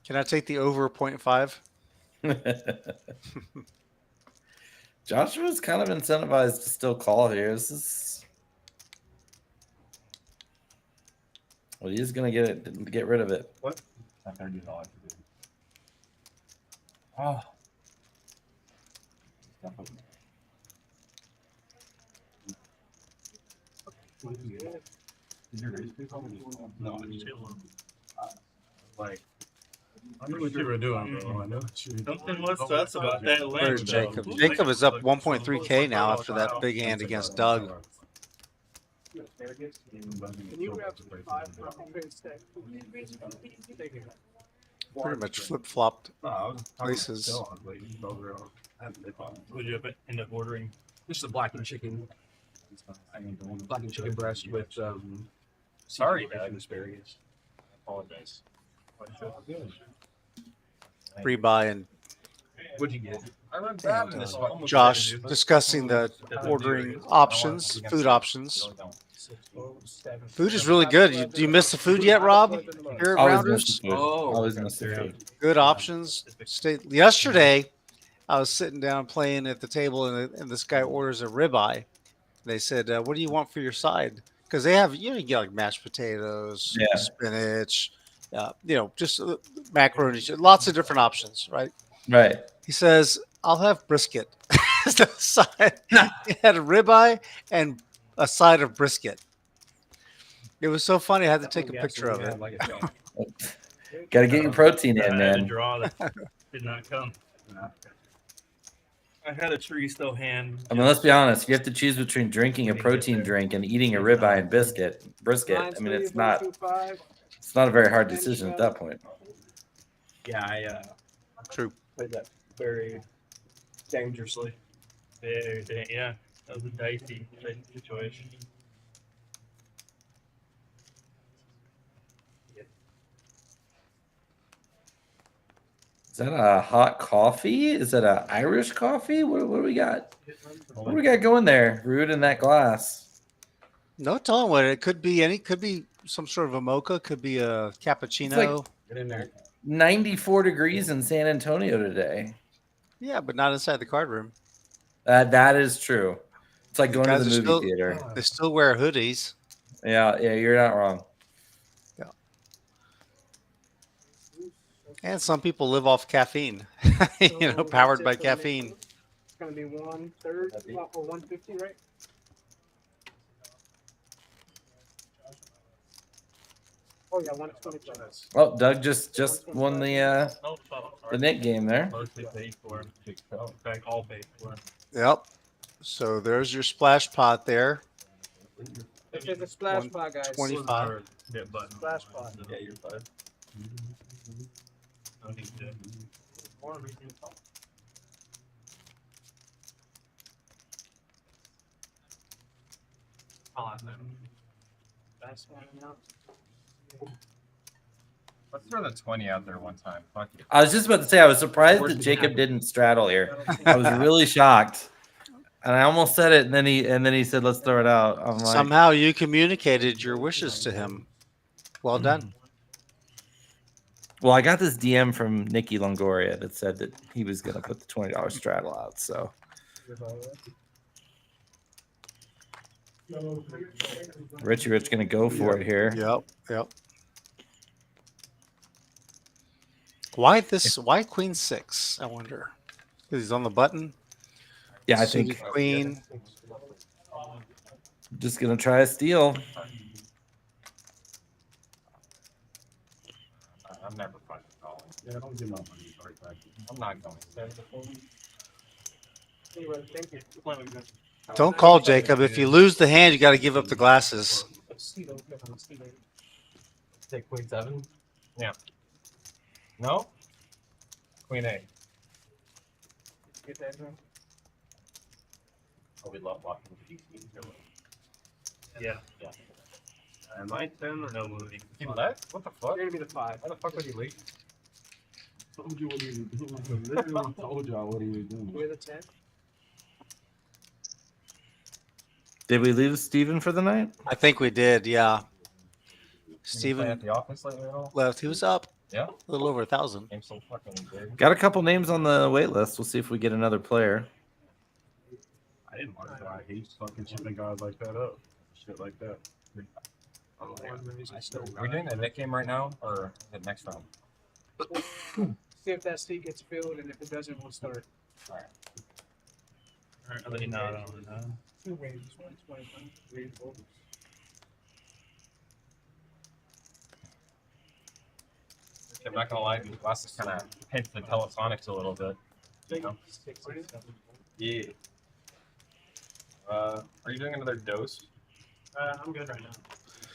Can I take the over 0.5? Joshua's kind of incentivized to still call here. This is... Well, he's going to get rid of it. What? Not $30 to do. Oh. Is your race pick on? No, it's like, I knew what you were doing, bro. I know what you were doing. Something was sus about that Where's link. Jacob? Jacob is up 1.3K now after that big hand against Doug. Can you grab 5 from the stack? Pretty much flip-flopped Oh, places. Would you end up ordering? This is a black and chicken. Black and chicken breast with Sorry, seafood Doug. asparagus. Apologize. Pre-buy and What'd you get? I remember And, grabbing this one. Almost Josh ready to do it. discussing the ordering options, food options. Food is really good. Do you miss the food yet, Rob? Here at Always miss the Rounders? food. Always miss the food. Good options. Yesterday, I was sitting down playing at the table, and this guy orders a ribeye. They said, "What do you want for your side?" Because they have, you get like mashed potatoes, Yeah. spinach, just macaroni, lots of different options, right? Right. He says, "I'll have brisket." As the side. He had a ribeye and a side of brisket. It was so funny. I had to take a picture of it. Got to get your protein in, I had a man. draw that did not come. I had a Tree still hand. I mean, let's be honest. You have to choose between drinking a protein drink and eating a ribeye and brisket. I mean, it's not a very hard decision at that point. Yeah, I played that very dangerously. Yeah, that was a dicey situation. Is that a hot coffee? Is that a Irish coffee? What do we got? What do we got going there, Rude, in that glass? No telling what it could be. Could be some sort of a mocha. Could be a cappuccino. Get in there. 94 degrees in San Antonio today. Yeah, but not inside the card room. That is true. It's like going to the movie theater. They still wear hoodies. Yeah, you're not wrong. Yeah. And some people live off caffeine, powered by caffeine. It's going to be 1/3 or 150, right? Oh yeah, 125. Oh, Doug just won the net game there. Mostly paid for. In fact, all paid for. Yep. So there's your splash pot there. This is a splash pot, guys. 25. Splash pot. Yeah, you're fine. No need to. More reason to talk. I'll have them. That's one out. Let's throw the 20 out there one time. Fuck you. I was just about to say, I was surprised that Jacob didn't straddle here. I was really shocked. And I almost said it, and then he said, "Let's throw it out." I'm like, somehow you communicated your wishes to him. Well done. Well, I got this DM from Nikki Longoria that said that he was going to put the $20 straddle out. So Richie Rich going to go for it here. Yep. Why Queen 6? I wonder. Because he's on the button. Yeah, I think Queen. Just gonna try a steal. I'm never fucking calling. Yeah, don't give my money right back. I'm not going. Don't call Jacob. If you lose the hand, you got to give up the glasses. Take Queen 7. Yeah. No. Queen 8. Get that drum. Oh, we love walking with these. Yeah. Am I 10 or no movie? He left? What the fuck? You're gonna be the 5. Why the fuck would he leave? Told you what he was doing. Literally told y'all what he was doing. We're the 10. Did we leave Steven for the night? I think we did, yeah. Steven at Steven the office lately at all? left. He was up. Yeah. A little over 1,000. Game's so fucking big. Got a couple names on the wait list. We'll see if we get another player. I didn't want to. I hate fucking shipping guys like that up. Shit like that. Are we doing the net game right now or the next round? See if that seat gets filled, and if it doesn't, we'll start. All right. I'll let you know. I don't know. 2 waves. 125. 3 4. I'm not gonna lie, these glasses kind of hint the telesonics a little bit. You know? Yeah. Are you doing another dose? I'm good right now.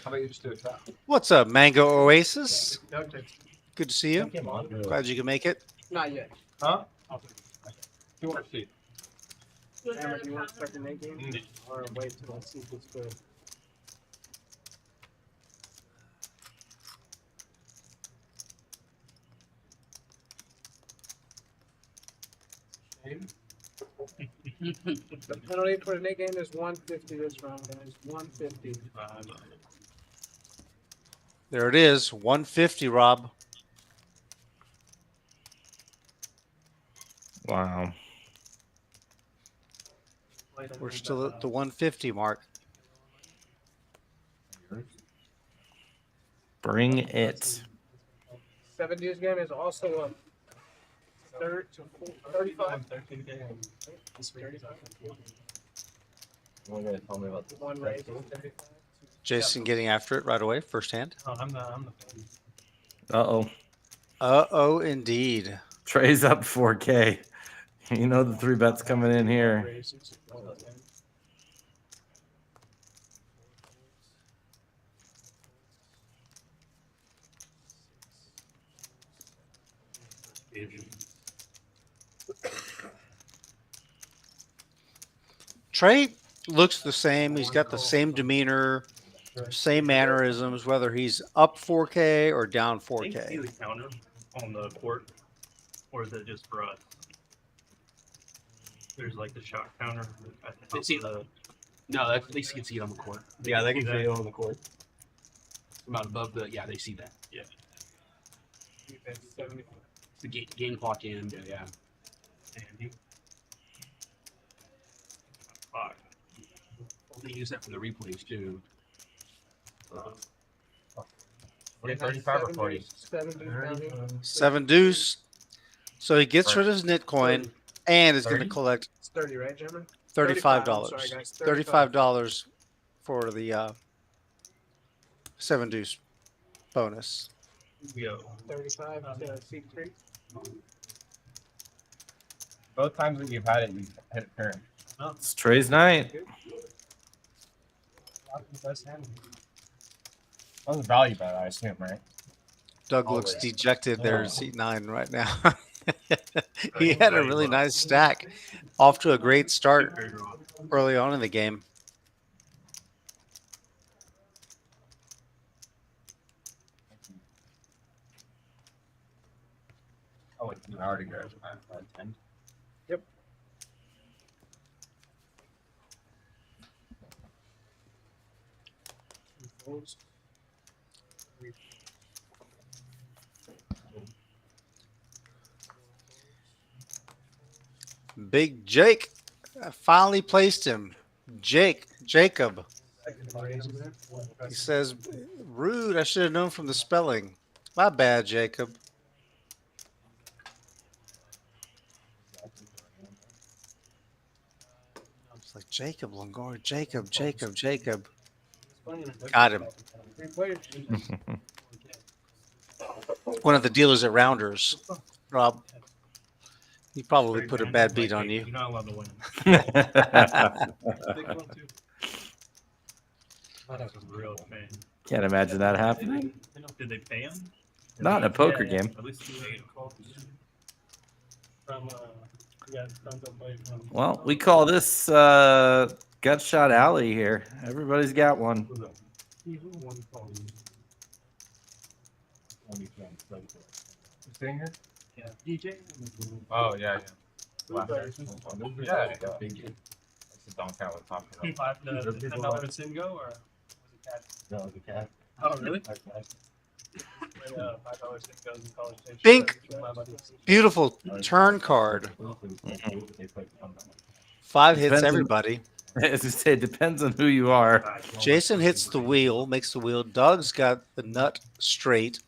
How about you just do a shot? What's up, Mango Oasis? Doug takes. Good to see you. Come on. Glad you could make it. Not yet. Huh? You want to see? Hammer, do you want to start the night game? Or wait till I see if it's good? The penalty for the Nick game is 150 this round, guys. 150. There it is, 150, Rob. Wow. We're still at the 150 mark. Bring it. 7 D's game is also a 35. You're gonna tell me about this. One race. Jason getting after it right away, first hand. Oh, I'm the Uh-oh. Uh-oh, indeed. Trey's up 4K. You know the 3 bets coming in here. Trey looks the same. He's got the same demeanor, same mannerisms, whether he's up 4K or down Can you see 4K. the counter on the court, or is it just for us? There's like the shot counter. They see no, they can see it on the court. Yeah, they can see it on the court. About above the, yeah, they see that. Yeah. It's the game clock in, yeah. Andy. They use that for the replays too. 35 or 40? 7 deuce. So he gets rid of his knit coin and is going to collect It's 30, right, gentlemen? $35. Sorry, guys. $35 for the 7 deuce bonus. Go. 35 seat 3. Both times that you've had it, you've hit it turn. It's Trey's night. That was a value bet, I assume, right? Doug looks dejected there in seat 9 right now. He had a really nice stack, off to a great start early on in the game. Oh, wait, you already got 10. Yep. Big Jake, I finally placed him. Jacob. He says, rude, I should have known from the spelling. My bad, Jacob. It's like Jacob Longoria, Jacob. Got him. One of the dealers at Rounders, Rob. He probably put a bad beat on you. You're not allowed to win. That was real pain. Can't imagine that happening. Did they pay him? Not in a poker game. At least he made Well, we call this gut shot alley here. Everybody's got one. Sitting here? Yeah. DJ? Oh, yeah. Yeah, big. That's a donk out with top. $10 Singo, or was it cash? No, the cat. Oh, really? $5 Singo in College Station. Bink. Beautiful turn card. 5 hits Depends on- everybody. As you say, it depends on who you are. Jason hits the wheel, makes the wheel. Doug's got the nut straight.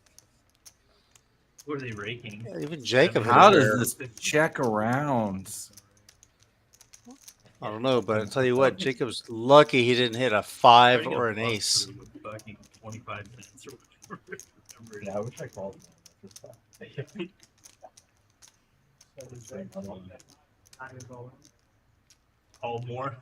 Who are they raking? Even Jacob. How hit a does pair. this check around? I don't know, but I'll tell you what, Jacob's lucky he didn't hit a 5 or an ace. 25 minutes or whatever. Yeah, I wish I called. All more.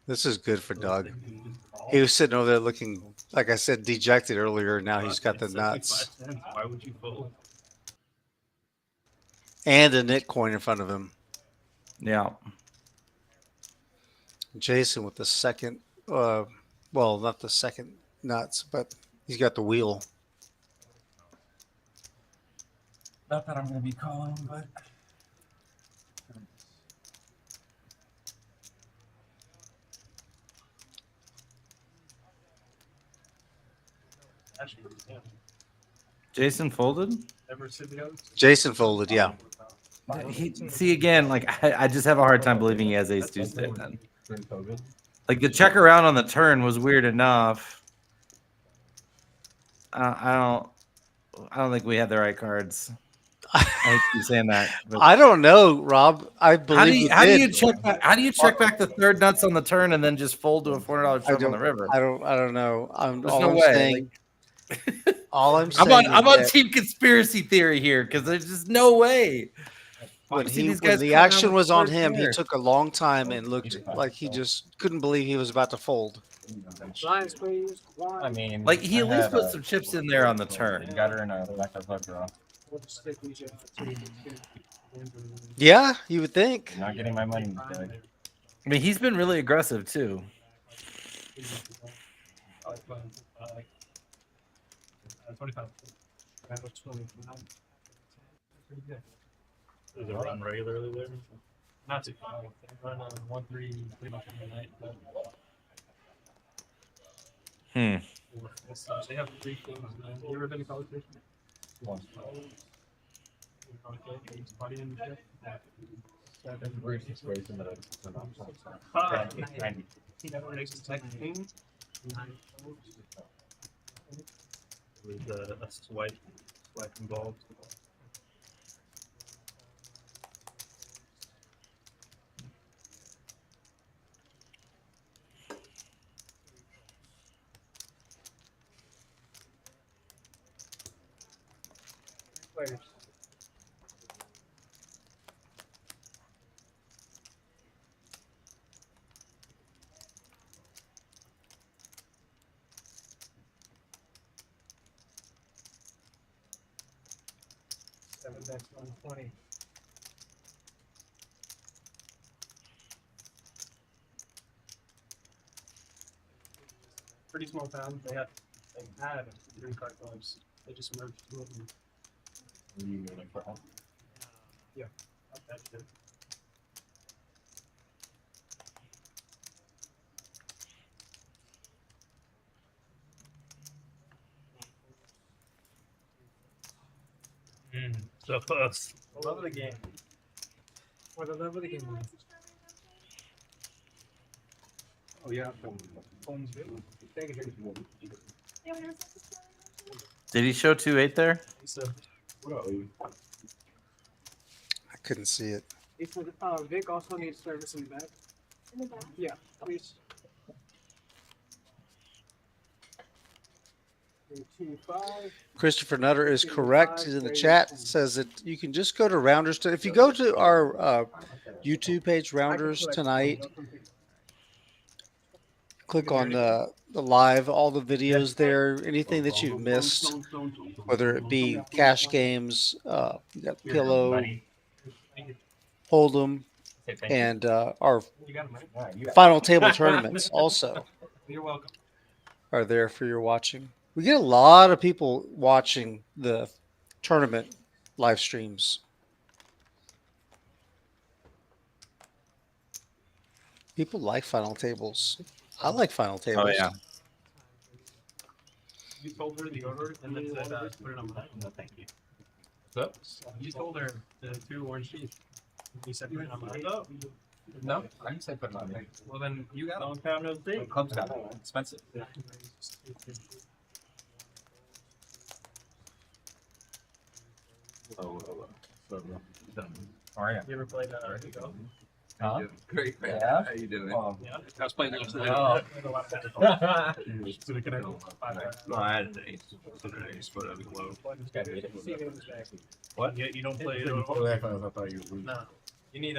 This is good for Doug. He was sitting over there looking, like I said, dejected earlier. Now he's got the nuts. Why would you fold? And a knit coin in front of him. Yeah. Jason with the second, well, not the second, nuts, but he's got the wheel. Not that I'm going to be calling, but. Jason folded? Jason folded, yeah. See again, like I just have a hard time believing he has ace deuce there then. Like the check around on the turn was weird enough. I don't think we had the right cards. I hate to be saying that. I don't know, Rob. I believe how do you check back? How do you check back the third nuts on the turn and then just fold to a $400 shove on the river? I don't know. There's no way. Saying, all I'm saying. I'm on team conspiracy theory here because there's just no way. When the action was on him, he took a long time and looked like he just couldn't believe he was about to fold. Lines, please. I mean, like he at least put some chips in there on the turn. Gutter and a backup luck draw. Yeah, you would think. Not getting my money. I mean, he's been really aggressive too. Does it run regularly there? Not too far. They run on 1-3 pretty much every night. But... They have 3 teams. You ever been to college station? Once. With a swipe involved. Players. That's 120. Pretty small town. They had 3 card clubs. They just merged 2 of them. Yeah. That's good. So close. The love of the game. For the love of the game. Oh yeah. Phone's good. Thank you. Did he show 2-8 there? I couldn't see it. Vic also needs service in the back. In the back? Yeah, please. 3-2-5. Christopher Nutter is correct. He's in the chat. Says that you can just go to Rounders. If you go to our YouTube page, Rounders Tonight, click on the live, all the videos there, anything that you've missed, whether it be cash games, you got Pillow, Hold'em, and our final table tournaments also are there for your watching. We get a lot of people watching the tournament live streams. People like final tables. I like final tables. Oh, yeah. You told her the order and then said, put it on mine. No, thank you. So? You told her the 2 orange sheets. You said put it on mine. No, I didn't say put it on me. Well, then you got on pound of thing. Club's got it. Expensive. Alright. You ever played Rico? Huh? Great, man. Yeah? How you doing? Yeah. I was playing that today. Oh. No, I had an ace. But I was low. What? You don't play. I thought you were losing. No. You need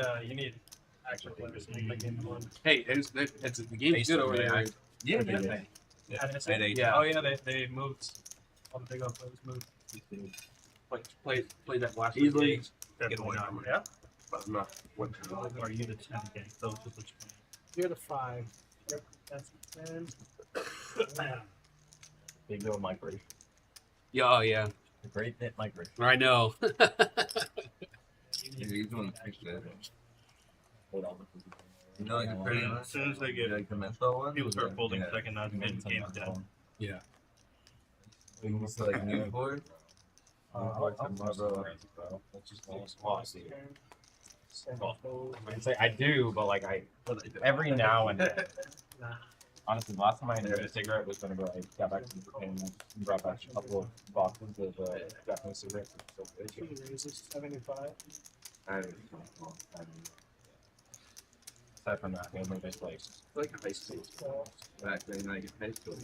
actual players to make the game fun. Hey, it's the game's good over there. Yeah, Yeah. Yeah. Oh yeah, they moved. All the big old players moved. Play that last Easily. game. Definitely not. Yeah. But I'm not. What? Are you the 10 game? Those are the 20. You're the 5. Yep, that's the 10. Big old microwave. Yeah, oh, yeah. The great hit microwave. I know. He's doing fix that. You know, like as soon as they get like the menthol one, people start folding second odds, game's done. Yeah. We used to like new for it. I can say I do, but like every now and then. Honestly, last time I had a cigarette was whenever I got back to Japan and brought back a couple of boxes of Japanese cigarettes. Raises 75. Aside from that, I think it's like high school. Back then, like high school.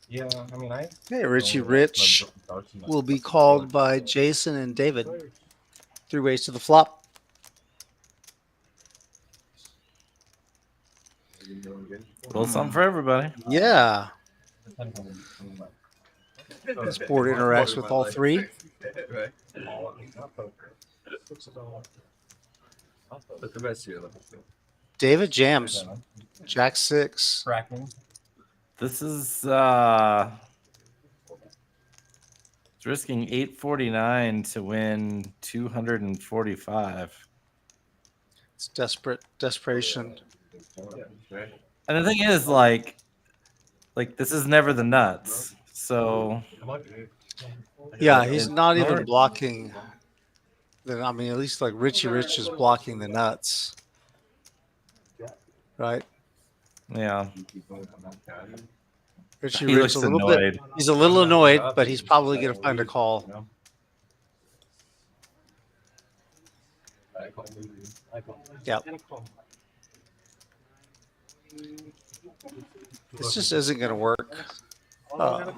Yeah, I mean, Okay, Richie Rich will be called by Jason and David. 3 ways to the flop. A little something for everybody. Yeah. This board interacts with all 3. But the best year. David jams. Jack 6. This is it's risking 849 to win 245. It's desperation. And the thing is, like this is never the nuts. So yeah, he's not even blocking. I mean, at least like Richie Rich is blocking the nuts, right? Yeah. Richie He Rich looks a little annoyed. bit. He's a little annoyed, but he's probably going to find a call. Yep. This just isn't going to work. All right,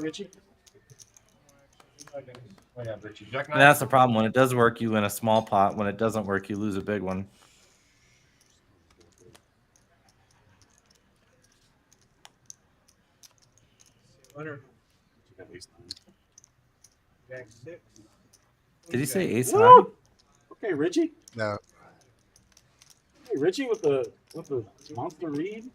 Richie. And that's the problem. When it does work, you win a small pot. When it doesn't work, you lose a big one. Winner. Did he say ace high? Woo! Okay, Richie. No. Hey, Richie with the monster read.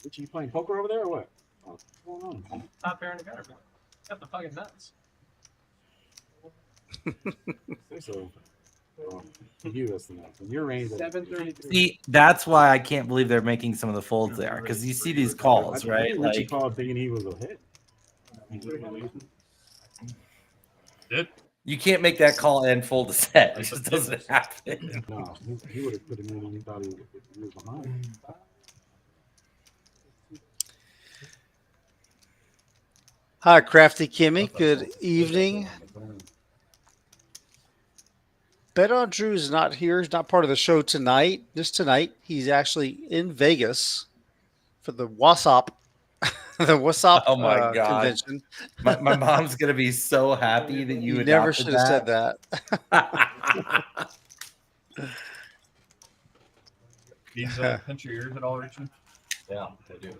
Richie, you playing poker over there or what? What's going on? Top pair in the gutter. Got the fucking nuts. Say so. You listen to that. In your range. 733. See, that's why I can't believe they're making some of the folds there, because you see these calls, right? Richie Like, called thinking he was a hit. you can't make that call and fold a set. It just doesn't happen. No, he would have put him in when he thought he was behind. Hi, Crafty Kimmy. Good evening. Bet on Drew is not here. He's not part of the show tonight. Just tonight, he's actually in Vegas for the WASOP, the WASOP Oh my God. convention. My mom's gonna be so happy that you never adopted should have said that. These pinch your ears at all, Richie? Yeah, they do.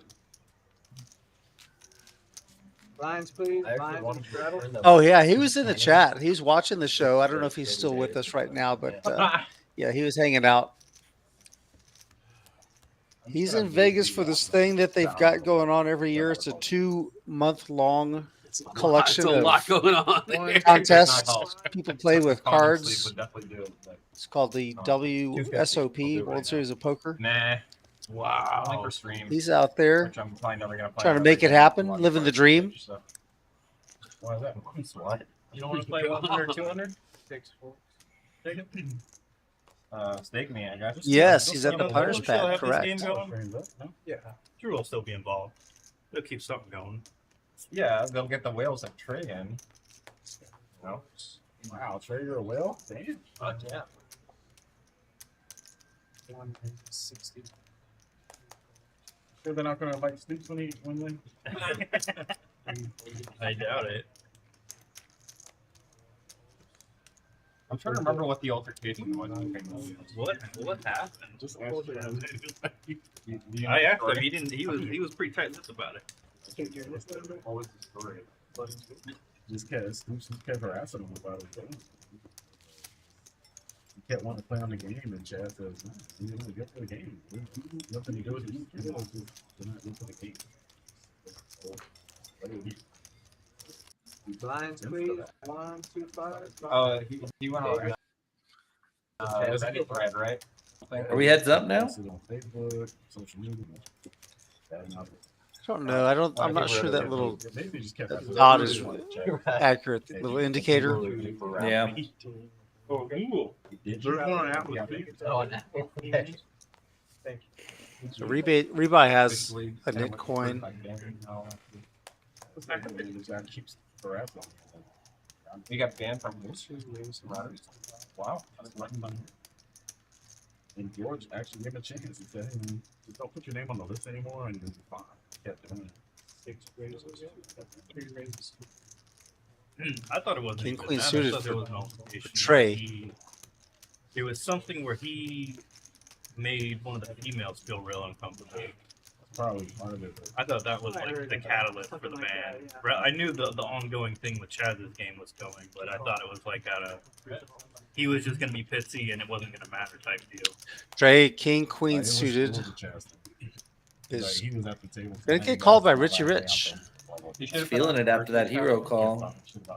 Lines, please. Lines and straddle. Oh yeah, he was in the chat. He was watching the show. I don't know if he's still with us right now, but yeah, he was hanging out. He's in Vegas for this thing that they've got going on every year. It's a 2-month-long collection There's a lot of going on there. contests. People play with cards. It's called the WSOP, World Series of Poker. Nah. Wow. Only for stream. He's out there Which I'm probably never gonna play trying to make it happen, living the dream. What is that? What? You don't want to play 100 or 200? Take it. Stake me, I guess. Yes, he's at the punish pad, correct. Yeah. Drew will still be involved. He'll keep something going. Yeah, they'll get the whales that Trey in. You know? Wow, Trey, you're a whale? Damn. Yeah. 160. Sure they're not going to like sleep when they. I doubt it. I'm trying to remember what the altercation was. What happened? Just I asked him. He didn't. He was pretty tight-lipped about it. What was the story? Just kept harassing him about it. You can't want to play on the game, and Chad says, "No, you don't get for the game. Nothing to do with you. You're not good for the game." Blinds, please. 1, 2, 5. He went on. That's red, right? Are we heads up now? Facebook, social media. I don't know. I'm not sure that little dot dot is accurate. The little indicator. Yeah. Oh, cool. There's one on Apple. Thank you. So Rebuy has a knit coin. Keeps forever. He got banned from this. Wow. And George actually gave him a chance. He said, "Hey, don't put your name on the list anymore." And then fine. Kept doing it. 6 raises. 3 raises. I thought it wasn't King even Queen that. suited I thought there for was no issue. Trey. It was something where he made one of the females feel real uncomfortable. Probably part of it. I thought that was like the catalyst for the ban. I knew the ongoing thing with Chaz's game was going, but I thought it was like he was just gonna be pissy and it wasn't gonna matter type deal. Trey, King Queen suited is gonna get called by Richie Rich. He's feeling it after that hero call.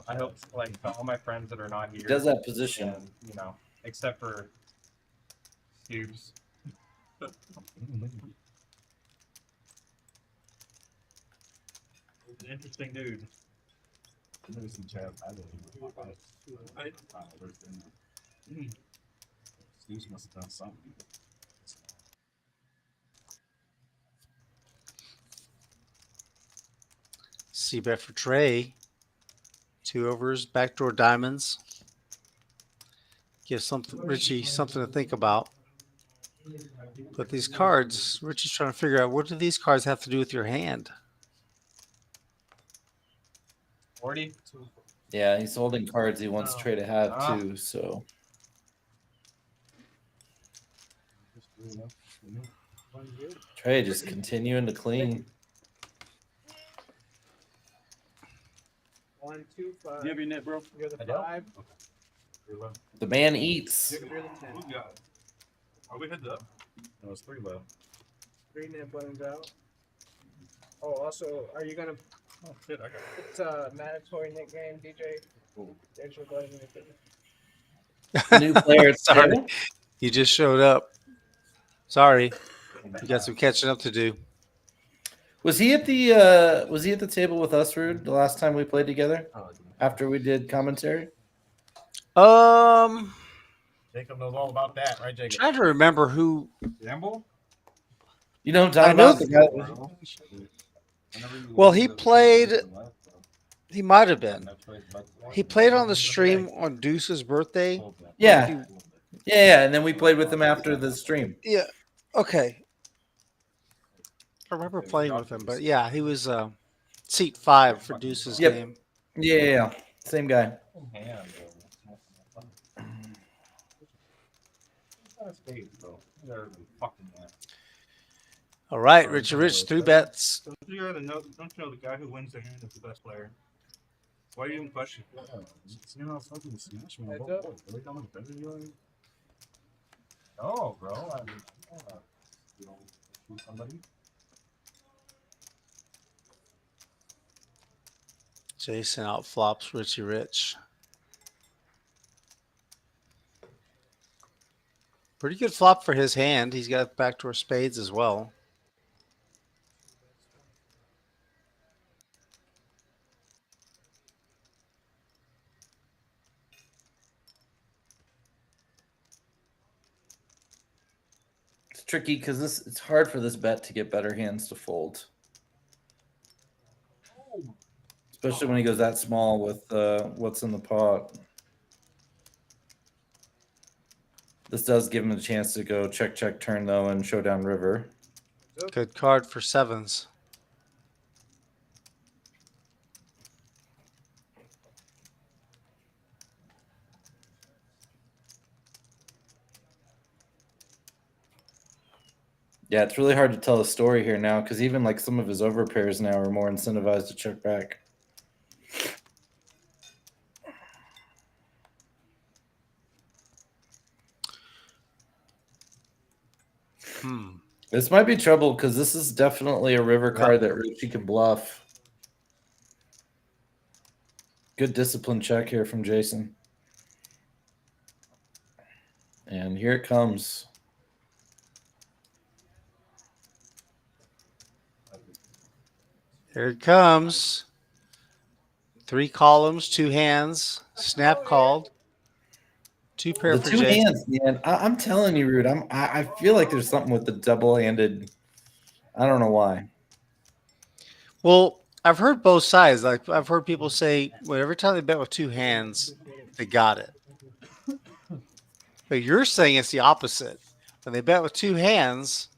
I hope, like, all my friends that are not here. He does that position. And, you know, except for Stoops. An interesting dude. Stoops must have done something. C-bet for Trey. 2 overs, backdoor diamonds. Give Richie something to think about. But these cards, Richie's trying to figure out, what do these cards have to do with your hand? 40? Yeah, he's holding cards he wants Trey to have too, so. Trey just continuing to clean. 1, 2, 5. You have your net, bro? You're the 5. The man eats. You're the 10. Are we heads up? No, it's 3 left. 3 net buttons out. Oh, also, are you gonna? Oh shit! I got it. It's a mandatory nickname, DJ. There's your button. New player. Sorry, you just showed up. Sorry, you got some catching up to do. Was he at the table with us, Rude, the last time we played together? After we did commentary? Jacob knows all about that, right, Jacob? Trying to remember who. Gamble? You know what I'm talking about? Well, he played. He might have been. He played on the stream on Deuce's birthday. Yeah. Yeah, and then we played with him after the stream. Yeah. Okay. I remember playing with him, but yeah, he was seat 5 for Deuce's game. Yeah, same guy. All right, Richie Rich, 3 bets. Don't you know the guy who wins the hand is the best player? Why are you even questioning? Oh, bro. Somebody. Jason outflops Richie Rich. Pretty good flop for his hand. He's got backdoor spades as well. It's tricky because it's hard for this bet to get better hands to fold. Especially when he goes that small with what's in the pot. This does give him a chance to go check, check, turn, though, and showdown river. Good card for 7s. Yeah, it's really hard to tell a story here now because even like some of his overpairs now are more incentivized to check back. This might be trouble because this is definitely a river card that Richie can bluff. Good discipline check here from Jason. And here it comes. Here it comes. 3 columns, 2 hands, snap called. 2 pair The for 2 Jay. hands, man. I'm telling you, Rude. I feel like there's something with the double-handed. I don't know why. Well, I've heard both sides. Like I've heard people say, well, every time they bet with 2 hands, they got it. But you're saying it's the opposite. When they bet with 2 hands,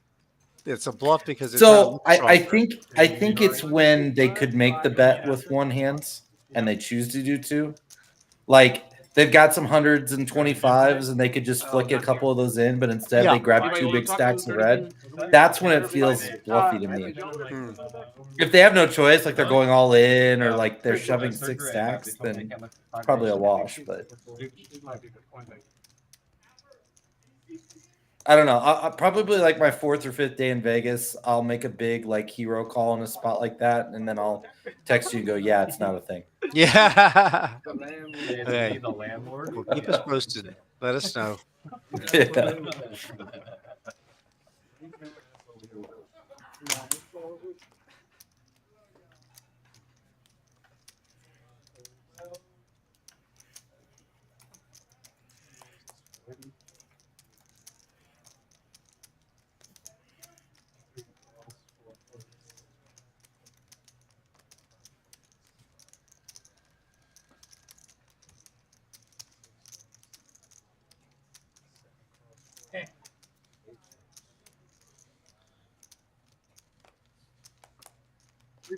it's a bluff because they're trying to look I stronger. think it's when they could make the bet with 1 hand and they choose to do 2. Like they've got some 100s and 25s and they could just flick a couple of those in, but instead they grab 2 big stacks of red. That's when it feels bluffy to me. If they have no choice, like they're going all in or like they're shoving 6 stacks, then probably a wash. But I don't know. I'll probably like my 4th or 5th day in Vegas, I'll make a big like hero call in a spot like that, and then I'll text you and go, yeah, it's not a thing. Yeah. Hey. The landlord. Well, keep us posted. Let us know. Yeah.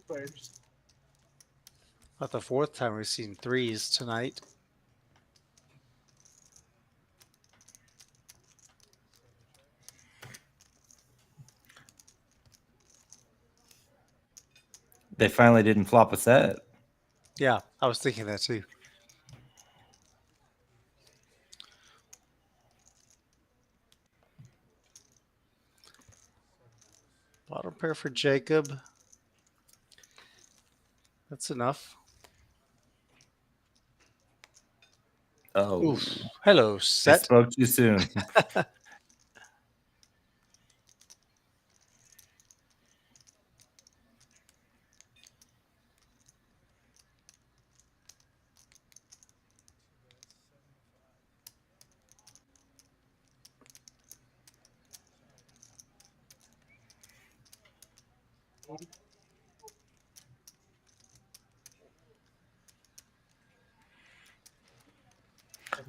Players. About the 4th time we've seen 3s tonight. They finally didn't flop a set. Yeah, I was thinking that too. Bottom pair for Jacob. That's enough. Oh. Oof. Hello, I set. spoke too soon.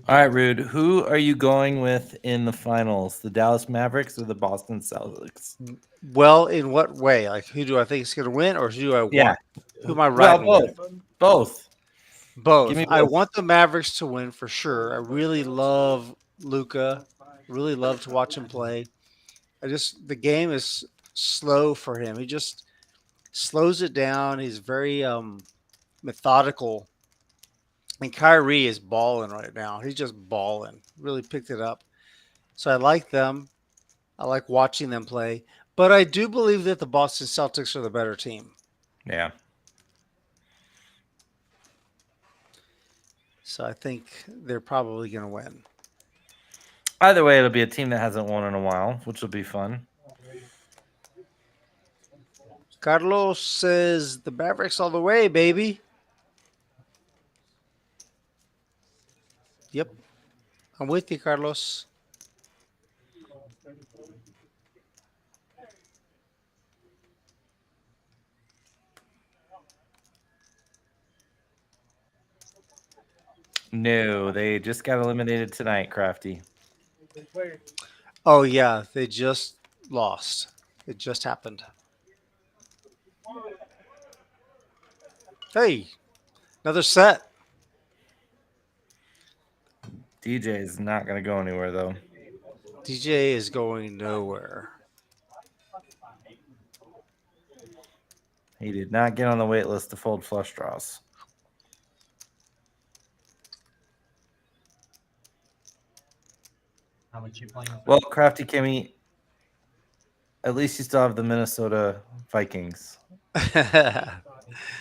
All right, Rude. Who are you going with in the finals? The Dallas Mavericks or the Boston Celtics? Well, in what way? Like, who do I think is going to win, or who do I Yeah. want? Who am I riding both. with? Both. Both. Give me I both. want the Mavericks to win for sure. I really love Luka. Really love to watch him play. The game is slow for him. He just slows it down. He's very methodical. And Kyrie is balling right now. He's just balling. Really picked it up. So I like them. I like watching them play. But I do believe that the Boston Celtics are the better team. Yeah. So I think they're probably going to win. Either way, it'll be a team that hasn't won in a while, which will be fun. Carlos says the Mavericks all the way, baby. Yep. I'm with you, Carlos. No, they just got eliminated tonight, Crafty. Oh, yeah. They just lost. It just happened. Hey, another set. DJ is not going to go anywhere, though. DJ is going nowhere. He did not get on the wait list to fold flush draws. How much you playing? Well, Crafty Kimmy, At least you still have the Minnesota Vikings. Okay,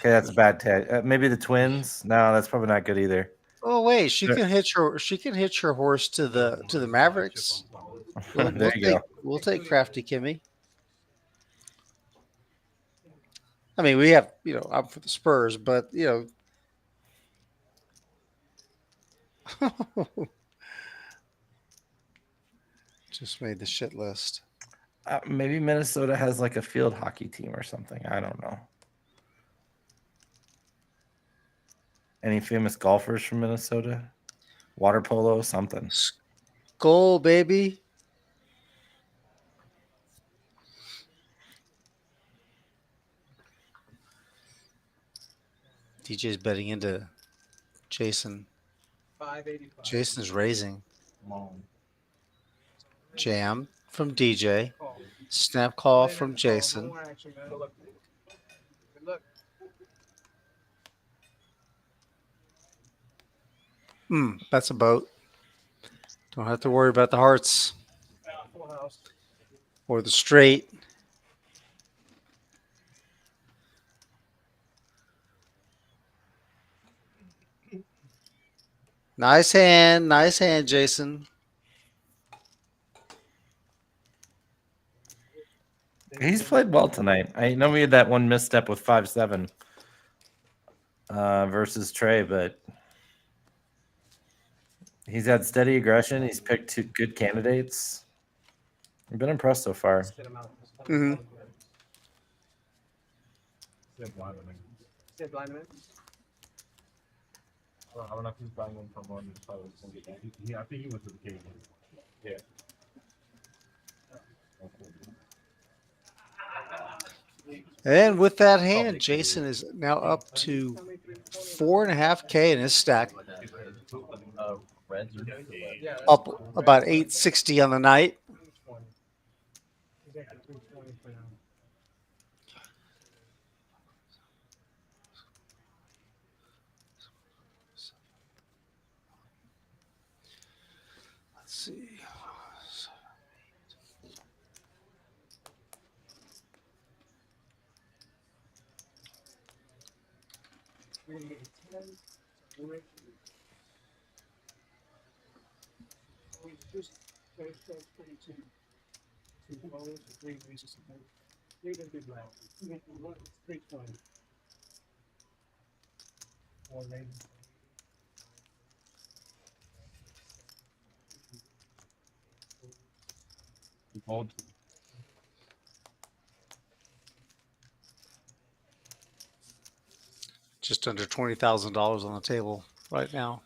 that's a bad tag. Maybe the Twins. No, that's probably not good either. Oh wait, she can hitch her horse to the Mavericks. There you go. We'll take Crafty Kimmy. I mean, we have I'm for the Spurs, but just made the shit list. Maybe Minnesota has like a field hockey team or something. I don't know. Any famous golfers from Minnesota? Water polo, something. Goal, baby. DJ's betting into Jason. 585. Jason's raising. Jam from DJ. Snap call from Jason. That's a boat. Don't have to worry about the hearts or the straight. Nice hand, Jason. He's played well tonight. I know we had that one misstep with 5-7 versus Trey, but he's had steady aggression. He's picked two good candidates. I've been impressed so far. Mm-hmm. I don't know if he's buying one from one. I think he was with the game. Yeah. And with that hand, Jason is now up to 4.5K in his stack. Up about 860 on the night. Let's see. Just under $20,000 on the table right now.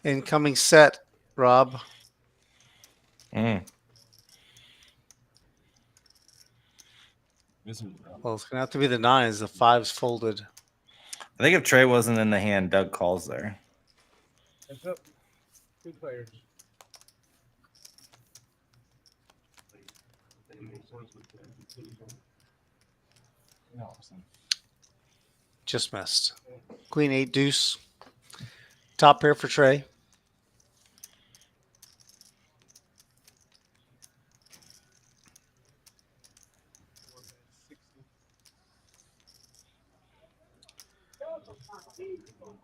Incoming set, Rob. Well, it's going to have to be the nines. The fives folded. I think if Trey wasn't in the hand, Doug calls there. Heads up. Two players. Just missed. Queen 8 deuce. Top pair for Trey.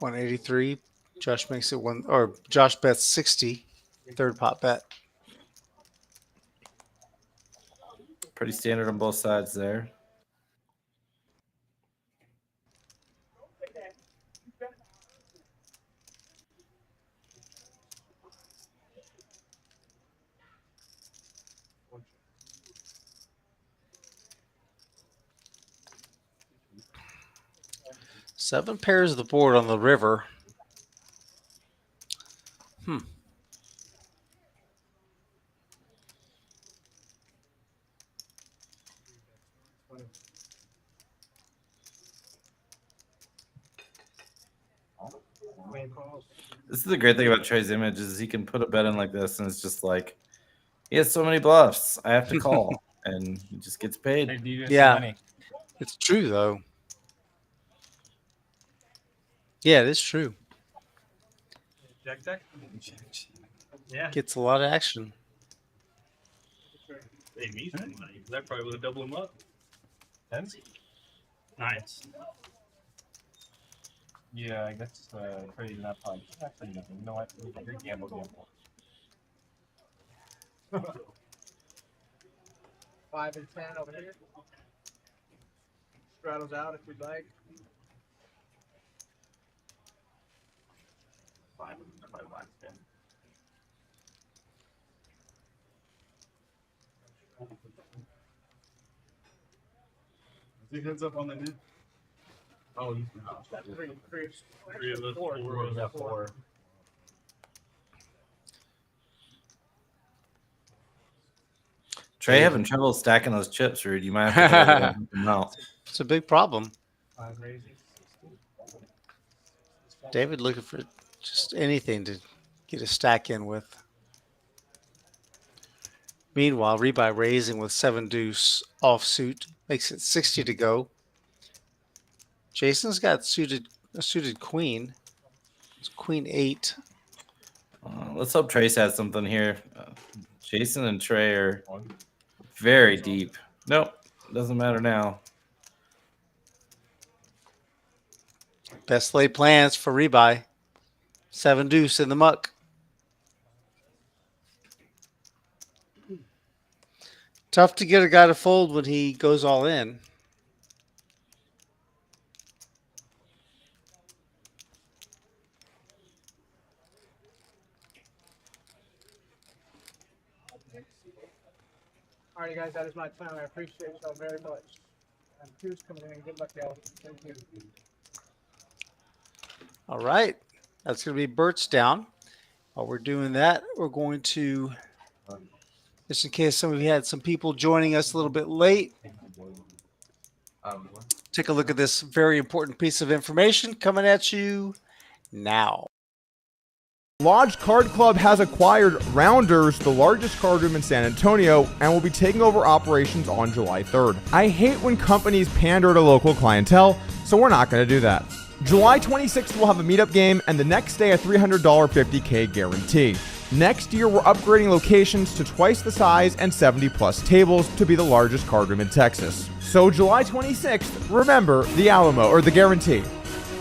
$183. Josh makes it one, or Josh bets 60. Third pot bet. Pretty standard on both sides there. Seven pairs of the board on the river. This is the great thing about Trey's image is he can put a bet in like this, and it's just like he has so many bluffs. I have to call. and he just gets paid. Hey, DJ, Yeah. money. It's true, though. Yeah, it is true. Jack. Yeah. Gets a lot of action. Hey, me some money. That probably would have doubled him up. Tens? Nice. Yeah, I guess Trey not probably. Actually, no. You know what? You're gamble. 5 and 10 over here. Straddles out if you'd like. 5 last 10. He heads up on the net. Oh, you Three of us. four. Trey having trouble stacking those chips, Rude. You might have to help him out. It's a big problem. 5 raising. David looking for just anything to get a stack in with. Meanwhile, rebuy raising with 7 deuce offsuit makes it 60 to go. Jason's got a suited queen. It's queen 8. Let's hope Trace has something here. Jason and Trey are very deep. Nope, doesn't matter now. Best laid plans for rebuy. 7 deuce in the muck. Tough to get a guy to fold when he goes all in. Alrighty, guys, that is my time. I appreciate y'all very much. And Q's coming in. Good luck, y'all. Thank you. All right. That's going to be Bert's down. While we're doing that, we're going to, just in case some of you had some people joining us a little bit late, take a look at this very important piece of information coming at you now. Lodge Card Club has acquired Rounders, the largest card room in San Antonio, and will be taking over operations on July 3rd. I hate when companies pander to local clientele, so we're not going to do that. July 26th, we'll have a meetup game, and the next day, a $300 50K guarantee. Next year, we're upgrading locations to twice the size and 70-plus tables to be the largest card room in Texas. So July 26th, remember the Alamo, or the guarantee.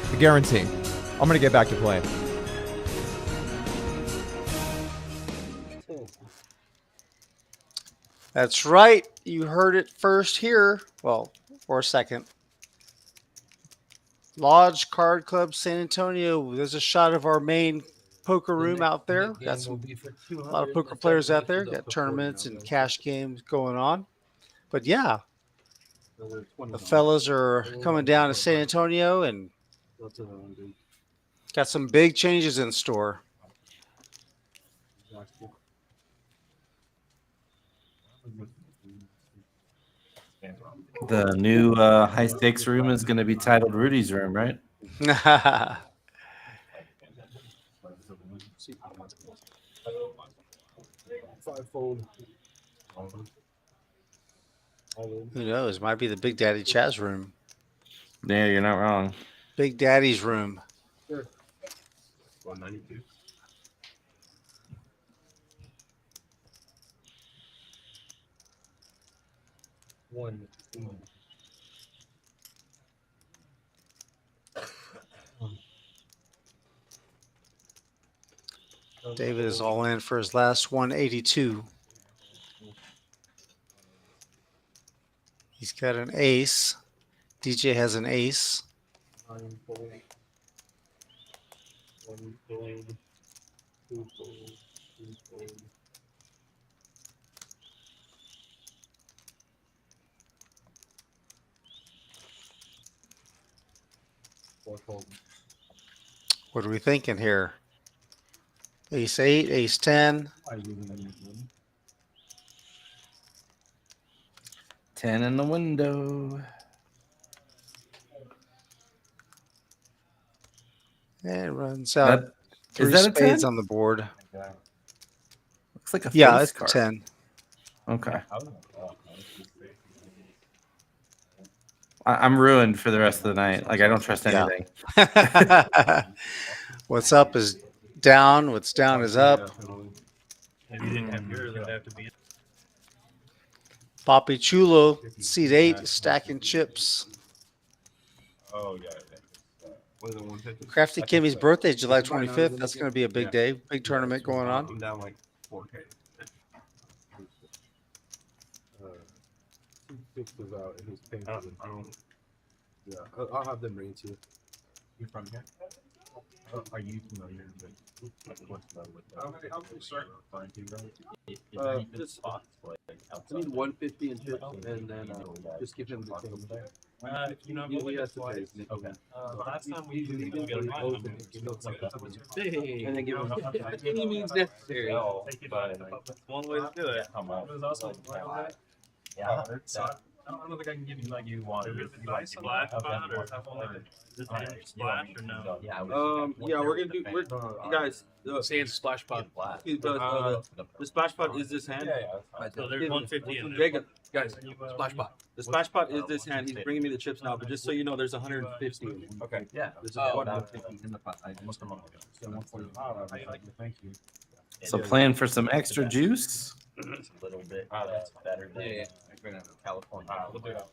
The guarantee. I'm going to get back to play. That's right. You heard it first here. Well, for a second. Lodge Card Club San Antonio. There's a shot of our main poker room out there. Got a lot of poker players out there. Got tournaments and cash games going on. But yeah, the fellas are coming down to San Antonio and got some big changes in store. The new high stakes room is going to be titled Rudy's Room, right? Who knows? Might be the Big Daddy Chaz room. Yeah, you're not wrong. Big Daddy's room. Sure. 192. One. David is all in for his last 182. He's got an ace. DJ has an ace. What are we thinking here? Ace 8, ace 10. 10 in the window. And it runs out. Is 3 that a spades 10? on the board. Looks like a Yeah, face it's card. 10. Okay. I'm ruined for the rest of the night. Like I don't trust anything. What's up is down. What's down is up. If you didn't have yours, it'd have to be. Papi Chulo, seat 8, stacking chips. Oh yeah. Crafty Kimmy's birthday is July 25th. That's going to be a big day, big tournament going on. I'm down like 4K. 6 is out and he's paying for the Yeah, I'll have them bring it to you. You from here? Are you familiar with what's the Just I need 150 and chips, and then just give him the thing. You know, He has to pay. Okay. last time we did it, And then give him any means necessary. One way to do it. How much? It was also Yeah. I don't think I can give you like You want is it the dice splash pot or is it splash or no? Yeah, we're gonna do. Guys, the sand splash pod. The splash pod is this hand. So there's 150 in there. Jacob, guys, splash pod. The splash pod is this hand. He's bringing me the chips now, but just so you know, there's 150. Okay. Yeah. There's in the pot. I must have Thank you. So plan for some extra juice. A little bit. That's better than California. we'll do that.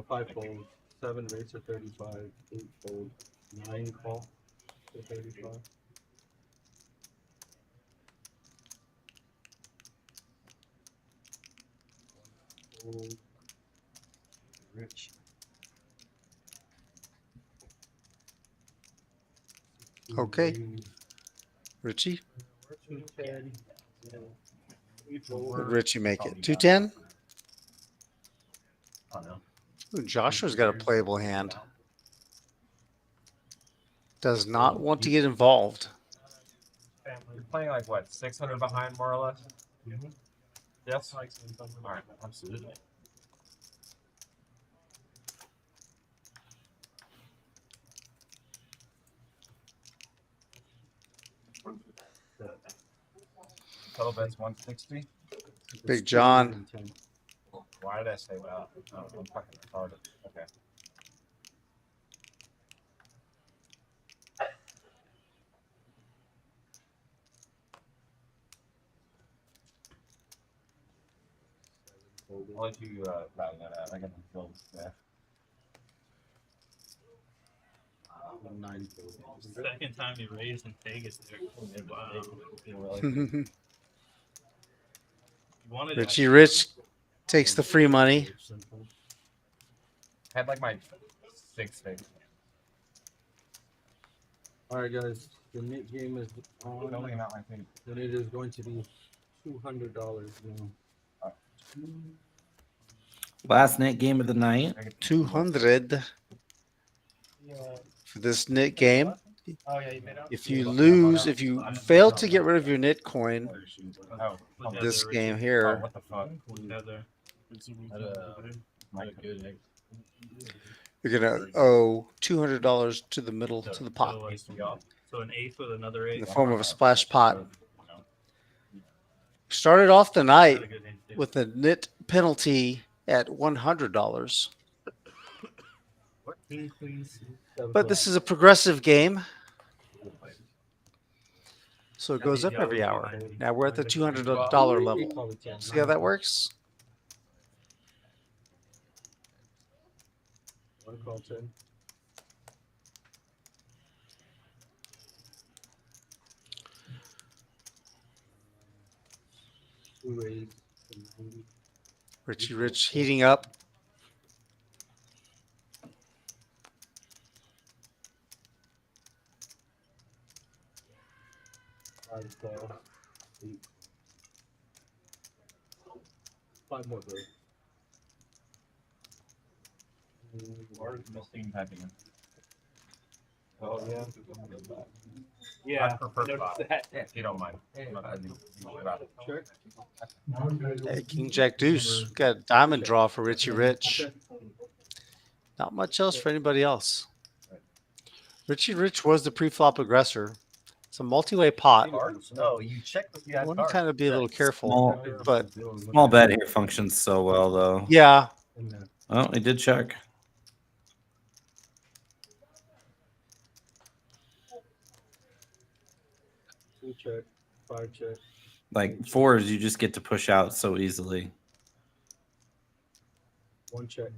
5 fold, 7 rates are 35, 8 fold, 9 call for 35. Fold. Rich. Okay. Richie? Would Richie make it? 210? Oh no. Ooh, Joshua's got a playable hand. Does not want to get involved. You're playing like what, 600 behind more or less? Yes. All right, absolutely. Total bet's 160. Big John. Why did I say that? Oh, I'm fucking retarded. Okay. I'll let you battle that out. I got the field there. 9 Second time you raised in Vegas there. Wow. Richie Rich takes the free money. Had like my 6 things. Alright guys, the net game is on. Building out my thing. And it is going to be $200 now. Last net game of the night. 200 for this knit game. Oh, yeah, you made out? If you lose, if you fail to get rid of your knit coin, this game here, What the fuck? you're gonna owe $200 to the middle, to the pot, So an eighth with another in eighth. the form of a splash pot. Started off the night with a knit penalty at $100. King, queen, suit. But this is a progressive game, so it goes up every hour. Now we're at the $200 level. See how that works? One call 10. Two raise. Richie Rich heating up. Five call. 8. 5 more bro. Or missing typing. Oh yeah. I prefer spot. If you don't mind. Sure. Hey, King Jack Deuce. Got a diamond draw for Richie Rich. Not much else for anybody else. Richie Rich was the pre-flop aggressor. It's a multi-way pot. No, you check if you I have want to cards. kind of be a little careful, Small, but small bet here functions so well, though. yeah. Oh, he did check. Two check, 5 check. Like fours, you just get to push out so easily. 1 check.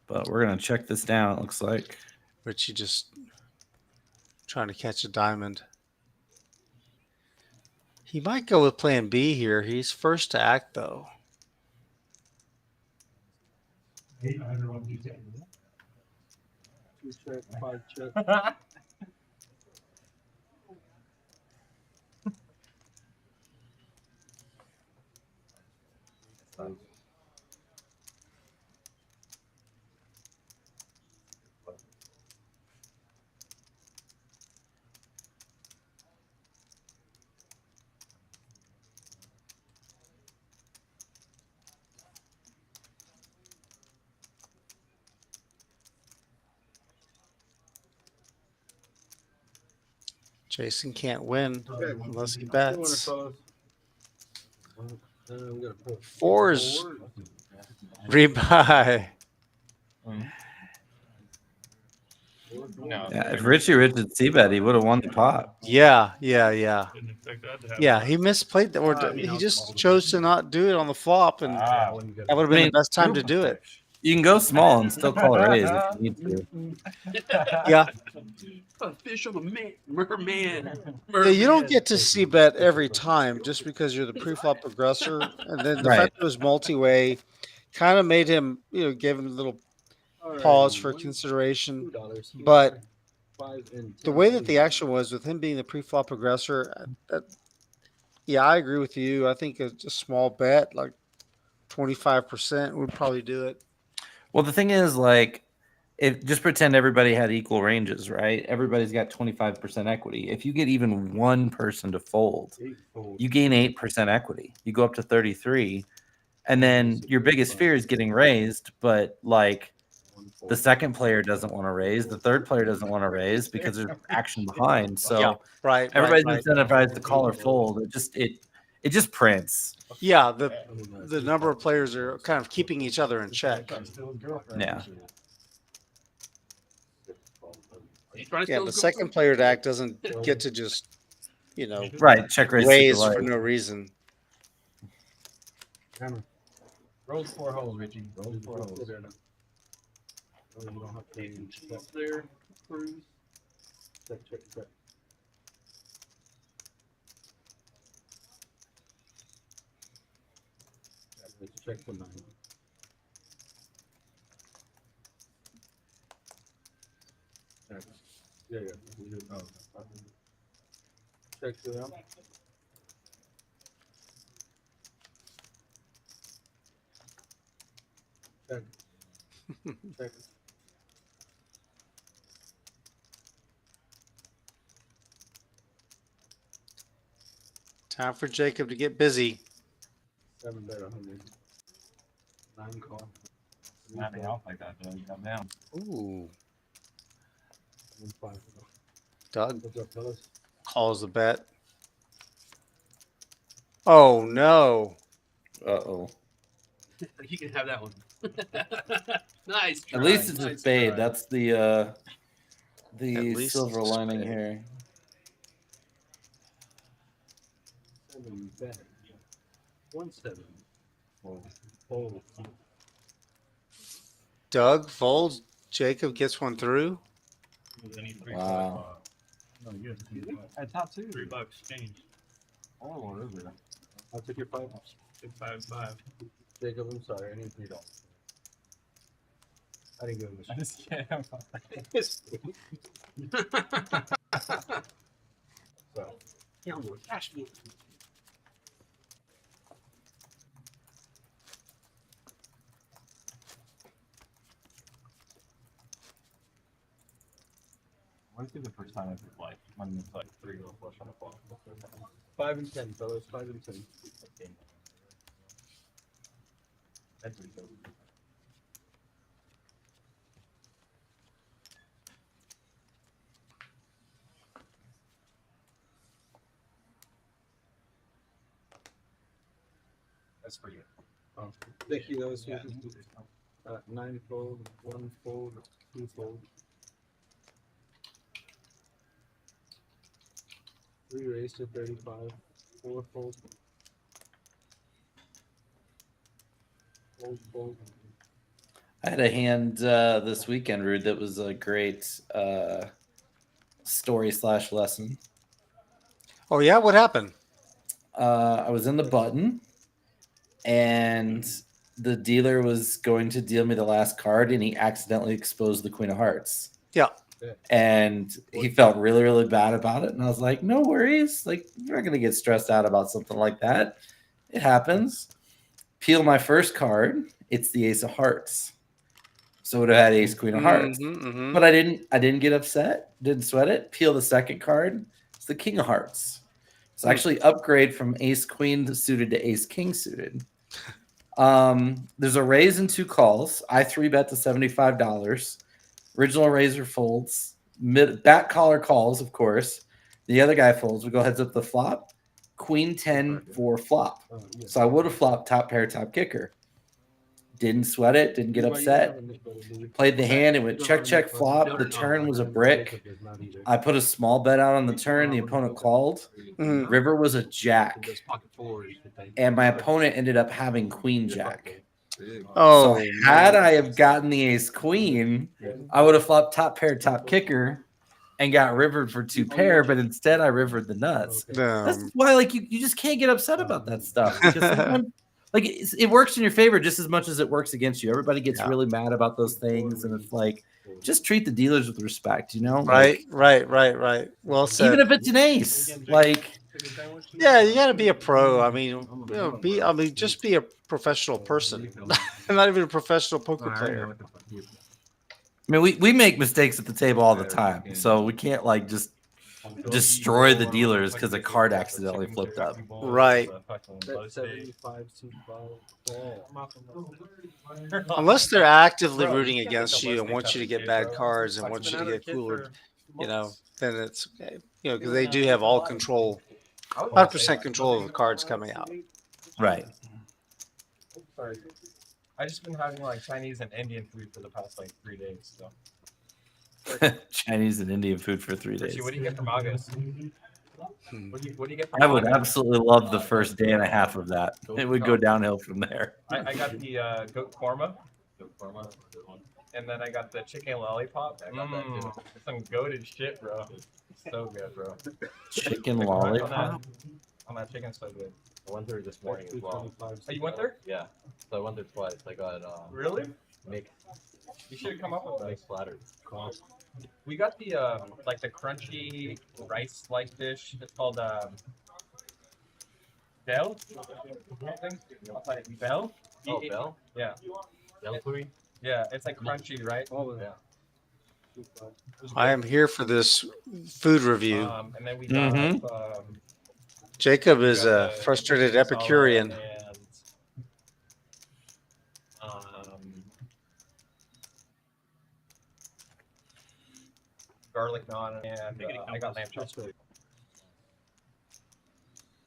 But we're gonna check this down. It looks like Richie just trying to catch a diamond. He might go with plan B here. He's first to act, though. Two check, 5 check. Jason can't win unless he bets. Fours. Rebuy. yeah, if Richie Richard c-bet, he would have won the pot. Yeah. Didn't expect that to happen. Yeah, he misplayed that, or he just chose to not do it on the flop, and that would have been the best time to do it. You can go small and still call a raise if you need to. Yeah. Fish on the merman. Yeah, you don't get to see bet every time just because you're the pre-flop progressor, and then the fact that it was multi-way kind of made him, gave him a little pause for consideration. But the way that the action was with him being the pre-flop progressor, yeah, I agree with you. I think a small bet, like 25%, would probably do it. Well, the thing is, like, if just pretend everybody had equal ranges, right? Everybody's got 25% equity. If you get even one person to fold, you gain 8% equity. You go up to 33, and then your biggest fear is getting raised, but like the second player doesn't want to raise, the third player doesn't want to raise because there's action behind. So everybody's incentivized to call or fold. It just prints. Yeah, the number of players are kind of keeping each other in check. Yeah. Yeah, the second player to act doesn't get to just, check raise for no reason. Rolls 4 holes, Richie. Rolls 4 holes. You don't have to check there. Cruise. Check. Let's check the 9. Yeah. Check it out. Check. Time for Jacob to get busy. 7 bet 100. 9 call. Snapping off like that, though. You come down. Ooh. 5. Doug What's up, fellas? calls the bet. Oh, no. Uh-oh. You can have that one. Nice try. At least it's a spade. Try. That's the silver lining here. 7 bet. 1-7. Fold. Doug folds. Jacob gets one through. Wow. No, you I top 2. $3 change. Oh, what is it? I'll take your 5. 655. Jacob, I'm sorry. I need $3. I didn't give him a shit. I just can't. So, Yeah, I'm going to cash me. When's the first time I've like when it's like 3 or 4 on the flop? 5 and 10, fellas. 5 and 10. That's pretty good. That's for you. Oh, thank you. That was 9 fold, 1 fold, 2 fold. 3 raised to 35, 4 fold. Fold. I had a hand this weekend, Rude, that was a great story/lesson. Oh yeah, what happened? I was in the button, and the dealer was going to deal me the last card, and he accidentally exposed the Queen of Hearts. Yeah. And he felt really, really bad about it. And I was like, no worries. Like, you're not going to get stressed out about something like that. It happens. Peel my first card. It's the Ace of Hearts. So it would have had Ace, Queen of Hearts. But I didn't get upset. Didn't sweat it. Peel the second card. It's the King of Hearts. So actually upgrade from Ace, Queen suited to Ace, King suited. There's a raise and 2 calls. I 3-bet to $75. Original raiser folds. Back caller calls, of course. The other guy folds. We go heads up the flop. Queen 10 for flop. So I would have flopped top pair, top kicker. Didn't sweat it. Didn't get upset. Played the hand. It went check, check, flop. The turn was a brick. I put a small bet out on the turn. The opponent called. River was a jack. And my opponent ended up having Queen Jack. Oh, so had I have gotten the Ace Queen, I would have flopped top pair, top kicker, and got rivered for 2 pair. But instead, I rivered the nuts. That's why, like, you just can't get upset about that stuff because sometimes, like, it works in your favor just as much as it works against you. Everybody gets really mad about those things, and it's like, just treat the dealers with respect, you know? Right. Well said. Even if it's an ace, like. Yeah, you got to be a pro. I mean, just be a professional person, not even a professional poker player. I mean, we make mistakes at the table all the time, so we can't like just destroy the dealers because a card accidentally flipped up. Right. Unless they're actively rooting against you and want you to get bad cards and want you to get cooler, then it's okay. Because they do have all control. 100% control of the cards coming out. Right. Sorry. I just been having like Chinese and Indian food for the past like 3 days. So. Chinese and Indian food for 3 days. What do you get from August? What do you get from I would August? absolutely love the first day and a half of that. It would go downhill from there. I got the goat korma. And then I got the chicken lollipop. I got that too. It's some goated shit, bro. So good, bro. Chicken lollipop? On that chicken, so good. I went there this morning as well. Oh, you went there? Yeah. So I went there twice. I got really? Mixed. You should come up with that. Mixed platters. We got the like the crunchy rice like dish. It's called Bell. Bell? Oh, Bell? Yeah. Bell curry? Yeah, it's like crunchy, right? Oh, yeah. I am here for this food review. And then we got Jacob is a frustrated Epicurean. Garlic naan, and I got lamb chops.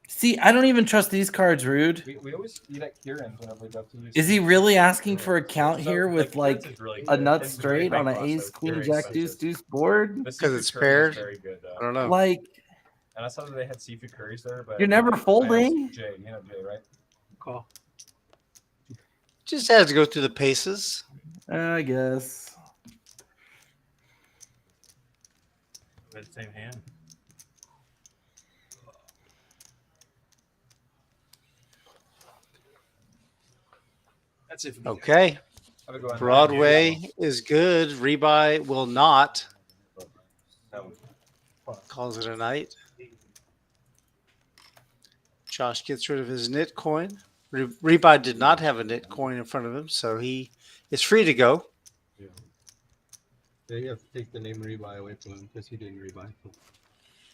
See, I don't even trust these cards, Rude. We always eat at Kieran's whenever we go to use. Is he really asking for a count here with like a nut straight on an ace, queen, jack, deuce, deuce board? Because it's paired? I don't know. Like, and I saw that they had seafood curries there, but you're never folding? Jay, you know Jay, right? Call. Just has to go through the paces. I guess. That same hand. That's it. Okay. Broadway is good. Rebuy will not. Calls it a night. Josh gets rid of his knit coin. Rebuy did not have a knit coin in front of him, so he is free to go. Yeah, you have to take the name Rebuy away from him because he didn't rebuy.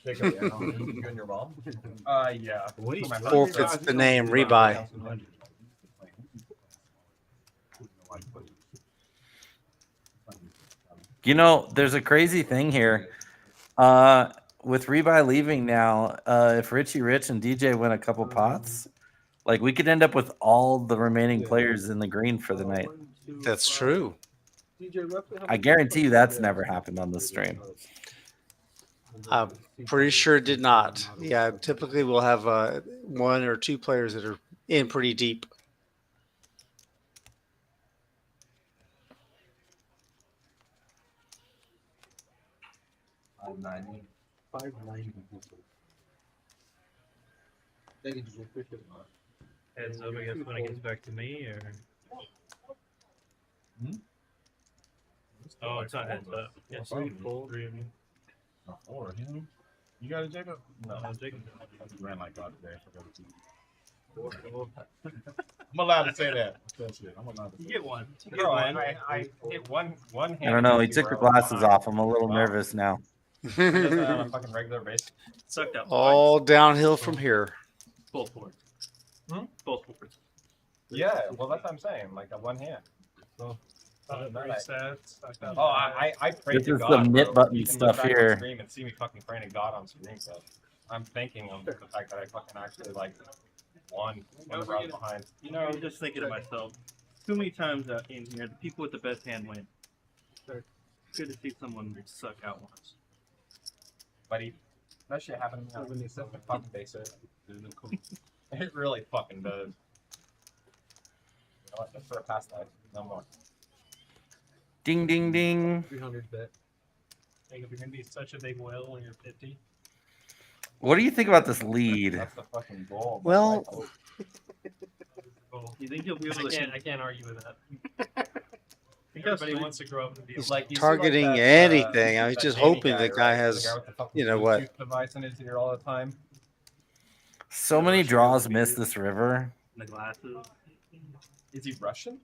You and your mom? Yeah. Forfeits the name Rebuy. You know, there's a crazy thing here. With Rebuy leaving now, if Richie Rich and DJ win a couple pots, Like we could end up with all the remaining players in the green for the night. That's true. I guarantee you that's never happened on this stream. I'm pretty sure it did not. Yeah, typically we'll have one or two players that are in pretty deep. $590. Heads up, I guess, when it gets back to me, or? Oh, it's not heads up. Yes, three of you. Oh, 4 of him. You got a Jacob? No, Jacob. You ran like God today. I'm allowed to say that. I'm allowed to. You get one. Bro, I hit one hand. I don't know. He took the glasses off. I'm a little nervous now. On a fucking regular basis. Sucked up. All downhill from here. Both boards. Both boards. Yeah, well, that's what I'm saying. Like a one hand. So. Resets. Oh, I pray This to is God. some knit bro. button You can stuff look back here. On stream and see me fucking praying to God on screen. So I'm thinking of the fact that I fucking actually like won whenever I was behind. You know, I'm just thinking to myself, too many times in here, the people with the best hand win. Good to see someone suck out once. Buddy, that shit happened to me when they said the fucking basic. It really fucking does. You know what? Let's throw it past that. No more. Ding, ding, ding. 300 bet. Think if you're gonna be such a big whale when you're 50. What do you think about this lead? That's the fucking goal. Well, You think you'll be able to? I can't argue with that. Everybody wants to grow up and be Like targeting anything. I was just hoping the guy has, you know what? Device in his ear all the time. So many draws miss this river. The glasses. Is he Russian?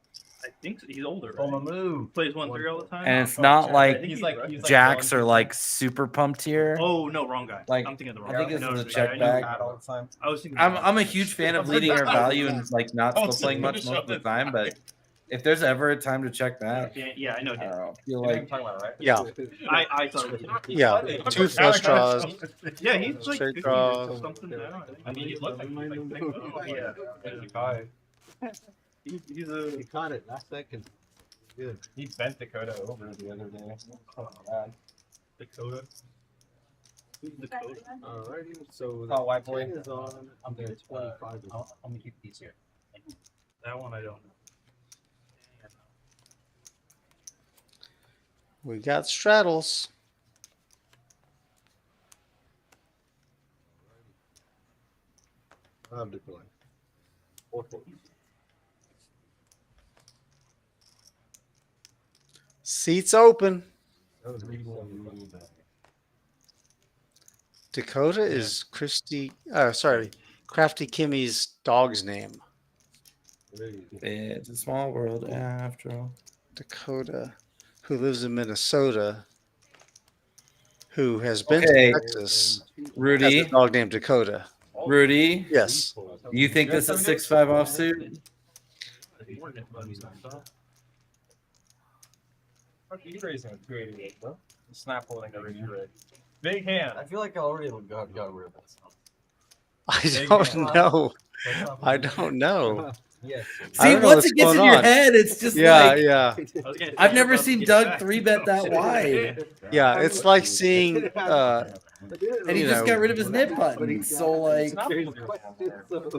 I think so. He's older. Oh, Mamu Plays 1-3 all the time. And it's not like he's jacks are like super pumped here. Oh no, wrong guy. Like I'm thinking of the wrong I think guy. this No, is a check back. I was thinking. I'm a huge fan of leading our value and like not still playing much most of the time, but if there's ever a time to check back, Yeah, I know. I don't know. I feel You know what I'm like talking about, right? Yeah. I thought it was. Yeah. 2 flush draws. Yeah, he's like Straight 50 draws. or something. I mean, he looked like Yeah. He's a guy. He's a. He caught it last second. Good. He bent Dakota over the other day. Bad. Dakota. Alrighty, so Oh, white boy. 10 is on. I'm The there. 25 is on. I'm gonna keep these here. That one I don't know. We got straddles. I'm deploying. 4 points. Seats open. That was really well. Dakota is Crafty Kimmy's dog's name. it's a small world after all. Dakota, who lives in Minnesota, who has been Okay. to Texas, has Rudy, a dog named Dakota. Rudy, Yes. you think this is 6-5 offsuit? He's raising a 288, bro. Snap holding a raise rate. Big hand. I feel like I already got rid of it. I don't know. I don't know. Yes. I See, don't know once what's it gets in going your on. head, it's just Yeah, like yeah, I've never seen Doug 3-bet that wide, yeah. It's like seeing, and he you just know. got rid of his knit button. So like,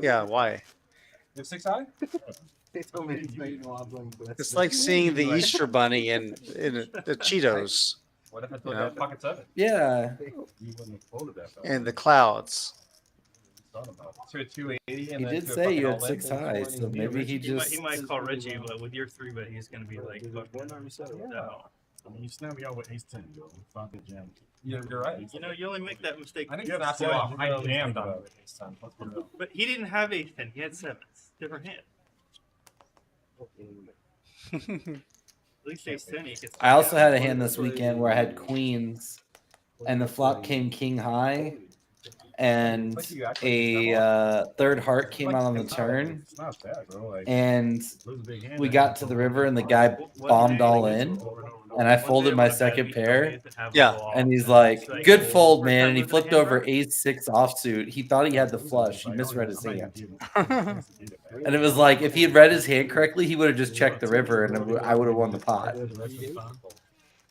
yeah. Why? You have 6 high? They told me he's making wobbling, but It's like seeing the Easter Bunny in the Cheetos What if I told Yeah. you that pocket 7? yeah. You wouldn't have quoted that. Though. and the clouds. To a 280 and He then did to a say you had fucking 6 all-in. high, so maybe he just. He might call Richie, but with your 3-bet, he's gonna be like, fuck no. I mean, you snap me out with ace 10, yo. It's not the jam. You're right. You know, you only make that mistake. I think you have to off. I jammed on it with ace 10. Let's put it up. But he didn't have ace 10. He had 7s. Different hand. At least ace 10. He gets. I also had a hand this weekend where I had queens, and the flop came king high, and a third heart came out on the turn, It's not bad, bro. Like, and lose a big hand. we got to the river, and the guy bombed all in, and I folded my second pair. Yeah. And he's like, good fold, man. And he flipped over ace-6 offsuit. He thought he had the flush. He misread his hand. And it was like, if he had read his hand correctly, he would have just checked the river, and I would have won the pot.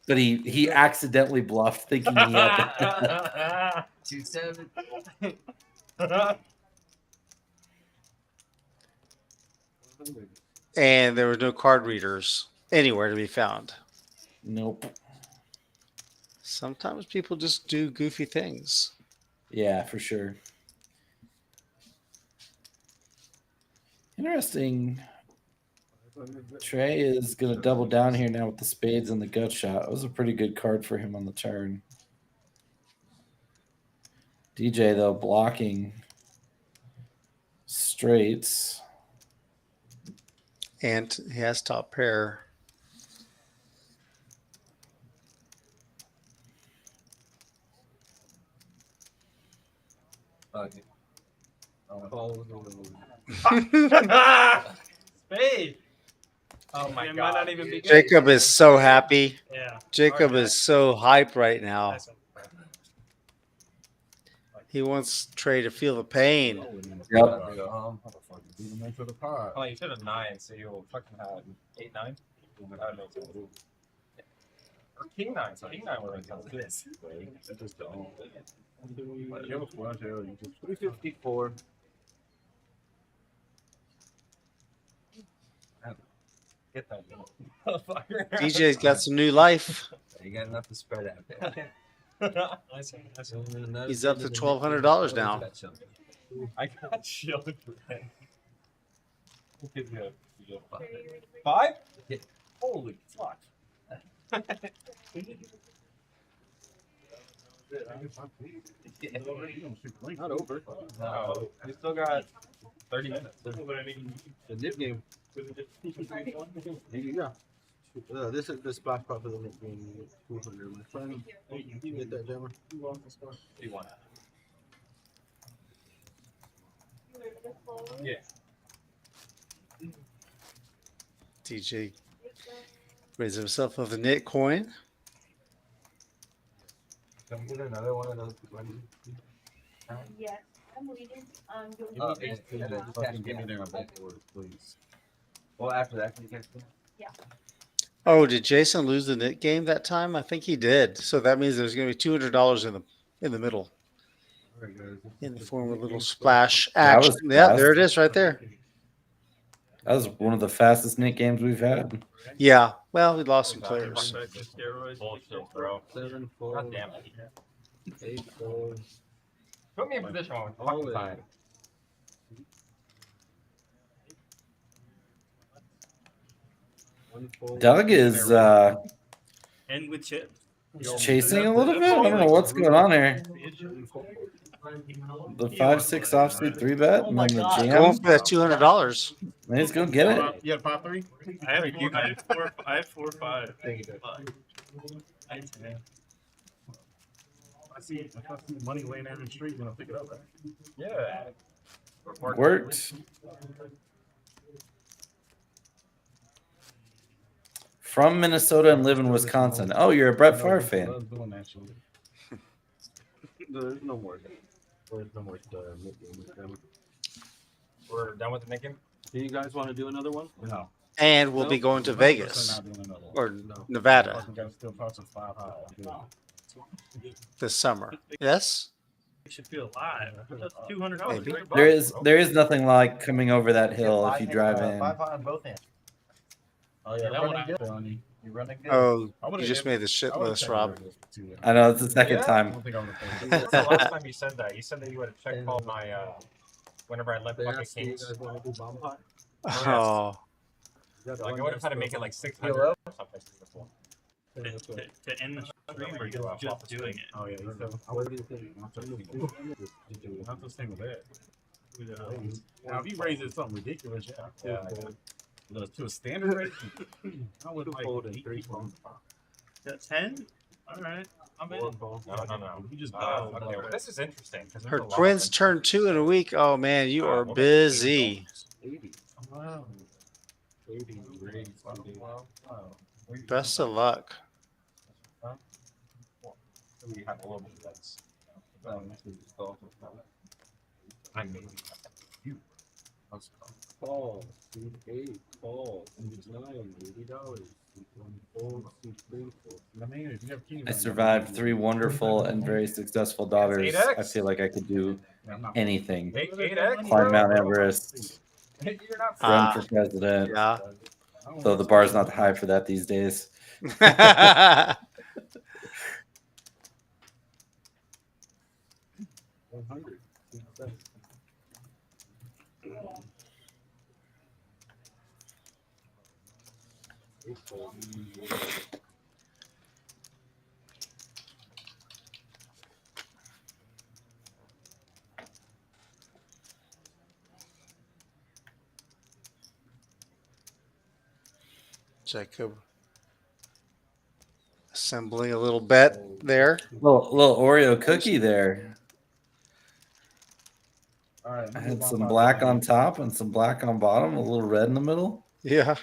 But he accidentally bluffed, thinking he had that. 2-7. And there were no card readers anywhere to be found. Nope. Sometimes people just do goofy things. Yeah, for sure. Interesting. Trey is going to double down here now with the spades and the gut shot. It was a pretty good card for him on the turn. DJ, though, blocking straights. And he has top pair. Spade. Oh my god. Might not even be good. Jacob is so happy. Yeah. Jacob is so hyped right now. He wants Trey to feel the pain. Yep. Oh, you should have 9, so you'll fucking have 8, 9. That makes sense. Or king 9, so king 9 would have done this. Just don't. 354. Get that motherfucker. DJ's got some new life. You got enough to spread out there. He's up to $1,200 now. I got children. Five? Yeah. Holy fuck. Not over. No, we still got 30 minutes. The nip game. Yeah. This is the splash pop for the nip game. 200, my friend. You get that, Jammer? You want. Yeah. DJ raised himself of the knit coin. Can we get another one of those? Yes, I'm leaving. Give me their board, please. Well, after that, can you guys? Yeah. Oh, did Jason lose the knit game that time? I think he did. So that means there's going to be $200 in the middle, in the form of a little splash action. Yeah, there it is, right there. That was one of the fastest knit games we've had. Yeah. Well, we lost some players. Bullshit, bro. 7, 4. God damn it. 8, 4. Put me in position one fucking time. Doug is And with chip. chasing a little bit. I don't know what's going on here. The 5-6 offsuit 3-bet and then the jam. Going for that $200. Let's go get it. You had pot 3? I had 4, 5. I had 10. I see money laying there in the street. Gonna pick it up. Right? Yeah. Worked. From Minnesota and live in Wisconsin. Oh, you're a Brett Favre fan. There's no more. There's no more. We're done with the making. Do you guys want to do another one? No. And we'll be going to Vegas or Nevada this summer. Yes? You should feel alive. That's $200. There is nothing like coming over that hill if you drive in. 5 on both ends. Oh yeah, that one you're running good. Oh, you just made the shit list, Rob. I know it's the second time. That's the last time you said that. You said that you would have checked all my whenever I left fucking kings. Oh. Like I would have had to make it like 600 or something. To end the stream, or you're just doing it? Oh yeah. What do you think? Not this thing with that. Now if you raise it something ridiculous, yeah. To a standard rate, I would like 3 phones. 10? All right. I'm in. No. You just okay, well, this is interesting. Her twins turned 2 in a week. Oh man, you are busy. 80. Wow. 80. Best of luck. We have a little bit of that's. I mean, you. Call, seat 8, call, seat 9, $80. Seat 1, fold, seat 3, fold. I survived 3 wonderful and very successful daughters. I feel like I could do anything. 8X, Climb Mount bro. Everest, You're not run for president. Yeah. Though the bar's not high for that these days. 100. Seat 7. Jacob assembling a little bet there. Little Oreo cookie there. All right. I had some black on top and some black on bottom, a little red in the middle. Yeah.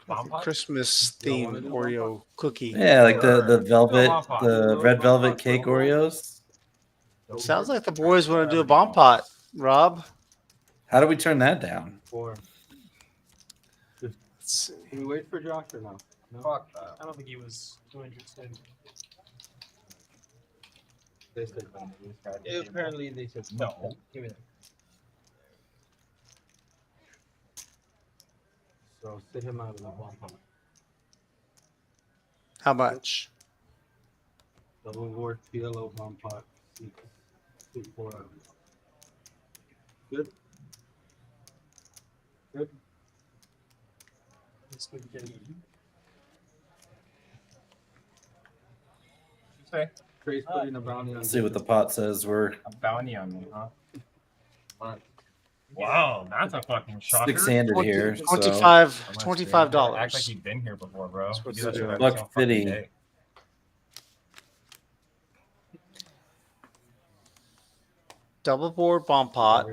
Bomb Christmas themed Oreo cookie. Yeah, like the velvet, the red velvet cake Oreos. Sounds like the boys want to do a bomb pot, Rob. How do we turn that down? 4. Can we wait for Josh or no? No. Fuck. I don't think he was too interested. They said no. Apparently they said no. Give me that. So sit him out of the bomb pot. How much? Double board PLO bomb pot. Seat 4 out. Good. Good. This would get Say Trey's putting a bounty on. Let's see what the pot says. We're a bounty on me, huh? Wow, that's a fucking shocker. 6-handed here. So. $25. Act like you've been here before, bro. What's You do that shit every Buck single fucking 50. day. Double board bomb pot,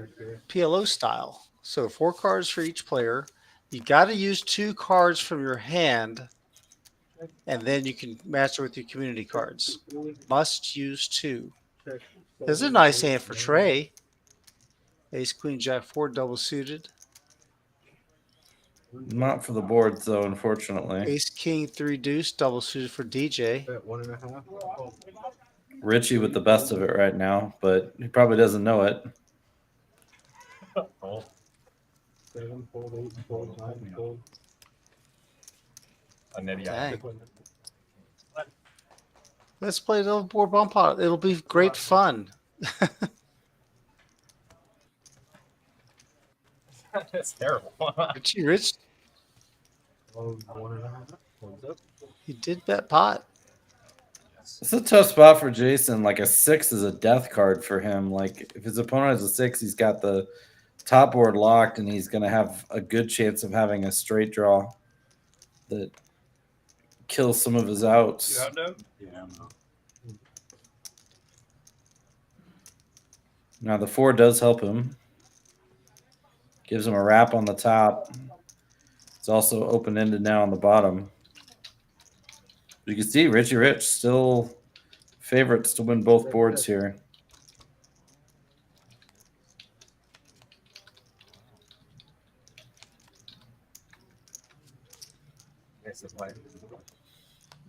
PLO style. So 4 cards for each player. You got to use 2 cards from your hand, and then you can match it with your community cards. Must use 2. This is a nice hand for Trey. Ace, Queen, Jack, 4 double suited. Not for the boards though, unfortunately. Ace, King, 3 deuce double suited for DJ. Bet 1.5. Richie with the best of it right now, but he probably doesn't know it. 7, fold, 8, fold, 9, fold. A nitty Dang. Let's play double board bomb pot. It'll be great fun. That's terrible. Richie Rich, Oh, 1.5. Folds up. he did bet pot. It's a tough spot for Jason. Like a 6 is a death card for him. Like if his opponent has a 6, he's got the top board locked, and he's going to have a good chance of having a straight draw that kills some of his outs. You out, Doug? Yeah, I'm out. Now the 4 does help him. Gives him a wrap on the top. It's also open-ended now on the bottom. You can see Richie Rich still favorites to win both boards here.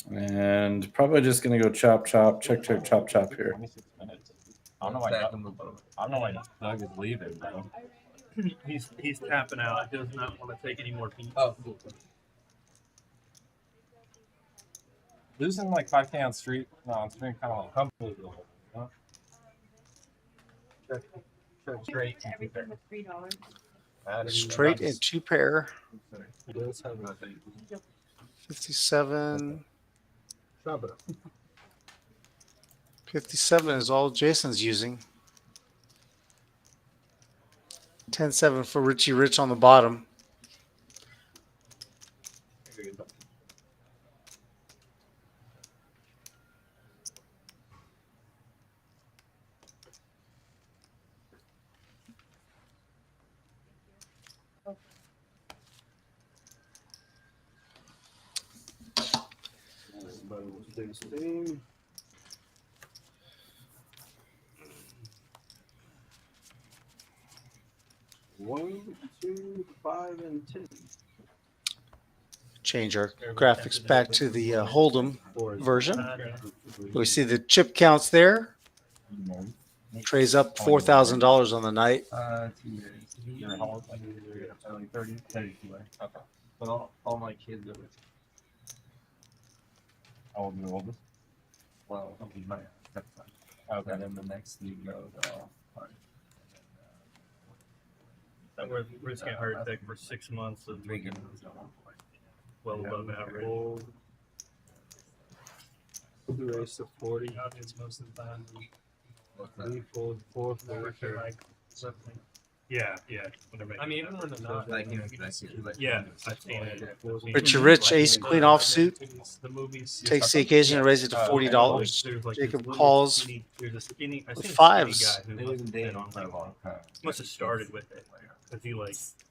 And probably just going to go chop, chop, check, check, chop, chop here. 26 minutes. I don't know why Doug is leaving, bro. He's tapping out. He does not want to take any more feet. Oh, cool. Losing like 5K on street, no, it's been kind of uncomfortable. Huh? Straight. Straight and 2 pair. He does have a 57. shove it. 57 is all Jason's using. 10-7 for Richie Rich on the bottom. 16. 1, 2, 5, and 10. Change our graphics back to the Hold'em version. We see the chip counts there. Trey's up $4,000 on the night. 2 years. You're how old? Like 30? 32. Okay. But all my kids are. How old are the oldest? Well, he's my stepson. Okay. And then the next you go, they're all hard. We're just getting heart attack for 6 months of drinking well above average. The race of 40 audience most of the time. 3 fold, 4 fold. Yeah. Whatever. I mean, even when they're not. Yeah, I've seen it. Richard Rich, Ace Queen offsuit. Takes the occasion to raise it to $40. Jacob calls with fives. Must have started with it because he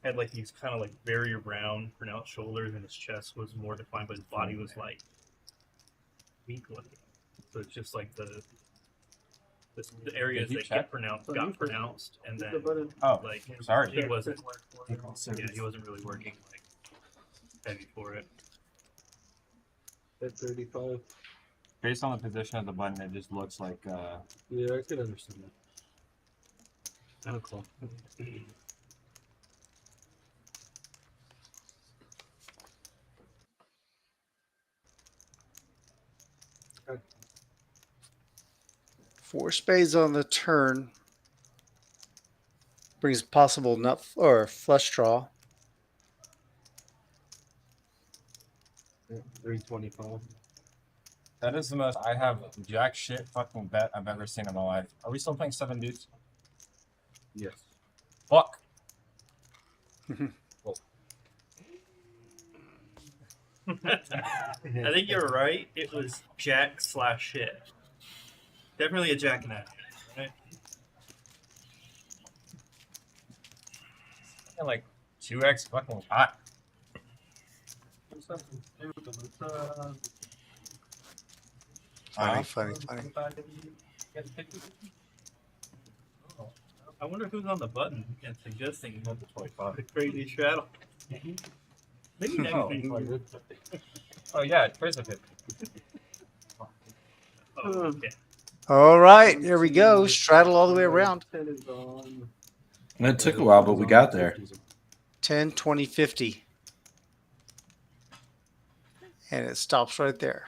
had these kind of very round, pronounced shoulders, and his chest was more defined, but his body was weak looking. So it's just like the areas that got pronounced, and then sorry, he wasn't. Yeah, he wasn't really working heavy for it. At 35. Based on the position of the button, it just looks like. Yeah, I could understand that. Okay. Four spades on the turn. Brings possible nut or flush draw. 325. That is the most I have jack shit fucking bet I've ever seen in my life. Are we still playing 7 dudes? Yes. Fuck. I think you're right. It was jack/shit. Definitely a jack and a half, right? And like 2x fucking hot. Funny. I wonder who's on the button and suggesting the crazy straddle. Maybe next week. Oh yeah, Trey's a 50. Okay. All right, here we go. Straddle all the way around. It took a while, but we got there. 10, 20, 50. And it stops right there.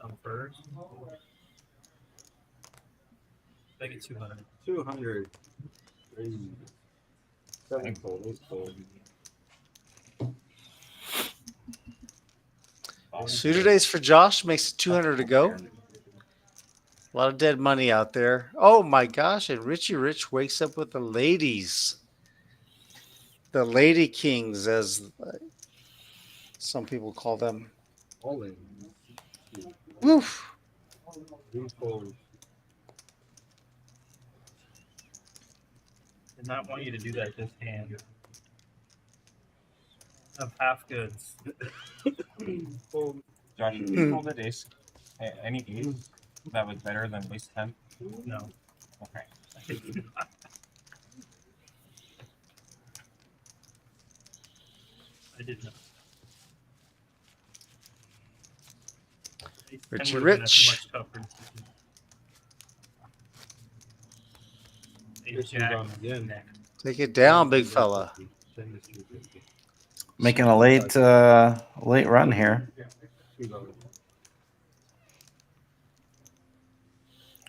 I'm first. Make it 200. 200. 7 fold, 8 fold. Suited ace for Josh makes it 200 to go. A lot of dead money out there. Oh my gosh! And Richie Rich wakes up with the ladies, the Lady Kings, as some people call them. All in. Woof. 3 fold. Did not want you to do that this hand. Of half goods. Josh, you rolled an ace. Any ace that was better than ace 10? No. Okay. I did not. Richie Rich. Take it down, big fella. Making a late run here.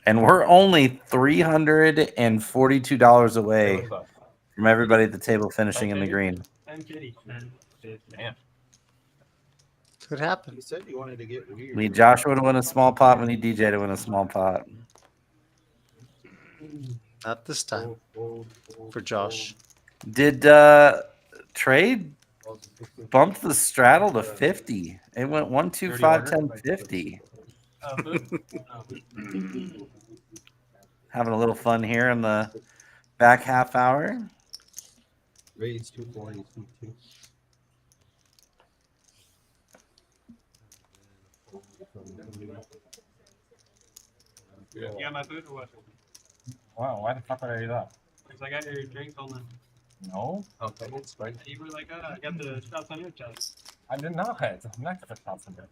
And we're only $342 away from everybody at the table finishing in the green. Damn. Could happen. You said you wanted to get weird. We need Joshua to win a small pot. We need DJ to win a small pot. Not this time for Josh. Did Trey bump the straddle to 50? It went 1, 2, 5, 10, 50. Having a little fun here in the back half hour. Raise 240, 2. You got my food or what? Wow, why the fuck would I do that? Because I got your drinks on the. No. Okay, it's fine. You were like, I got the shots on your chest. I did not. It's next to shots in there.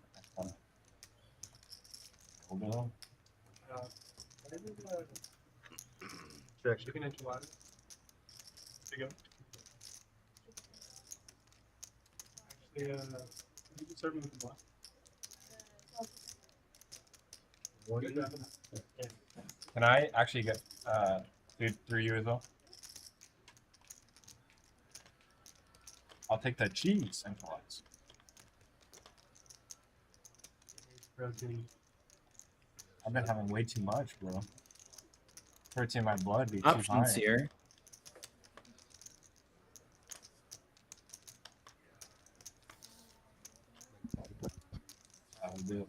Chicken enchiladas. There you go. Actually, you can serve them with the block. Can I actually get through you as well? I'll take the cheese enchiladas. I've been having way too much, bro. Protein in my blood be too high. Options here. I'll do it.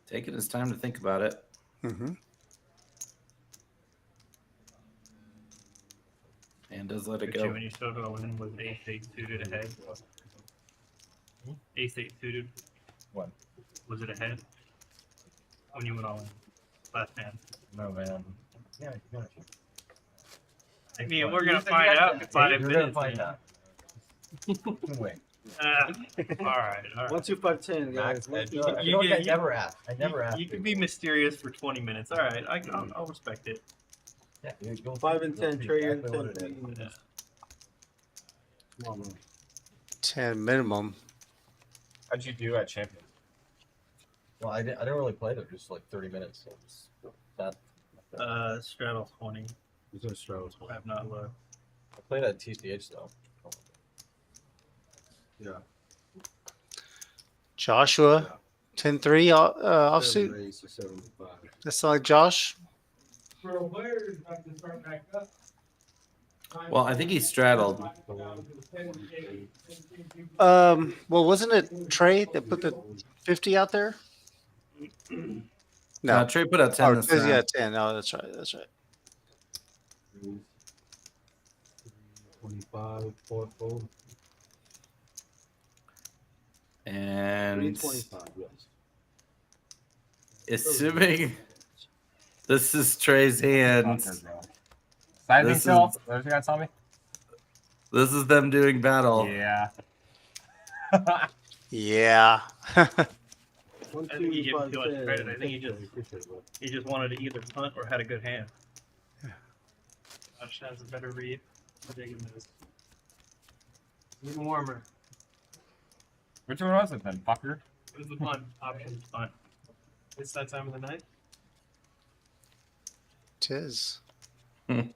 Taking his time to think about it. Mm-hmm. And does let it Richie, go. when you still go in with ace-8 suited ahead. Ace-8 suited. What? Was it ahead? When you went all in. Last hand. No, man. Yeah, you got I mean, we're going to find out in 5 minutes. We're going to find out. Wait. All right. 1, 2, 5, 10, guys. I never asked. I never asked. You can be mysterious for 20 minutes. All right, I'll respect it. Yeah, 5 and 10, Trey, and 10. Yeah. Come on, man. 10 minimum. How'd you do at Champions? Well, I didn't really play there, just like 30 minutes. So it was that. Straddle 20. He's going to straddle 20. I have not looked. I played at TCH though. Yeah. Joshua, 10-3 offsuit. That's like Josh. Well, I think he straddled. Well, wasn't it Trey that put the 50 out there? No, Trey put out 10 this time. Yeah, 10. No, that's right. That's right. 25, 4, 4. And 325, yes. Assuming this is Trey's hand. Sizing still? What you guys tell me? This is them doing battle. Yeah. Yeah. I think he gave him too much credit. I think he just wanted to either punt or had a good hand. Josh has a better read. Even warmer. Which one was it then, fucker? It was the punt option. Punt. It's that time of the night. Tis. We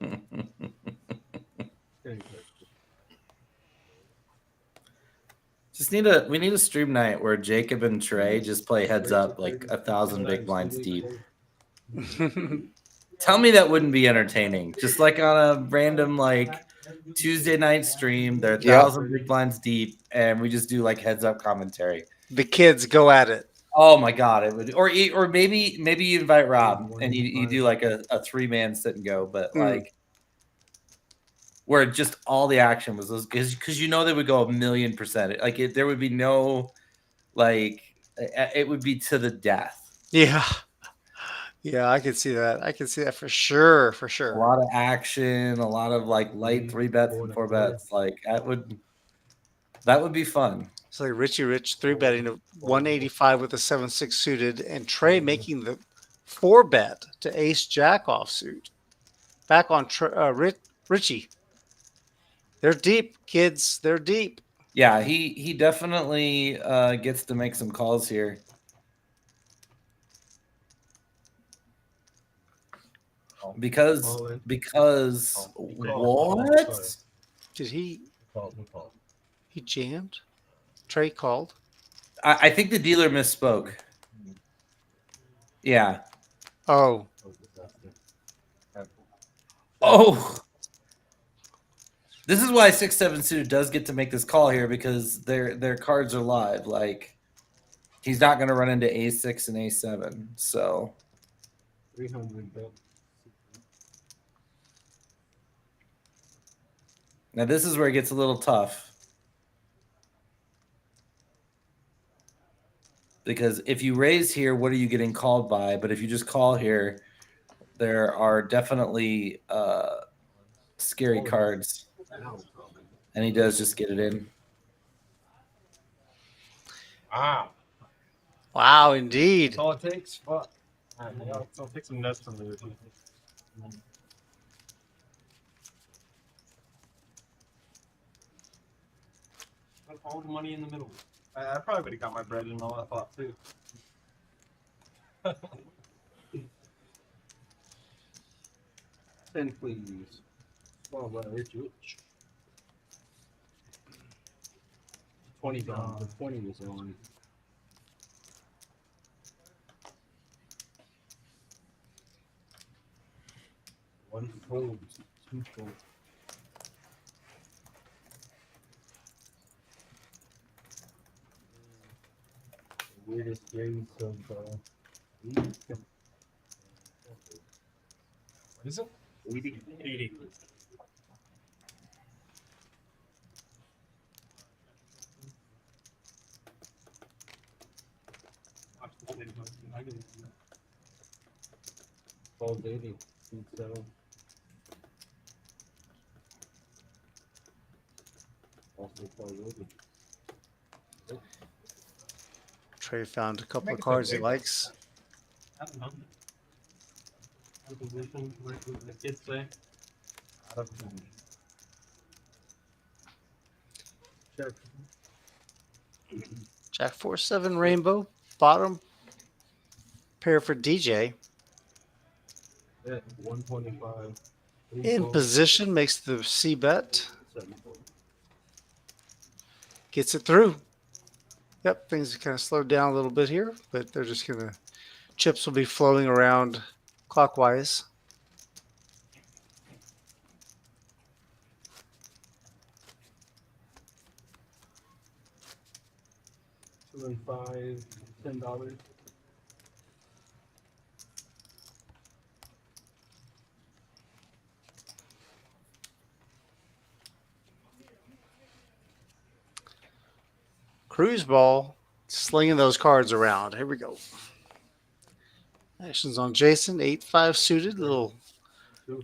need a stream night where Jacob and Trey just play heads up like 1,000 big blinds deep. Tell me that wouldn't be entertaining. Just like on a random like Tuesday night stream, they're 1,000 big blinds deep, and we just do like heads up commentary. The kids go at it. Oh my god, it would. Or maybe you invite Rob and you do like a 3-man sit and go, but like where just all the action was those, because you know they would go 1,000,000%. Like there would be no like it would be to the death. Yeah. Yeah, I can see that. I can see that for sure. For sure. A lot of action, a lot of like light 3 bets and 4 bets. Like that would be fun. So like Richie Rich 3-betting to 185 with a 7-6 suited, and Trey making the 4-bet to Ace Jack offsuit. Back on Richie. They're deep, kids. They're deep. Yeah, he definitely gets to make some calls here. Because what? Did he jammed? Trey called. I think the dealer misspoke. Yeah. Oh. This is why 6-7 suited does get to make this call here because their cards are live. Like he's not going to run into A6 and A7. So 300 bet. now this is where it gets a little tough. Because if you raise here, what are you getting called by? But if you just call here, there are definitely scary cards. And he does just get it in. Wow, indeed. That's all it takes. Fuck. I'll take some nuts from there. All the money in the middle. I probably would have got my bread and all that thought too. 10, please. Well, where's you? 20 gone. The 20 was on. One fold, 2 fold. Weirdest games of what is it? 80. 80. Fold 80. 7. Also fold 80. Trey found a couple of cards he likes. I don't know. Position, what the kids say. Check. Jack 4-7 rainbow. Bottom pair for DJ. Yeah, 125. In position, makes the C bet. Gets it through. Yep, things kind of slowed down a little bit here, but they're just going to, chips will be flowing around clockwise. $2 and $5, $10. Cruise ball, slinging those cards around. Here we go. Actions on Jason, 8-5 suited, little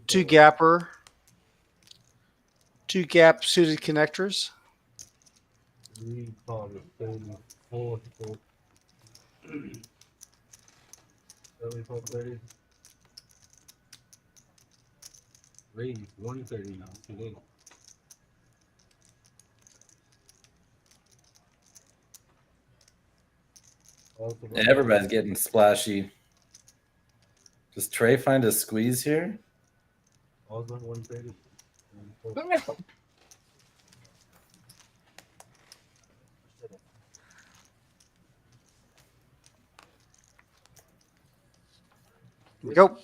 two gap suited connectors. 3 call it 34. 30. Raise 130 now today. Everybody's getting splashy. Does Trey find a squeeze here? Also 130. Here we go.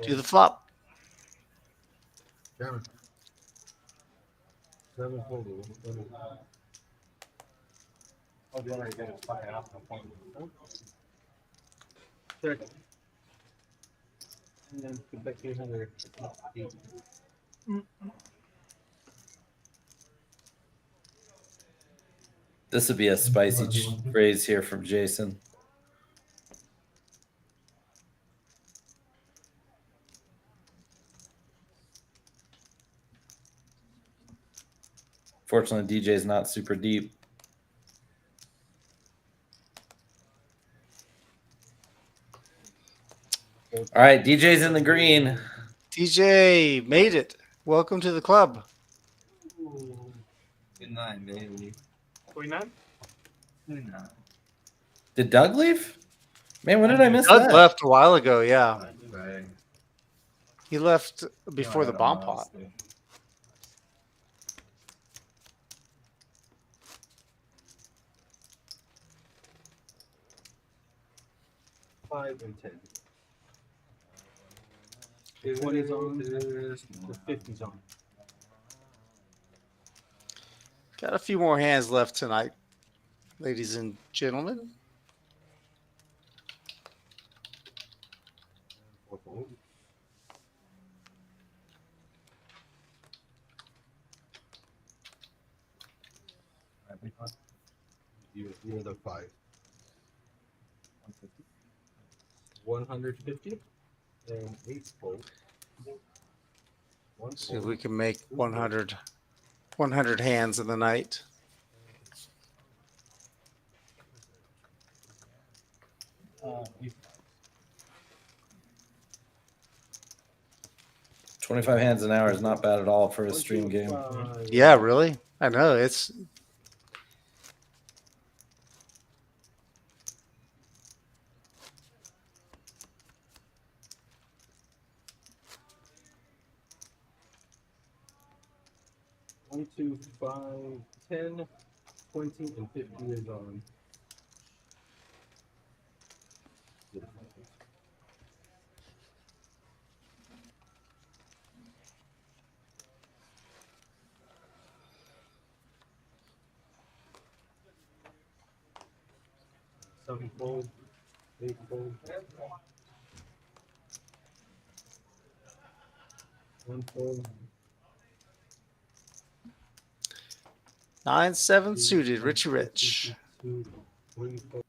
Do the flop. 7 fold. Oh, the other guy is fucking out the point. Check. And then put back 800. This would be a spicy raise here from Jason. Fortunately, DJ's not super deep. All right, DJ's in the green. DJ made it. Welcome to the club. Good night, baby. 49? Did Doug leave? Man, when did I miss Doug that? left a while ago, yeah. Right. He left before the bomb pot. $5 and $10. The 20's on, the 50's on. Got a few more hands left tonight, ladies and gentlemen. You're the 5. 150 and 8 fold. See if we can make 100 hands in the night. Uh, 25 hands an hour is not bad at all for a stream game. Yeah, really? I know it's. One, 2, 5, 10, 20, and 50 is on. Seven fold, 8 fold, 1 fold. 9-7 suited, Richie Rich. 2, 3 fold.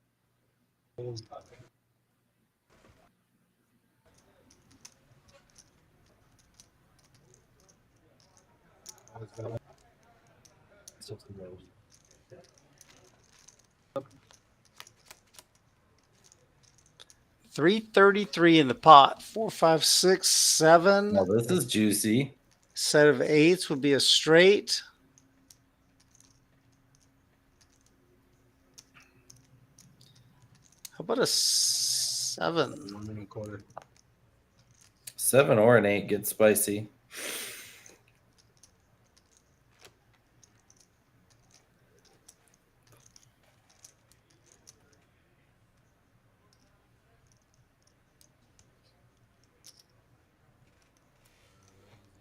$333 in the pot. 4, 5, 6, 7. Well, this is juicy. Set of 8s would be a straight. How about a 7? 1 1/4. 7 or an 8 gets spicy.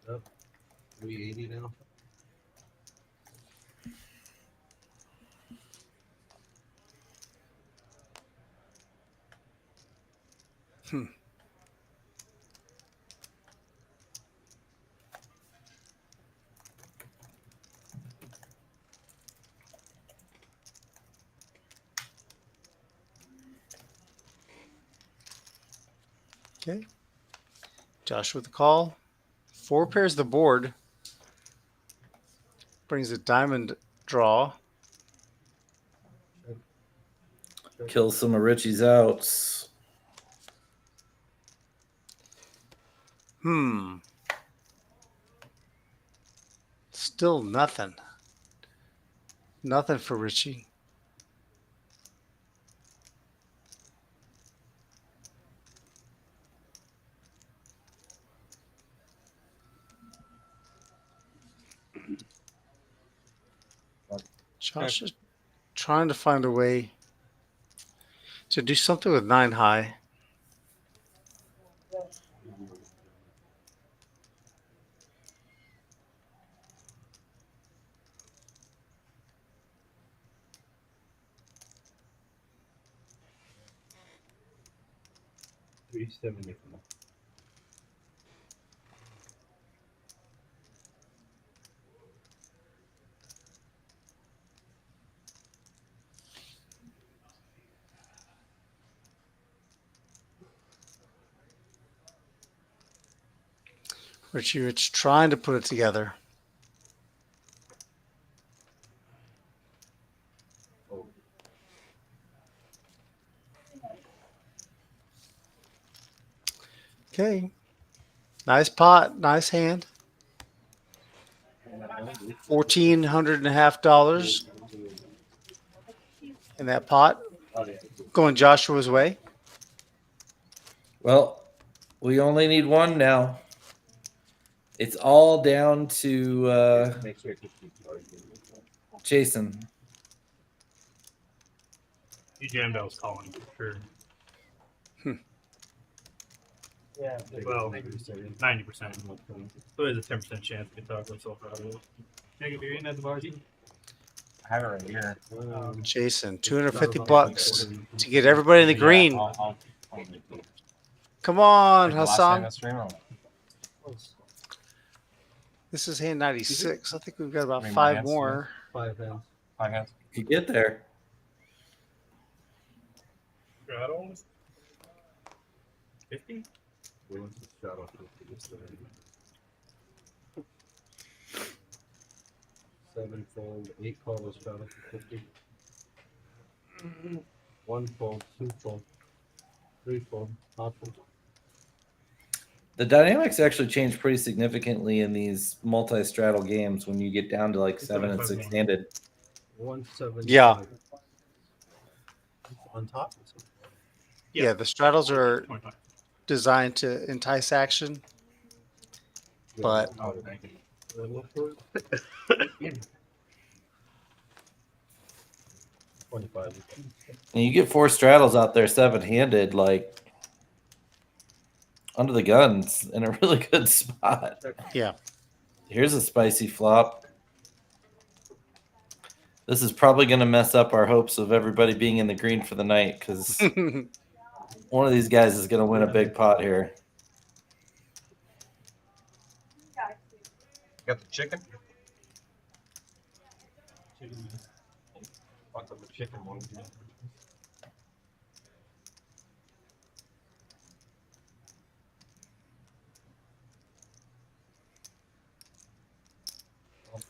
Up 380 now. Okay. Josh with the call. 4 pairs the board. Brings a diamond draw. Kill some of Richie's outs. Still nothing. Nothing for Richie. Josh is trying to find a way to do something with 9 high. $370. Richie Rich trying to put it together. Okay. Nice pot, nice hand. $1,450 in that pot. Going Joshua's way. Well, we only need one now. It's all down to Jason. You jammed I was calling for sure. Yeah. Well, 90%. So there's a 10% chance we can talk myself out of it. Can I get beer in at the bar, T? I have it right here. Jason, $250 to get everybody in the green. I'll Come on, like the last time Hassan. I streamed, This is hand 96. I think we've got about How many 5 hands? more. 5 hands. 5 hands. You get there. Straddles. 50. Seven fold, 8 fold, straddle for 50. 1 fold, 2 fold, 3 fold, half fold. The dynamics actually change pretty significantly in these multi-straddle games when you get down to like 7 and 6-handed. 175. Yeah. On top? Yeah, the straddles are designed to entice action. But Oh, thank you. 25. And you get 4 straddles out there 7-handed, like under the guns in a really good spot. Yeah. Here's a spicy flop. This is probably going to mess up our hopes of everybody being in the green for the night because one of these guys is going to win a big pot here. Got the chicken? Fuck with the chicken one.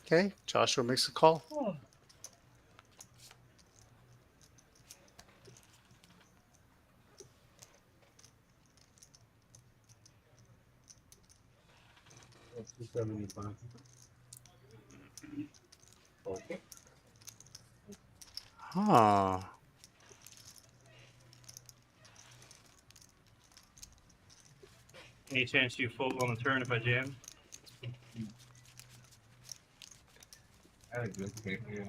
Okay, Joshua makes a call. That's 275. Okay. Huh. Any chance you fold on the turn if I jam? I think this game, yeah.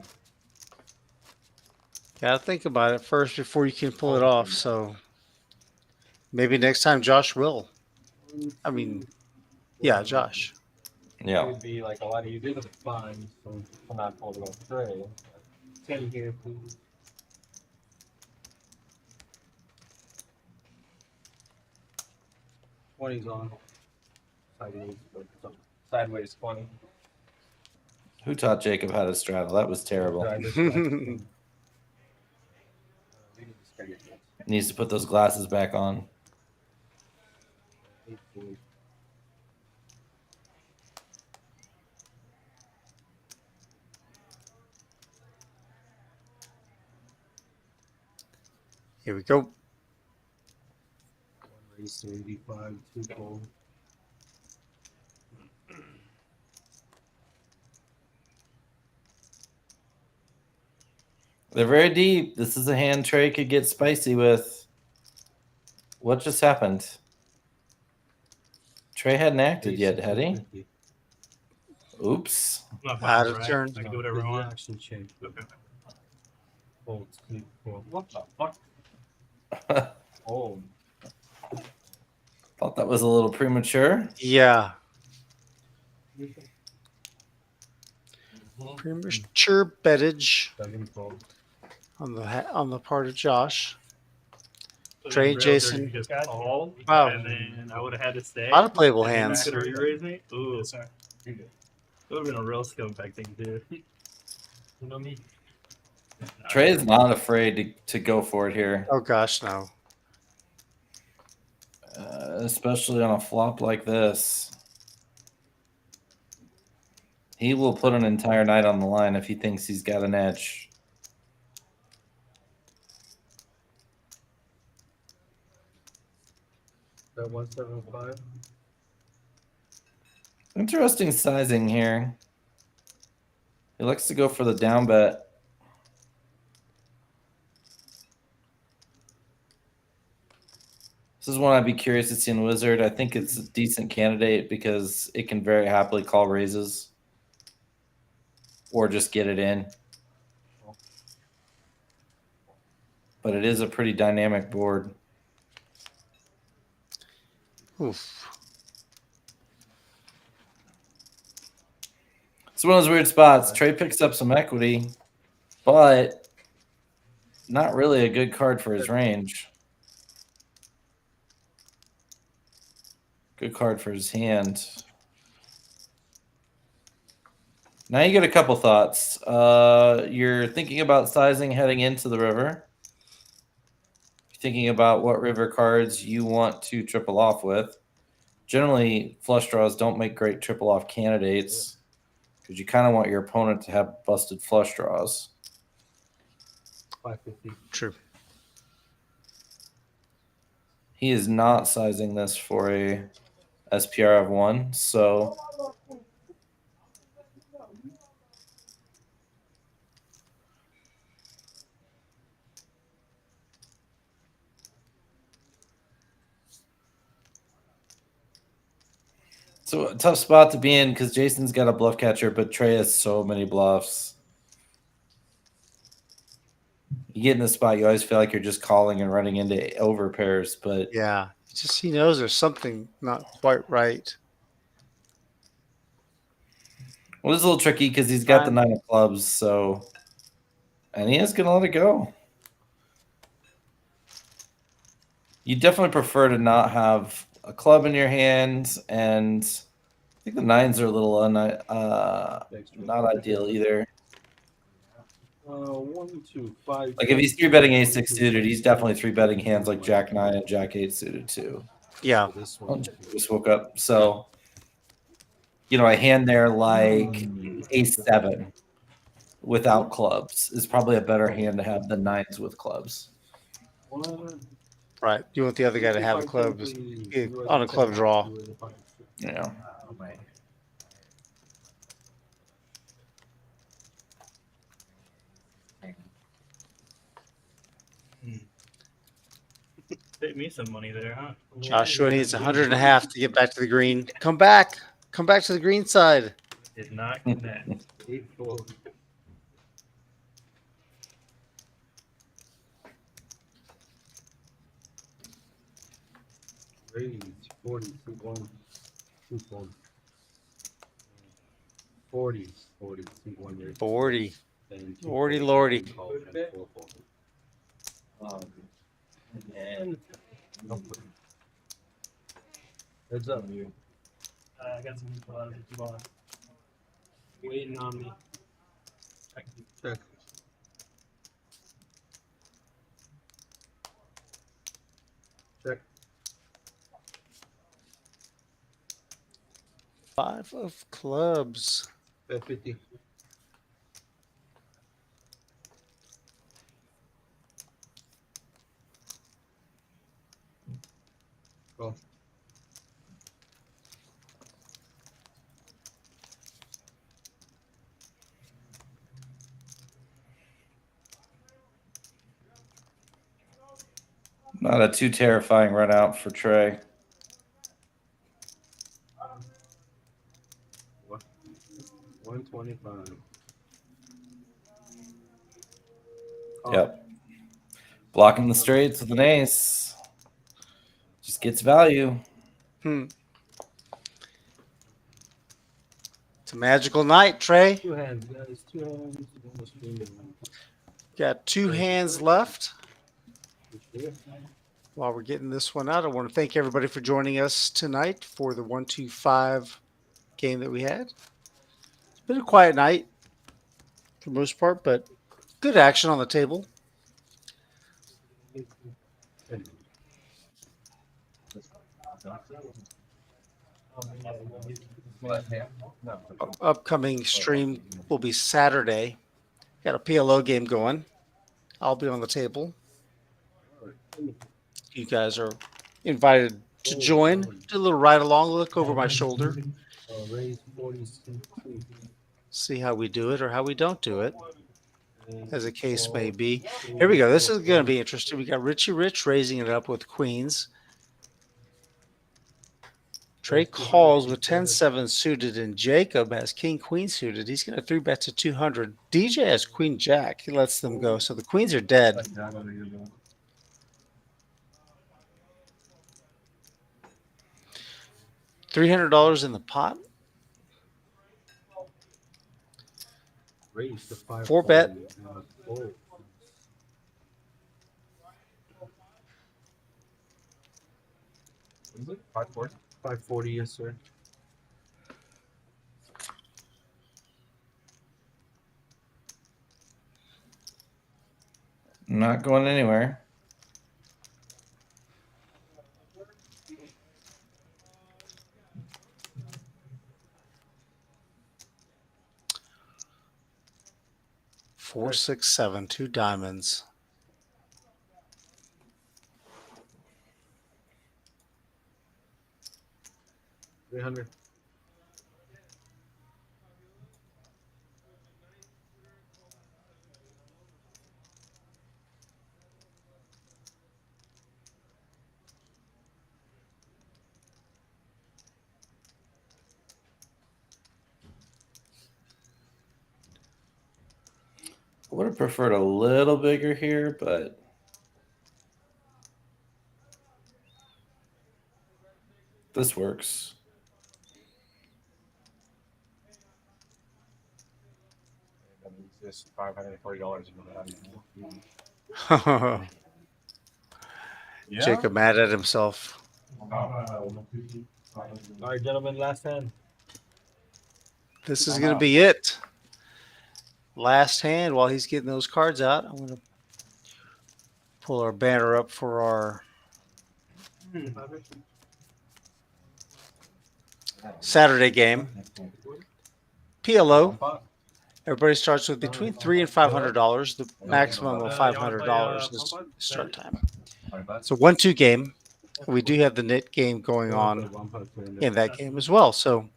Gotta think about it first before you can pull it off. So maybe next time Josh will. I mean, yeah, Josh. Yeah. It would be like a lot of you did fine, so I'm not folding on Trey. 10 here, please. Twenty's on. Sideways 20. Who taught Jacob how to straddle? That was terrible. Needs to put those glasses back on. Here we go. Raise to 85, 2 fold. They're very deep. This is a hand Trey could get spicy with. What just happened? Trey hadn't acted yet, had he? Oops. Out of turn. I can do whatever I want. Action change. Okay. Fold, 2 fold. What the fuck? Oh. Thought that was a little premature. Yeah. Premature bettage 7 fold. on the part of Josh. So Trey, then Jason. you just called, Wow. and then I would have had to stay. A lot of playable and then hands. you could have re-raised me. Ooh, sorry. It would have been a real scumbag thing to do. You know me. Trey is not afraid to go for it here. Oh gosh, no. Especially on a flop like this. He will put an entire night on the line if he thinks he's got an edge. That 175. Interesting sizing here. He likes to go for the down bet. This is one I'd be curious to see in Wizard. I think it's a decent candidate because it can very happily call raises or just get it in. But it is a pretty dynamic board. Oof. It's one of those weird spots. Trey picks up some equity. but not really a good card for his range. Good card for his hand. Now you get a couple thoughts. You're thinking about sizing heading into the river. You're thinking about what river cards you want to triple off with. Generally, flush draws don't make great triple off candidates because you kind of want your opponent to have busted flush draws. 550. True. He is not sizing this for a SPR of 1, so so a tough spot to be in because Jason's got a bluff catcher, but Trey has so many bluffs. You get in this spot, you always feel like you're just calling and running into over pairs, but yeah, he knows there's something not quite right. Well, it's a little tricky because he's got the 9 of clubs, so and he is gonna let it go. You definitely prefer to not have a club in your hand, and I think the 9s are a little not ideal either. 1, 2, 5. Like if he's 3-betting ace-6 suited, he's definitely 3-betting hands like Jack 9 and Jack 8 suited too. Yeah. Just woke up. So, a hand there like ace 7 without clubs is probably a better hand to have than 9s with clubs. Right. You want the other guy to have a club on a club draw. Yeah. Save me some money there, huh? Joshua needs 100.5 to get back to the green. Come back to the green side. Did not connect. 8-4. Raise 40, 2-1, 2-4. 40, 40, 2-1. 40. 40 lordy. And heads up, you. I got some people out of the bar. Waiting on me. Check. Check. 5 of clubs. 550. Go. Not a too terrifying run out for Trey. What? 125. Yep. Blocking the straights with an ace. Just gets value. It's a magical night, Trey. 2 hands, guys. 2 hands. Got 2 hands left. While we're getting this one out, I want to thank everybody for joining us tonight for the 1-2-5 game that we had. It's been a quiet night for the most part, but good action on the table. Upcoming stream will be Saturday. Got a PLO game going. I'll be on the table. You guys are invited to join. Do a little ride along, look over my shoulder. See how we do it or how we don't do it, as the case may be. Here we go. This is going to be interesting. We got Richie Rich raising it up with queens. Trey calls with 10-7 suited, and Jacob has king-queen suited. He's going to 3-bet to 200. DJ has queen-jack. He lets them go. So the queens are dead. $300 in the pot. Raise to 4 bet. 540? 540, yes, sir. Not going anywhere. Four, 6, 7, 2 diamonds. $300. I would have preferred a little bigger here, but this works. This $540. Yeah. Jacob mad at himself. All right, gentlemen, last hand. This is going to be it. Last hand while he's getting those cards out. I'm going to pull our banner up for our Saturday game. PLO. Everybody starts with between $300 and $500. The maximum of $500 is start time. So 1-2 game. We do have the knit game going on in that game as well. So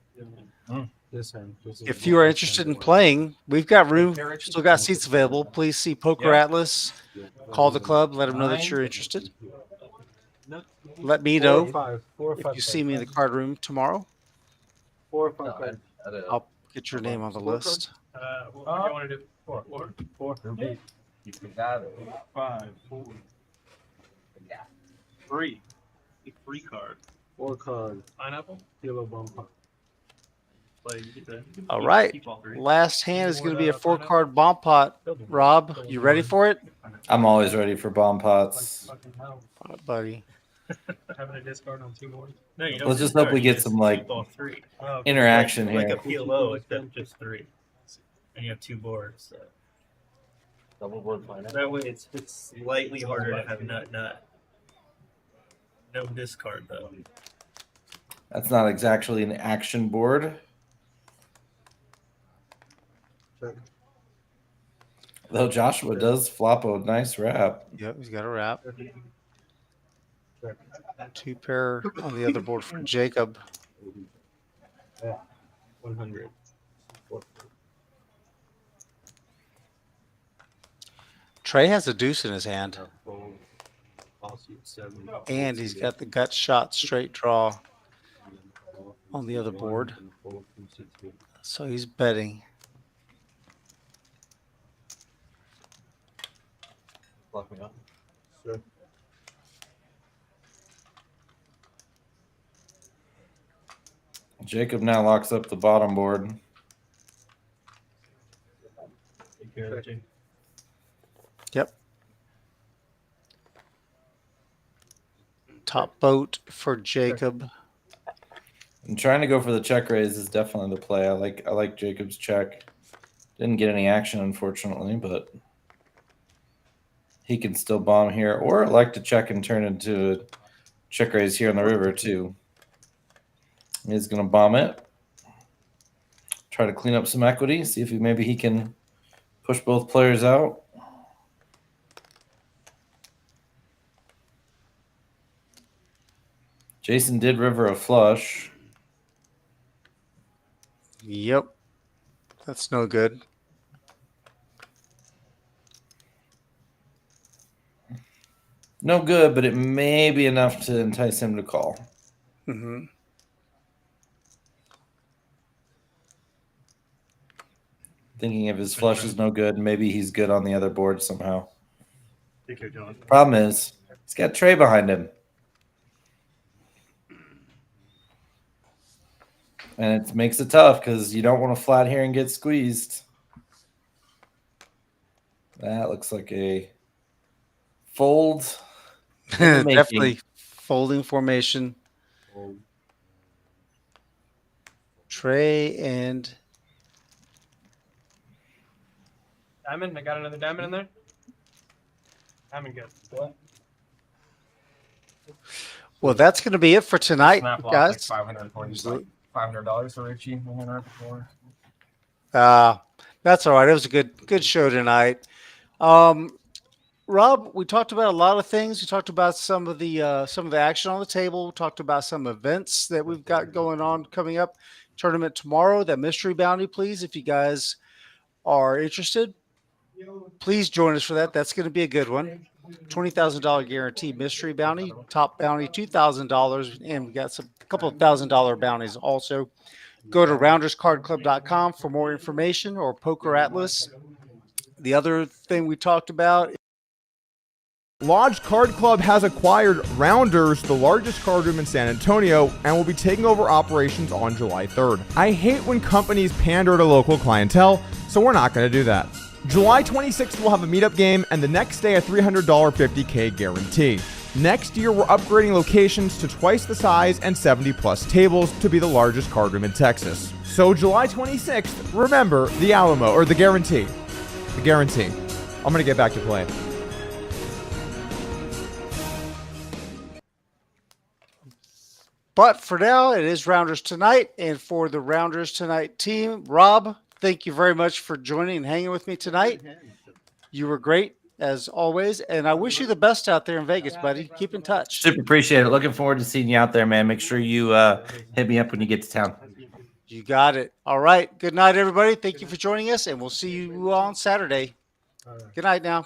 if you are interested in playing, we've got room, still got seats available. Please see Poker Atlas. Call the club. Let them know that you're interested. Let me know if you see me in the card room tomorrow. 4 or 5. I'll get your name on the list. What do you want to do? 4. You got it. 5, 4. 3. A free card. 4 card. Pineapple? Kilo bump. All right. Last hand is going to be a 4-card bomb pot. Rob, you ready for it? I'm always ready for bomb pots. All right, buddy. Having a discard on 2 boards? No, you don't. Let's just hope we get some like interaction like here. a PLO, except just 3, and you have 2 boards. So. Double board final. That way, it's slightly harder to have nut. No discard though. That's not exactly an action board. Though Joshua does flop a nice wrap. Yep, he's got a wrap. 2 pair on the other board for Jacob. 100. Trey has a deuce in his hand. And he's got the gut shot straight draw on the other board. So he's betting. Lock me up. Sure. Jacob now locks up the bottom board. Yep. Top boat for Jacob. And trying to go for the check raise is definitely the play. I like Jacob's check. Didn't get any action, unfortunately, but he can still bomb here, or elect to check and turn into a check raise here on the river too. He's going to bomb it. Try to clean up some equity. See if maybe he can push both players out. Jason did river a flush. Yep. That's no good. No good, but it may be enough to entice him to call. Mm-hmm. Thinking if his flush is no good, maybe he's good on the other board somehow. Think you're doing. Problem is, he's got Trey behind him. And it makes it tough because you don't want to flat here and get squeezed. That looks like a fold. Definitely folding formation. Trey and Diamond. I got another diamond in there. Diamond good. What? well, that's going to be it for tonight, guys. Like $500 for Richie. That's all right. It was a good show tonight. Rob, we talked about a lot of things. We talked about some of the action on the table. We talked about some events that we've got going on coming up. Tournament tomorrow, that mystery bounty, please. If you guys are interested, please join us for that. That's going to be a good one. $20,000 guarantee mystery bounty, top bounty $2,000, and we got a couple of $1,000 bounties also. Go to rounderscardclub.com for more information, or Poker Atlas. The other thing we talked about. Lodge Card Club has acquired Rounders, the largest card room in San Antonio, and will be taking over operations on July 3rd. I hate when companies pander to local clientele, so we're not going to do that. July 26th, we'll have a meetup game, and the next day, a $300 50K guarantee. Next year, we're upgrading locations to twice the size and 70+ tables to be the largest card room in Texas. So July 26th, remember the Alamo, or the guarantee. The guarantee. I'm going to get back to play. But for now, it is Rounders Tonight. And for the Rounders Tonight team, Rob, thank you very much for joining and hanging with me tonight. You were great, as always. And I wish you the best out there in Vegas, buddy. Keep in touch. Super appreciate it. Looking forward to seeing you out there, man. Make sure you hit me up when you get to town. You got it. All right. Good night, everybody. Thank you for joining us, and we'll see you on Saturday. Good night now.